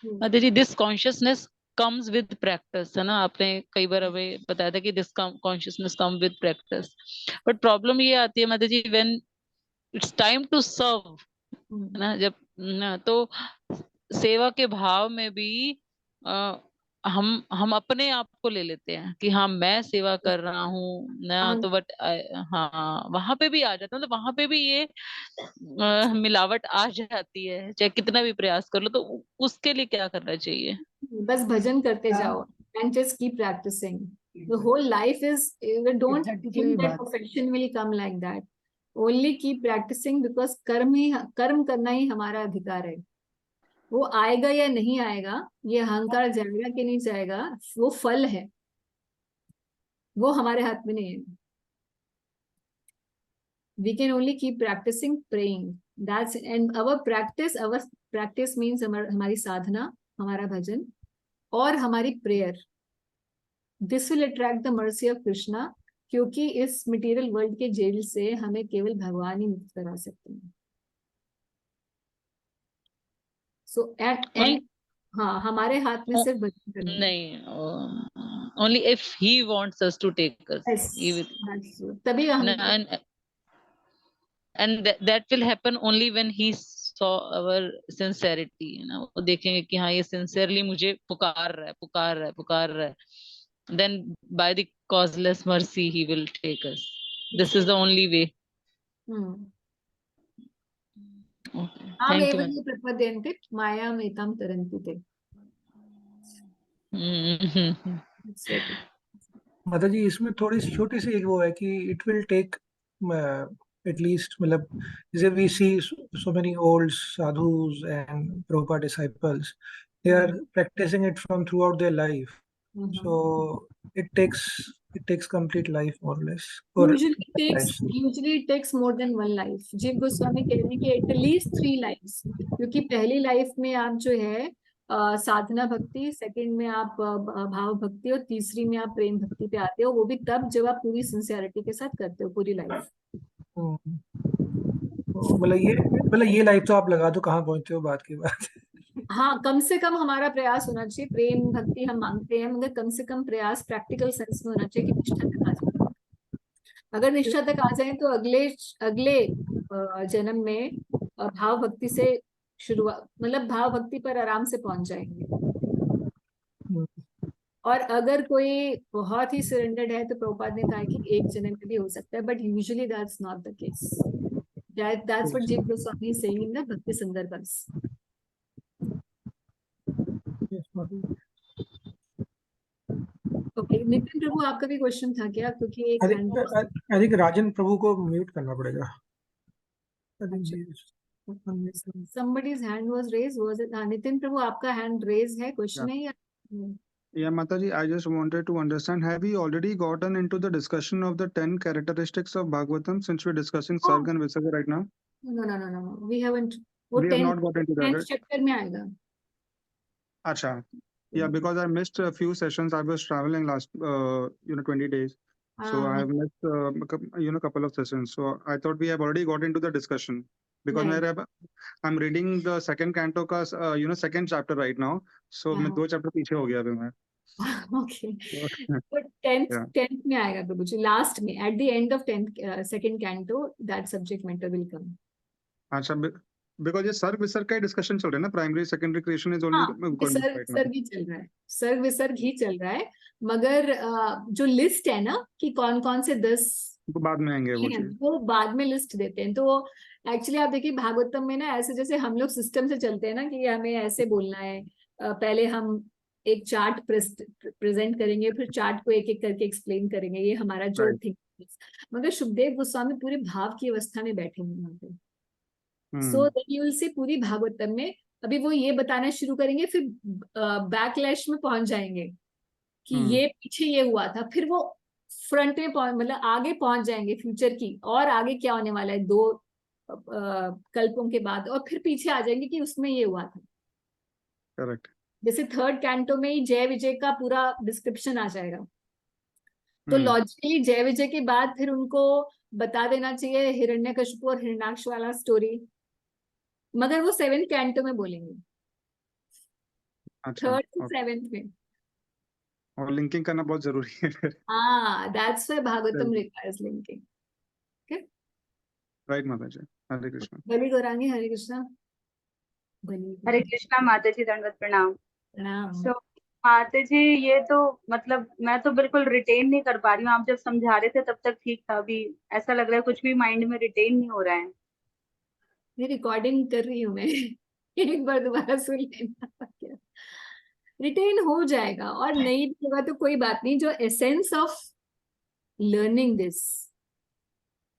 Speaker 3: माता जी, this consciousness comes with practice, है ना? आपने कई बार हमें बताया था कि this consciousness come with practice, but problem ये आती है माता जी when it's time to serve, है ना? जब ना तो सेवा के भाव में भी हम अपने आप को ले लेते हैं कि हाँ मैं सेवा कर रहा हूँ ना, तो बट हाँ वहां पे भी आ जाता है, तो वहां पे भी ये मिलावट आ जाती है, चाहे कितना भी प्रयास कर लो। तो उसके लिए क्या करना चाहिए?
Speaker 1: बस भजन करते जाओ and just keep practicing. The whole life is, don't
Speaker 6: Exactly
Speaker 1: think that
Speaker 6: बात।
Speaker 1: perfection will come like that. Only keep practicing because कर्म करना ही हमारा अधिकार है। वो आएगा या नहीं आएगा, ये अहंकार जाएगा कि नहीं जाएगा, वो फल है, वो हमारे हाथ में नहीं है। We can only keep practicing praying. That's and our practice means हमारी साधना, हमारा भजन और हमारी prayer. This will attract the mercy of Krishna, क्योंकि इस मटेरियल वर्ल्ड के जेल से हमें केवल भगवान ही मुक्त करा सकते हैं। So and हाँ, हमारे हाथ में सिर्फ भजन करना है।
Speaker 3: नहीं, only if he wants us to take us.
Speaker 1: Yes,
Speaker 3: He will,
Speaker 1: that's true. तभी हम
Speaker 3: and that will happen only when he saw our sincerity, वो देखेंगे कि हाँ ये sincerely मुझे पुकार रहा है, then by the causeless mercy he will take us. This is the only way. Okay. Thank you.
Speaker 1: प्रपद्यन्ते मायाम एताम तरन्ति ते।
Speaker 9: माता जी इसमें थोड़ी सी छोटी सी एक वो है कि इट विल टेक एटलीस्ट, मतलब जैसे we see so many old sadhus and Prabhupada disciples, they are practicing it from throughout their life, so it takes complete life more or less, or
Speaker 1: Usually it takes more than one life. जीव गोस्वामी कह रहे हैं कि at least 3 lives, क्योंकि पहली लाइफ में आप जो है साधना भक्ति, सेकंड में आप भाव भक्ति और तीसरी में आप प्रेम भक्ति पे आते हो, वो भी तब जब आप पूरी सिंसियरिटी के साथ करते हो पूरी लाइफ।
Speaker 9: मतलब ये लाइफ तो आप लगा दो, कहाँ पहुंचते हो बात की बात।
Speaker 1: हाँ, कम से कम हमारा प्रयास होना चाहिए। प्रेम भक्ति हम मांगते हैं, मगर कम से कम प्रयास प्रैक्टिकल सेंस में होना चाहिए कि निष्ठा तक आ जाए। अगर निष्ठा तक आ जाए तो अगले जन्म में भाव भक्ति से शुरुआत, मतलब भाव भक्ति पर आराम से पहुंच जाएंगे। और अगर कोई बहुत ही सरेंडर्ड है तो प्रभुपाद ने कहा कि एक जन्म में भी हो सकता है, but usually that's not the case. That's what Jiva Goswami is saying in the Bhakti Sandarbhas. Okay, Nitin Prabhu आपका भी क्वेश्चन था क्या? क्योंकि एक
Speaker 9: आई थिंक राजन प्रभु को म्यूट करना पड़ेगा।
Speaker 1: Somebody's hand was raised. Was it Nitin Prabhu आपका हैंड रेज है? क्वेश्चन है या?
Speaker 5: Yeah, Mataji, I just wanted to understand, have we already gotten into the discussion of the 10 characteristics of Bhagavatam, since we're discussing Sarga and Visarga right now?
Speaker 1: No. We haven't.
Speaker 5: We have not got into that, right?
Speaker 1: Chapter में आएगा।
Speaker 5: Acha. Yeah, because I missed a few sessions. I was traveling last, 20 days. So I have missed, couple of sessions. So I thought we have already got into the discussion. Because I'm reading the second canto का, second chapter right now. So मैं 2 chapter पीछे हो गया अभी मैं।
Speaker 1: Okay. But 10th में आएगा प्रभु जी, लास्ट में, at the end of 10th second canto, that subject matter will come.
Speaker 5: अच्छा, because ये सर्ग विसर्ग का डिस्कशन चल रहा है ना, primary secondary creation is only
Speaker 1: सर्ग ही चल रहा है, सर्ग विसर्ग ही चल रहा है, मगर जो लिस्ट है ना कि कौन कौन से 10
Speaker 5: बाद में आएंगे
Speaker 1: वो बाद में लिस्ट देते हैं। तो एक्चुअली आप देखिए भागवतम में ना ऐसे जैसे हम लोग सिस्टम से चलते हैं ना कि हमें ऐसे बोलना है, पहले हम एक चार्ट प्रेजेंट करेंगे, फिर चार्ट को एक एक करके एक्सप्लेन करेंगे, ये हमारा जो थिंक। मगर शुभदेव गोस्वामी पूरे भाव की अवस्था में बैठे हैं वहां पे। सो यू विल सी पूरी भागवतम में अभी वो ये बताना शुरू करेंगे, फिर बैकलैश में पहुंच जाएंगे कि ये पीछे ये हुआ था, फिर वो फ्रंट में मतलब आगे पहुंच जाएंगे फ्यूचर की, और आगे क्या होने वाला है 2 कल्पों के बाद, और फिर पीछे आ जाएंगे कि उसमें ये हुआ था।
Speaker 5: करेक्ट।
Speaker 1: जैसे 3rd कैंटो में ही जय विजय का पूरा डिस्क्रिप्शन आ जाएगा, तो लॉजिकली जय विजय के बाद फिर उनको बता देना चाहिए हिरण्यकशिपु और हिरण्याक्ष वाला स्टोरी, मगर वो 7th कैंटो में बोलेंगे, 3rd to 7th में।
Speaker 5: और लिंकिंग करना बहुत जरूरी है फिर।
Speaker 1: that's why Bhagavatam requires linking.
Speaker 5: Right माता जी, हरे कृष्ण।
Speaker 1: बलि गौरांगी, हरे कृष्णा।
Speaker 10: हरे कृष्णा माता जी, दंडवत प्रणाम।
Speaker 1: प्रणाम।
Speaker 10: So, माता जी ये तो मतलब मैं तो बिल्कुल रिटेन नहीं कर पा रही हूँ। आप जब समझा रहे थे तब तक ठीक था, अभी ऐसा लग रहा है कुछ भी माइंड में रिटेन नहीं हो रहा है।
Speaker 1: ये रिकॉर्डिंग कर रही हूँ मैं। एक बार दोबारा सुन लेना, क्या रिटेन हो जाएगा। और नहीं भी होगा तो कोई बात नहीं। जो essence of learning this,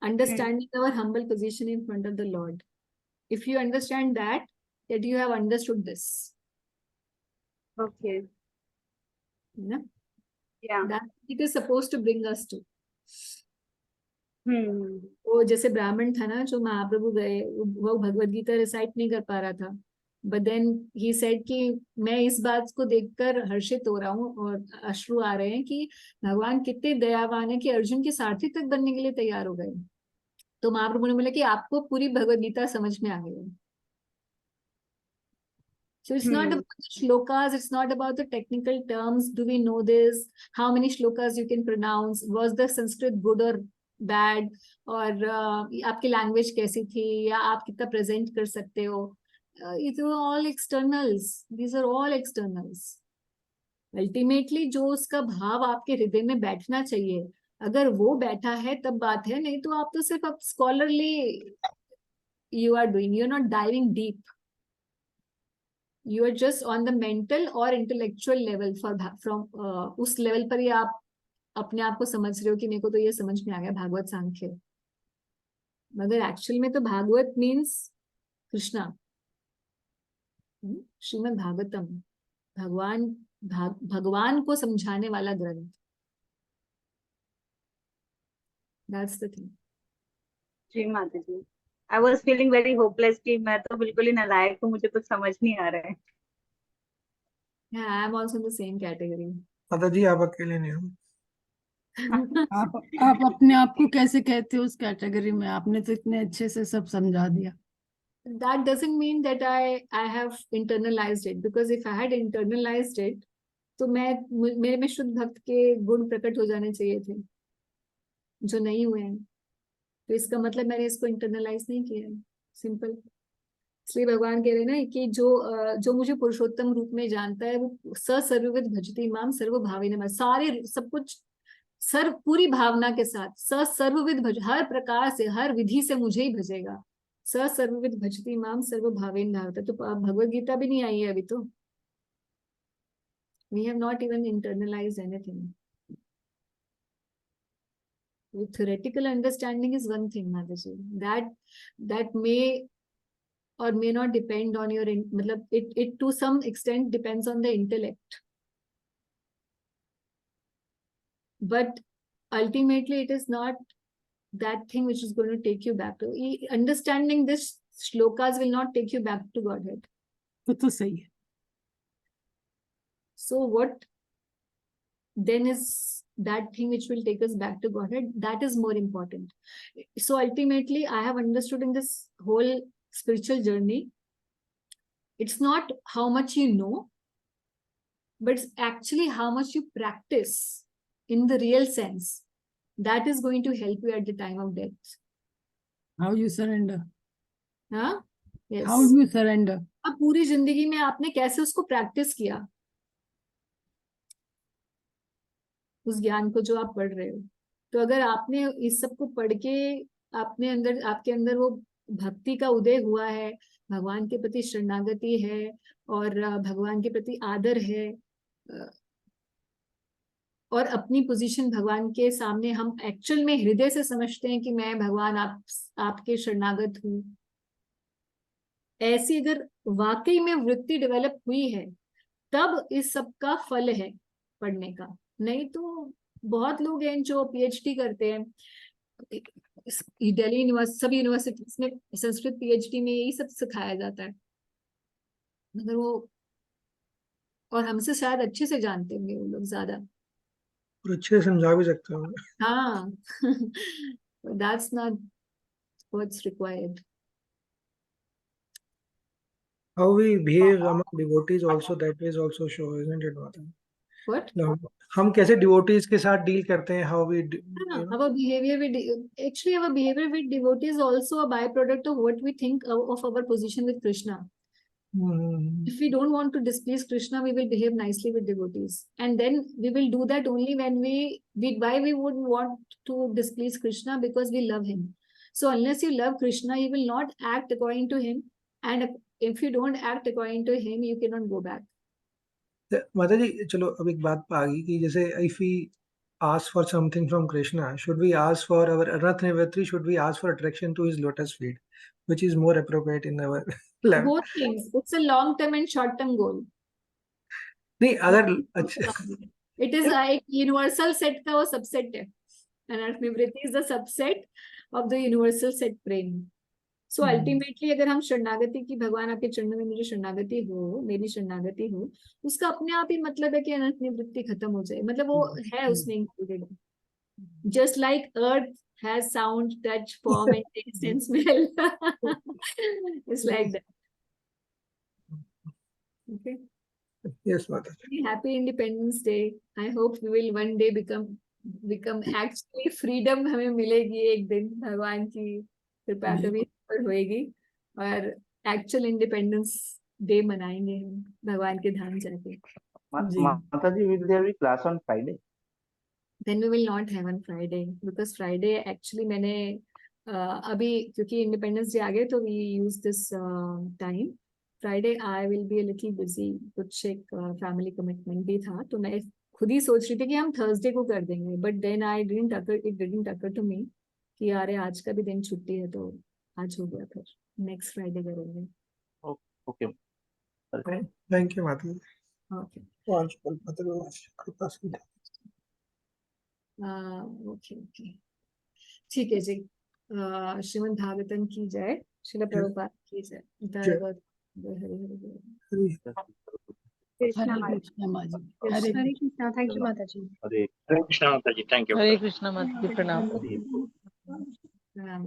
Speaker 1: understanding our humble position in front of the Lord, if you understand that you have understood this.
Speaker 10: Okay.
Speaker 1: ना?
Speaker 10: Yeah.
Speaker 1: That it is supposed to bring us to.
Speaker 10: हम्म।
Speaker 1: वो जैसे ब्राह्मण था ना जो महाप्रभु गए, वो भगवद गीता रिसाइट नहीं कर पा रहा था, बट देन ही सेड कि मैं इस बात को देखकर हर्षित हो रहा हूँ और अश्रु आ रहे हैं कि भगवान कितने दयावान है कि अर्जुन के सारथी तक बनने के लिए तैयार हो गए। तो महाप्रभु ने बोला कि आपको पूरी भगवद गीता समझ में आ गई है। So it's not about the shlokas, it's not about the technical terms. Do we know this? How many shlokas you can pronounce? Was the Sanskrit good or bad? और आपकी लैंग्वेज कैसी थी, या आप कितना प्रेजेंट कर सकते हो? These are all externals. These are all externals. Ultimately जो उसका भाव आपके हृदय में बैठना चाहिए, अगर वो बैठा है तब बात है, नहीं तो आप तो सिर्फ अब scholarly you are doing, you're not diving deep. You are just on the mental or intellectual level from उस लेवल पर ही आप अपने आप को समझ रहे हो कि मेरे को तो ये समझ में आ गया भागवत सांख्य, मगर एक्चुअल में तो भागवत मीन्स कृष्णा, श्रीमद् भागवतम, भगवान को समझाने वाला ग्रंथ। That's the thing.
Speaker 10: जी माता जी, I was feeling very hopeless कि मैं तो बिल्कुल ही नालायक हूँ, मुझे कुछ समझ नहीं आ रहा है।
Speaker 1: Yeah, I am also in the same category.
Speaker 9: माता जी आप अकेले नहीं हो।
Speaker 6: आप अपने आप को कैसे कहते हो उस कैटेगरी में? आपने तो इतने अच्छे से सब समझा दिया।
Speaker 1: That doesn't mean that I have internalized it, because if I had internalized it, तो मेरे में शुद्ध भक्त के गुण प्रकट हो जाने चाहिए थे, जो नहीं हुए हैं। तो इसका मतलब मैंने इसको इंटरनलाइज नहीं किया है, सिंपल। इसलिए भगवान कह रहे हैं ना कि जो मुझे पुरुषोत्तम रूप में जानता है वो सर्वविद भजति माम सर्व भावे नमः, सारे सब कुछ पूरी भावना के साथ सर्वविद भज, हर प्रकार से हर विधि से मुझे ही भजेगा। सर्वविद भजति माम सर्व भावेन धावता। तो भगवद गीता भी नहीं आई है अभी तो। We have not even internalized anything. Theoretical understanding is one thing, Mataji. That may or may not depend on your, मतलब it to some extent depends on the intellect. But ultimately it is not that thing which is going to take you back to, understanding this shlokas will not take you back to Godhead.
Speaker 6: तो सही है।
Speaker 1: So what then is that thing which will take us back to Godhead? That is more important. So ultimately I have understood in this whole spiritual journey, it's not how much you know, but it's actually how much you practice in the real sense. That is going to help you at the time of death.
Speaker 6: How you surrender?
Speaker 1: हाँ? Yes.
Speaker 6: How do you surrender?
Speaker 1: अब पूरी जिंदगी में आपने कैसे उसको प्रैक्टिस किया, उस ज्ञान को जो आप पढ़ रहे हो। तो अगर आपने इस सब को पढ़ के आपके अंदर वो भक्ति का उदय हुआ है, भगवान के प्रति शरणागति है और भगवान के प्रति आदर है, और अपनी पोजीशन भगवान के सामने हम एक्चुअल में हृदय से समझते हैं कि मैं भगवान आपके शरणागत हूँ, ऐसी अगर वाकई में वृत्ति डेवलप हुई है, तब इस सब का फल है पढ़ने का। नहीं तो बहुत लोग हैं जो पीएचडी करते हैं, दिल्ली सब यूनिवर्सिटीज में संस्कृत पीएचडी में यही सब सिखाया जाता है, मगर वो, और हमसे शायद अच्छे से जानते होंगे वो लोग ज्यादा,
Speaker 9: और अच्छे से समझा भी सकते हो।
Speaker 1: हाँ। That's not what's required.
Speaker 9: How we behave among devotees also, that is also show, isn't it, Mata?
Speaker 1: What?
Speaker 9: हम कैसे डिवोटीज के साथ डील करते हैं, how we
Speaker 1: Our behavior actually our behavior with devotees is also a byproduct of what we think of our position with Krishna. If we don't want to displease Krishna, we will behave nicely with devotees, and then we will do that only when why we would want to displease Krishna, because we love him. So unless you love Krishna, you will not act according to him, and if you don't act according to him, you cannot go back.
Speaker 9: माता जी चलो अब एक बात आ गई कि जैसे if we ask for something from Krishna, should we ask for our Rath Nivatri, should we ask for attraction to his lotus feet, which is more appropriate in our life?
Speaker 1: Both things. It's a long term and short term goal.
Speaker 9: नहीं अगर अच्छा
Speaker 1: It is like universal set का वो subset है. Anarth Nivritti is the subset of the universal set prem. So ultimately अगर हम शरणागति की, भगवान आपके चरणों में मुझे शरणागति हो, मेरी शरणागति हो, उसका अपने आप ही मतलब है कि अनंत निवृत्ति खत्म हो जाए, मतलब वो है उसमें included. Just like earth has sound, touch, form and taste and smell. It's like that. Okay.
Speaker 9: Yes, Mata.
Speaker 1: Happy Independence Day. I hope we will one day become actually freedom हमें मिलेगी एक दिन, भगवान की कृपा कभी पर होएगी, और एक्चुअल इंडिपेंडेंस डे मनाएंगे हम भगवान के धाम जाके.
Speaker 8: माता जी, will there be class on Friday?
Speaker 1: Then we will not have on Friday, because Friday actually मैंने अभी क्योंकि इंडिपेंडेंस डे आ गए तो we use this time. Friday I will be a little busy, कुछ एक फैमिली कमिटमेंट भी था, तो मैं खुद ही सोच रही थी कि हम थर्सडे को कर देंगे, but then it didn't occur to me कि यार आज का भी दिन छुट्टी है, तो आज हो गया, फिर नेक्स्ट फ्राइडे करेंगे.
Speaker 8: ओके,
Speaker 9: थैंक यू माता जी.
Speaker 1: ओके ओके ठीक है जी. श्रीमद् भागवतम की जय, श्रील प्रभुपाद की जय.
Speaker 6: हरे कृष्णा माता जी.
Speaker 10: हरे कृष्णा. थैंक यू माता जी.
Speaker 8: हरे
Speaker 3: हरे कृष्णा माता जी, प्रणाम.
Speaker 1: प्रणाम.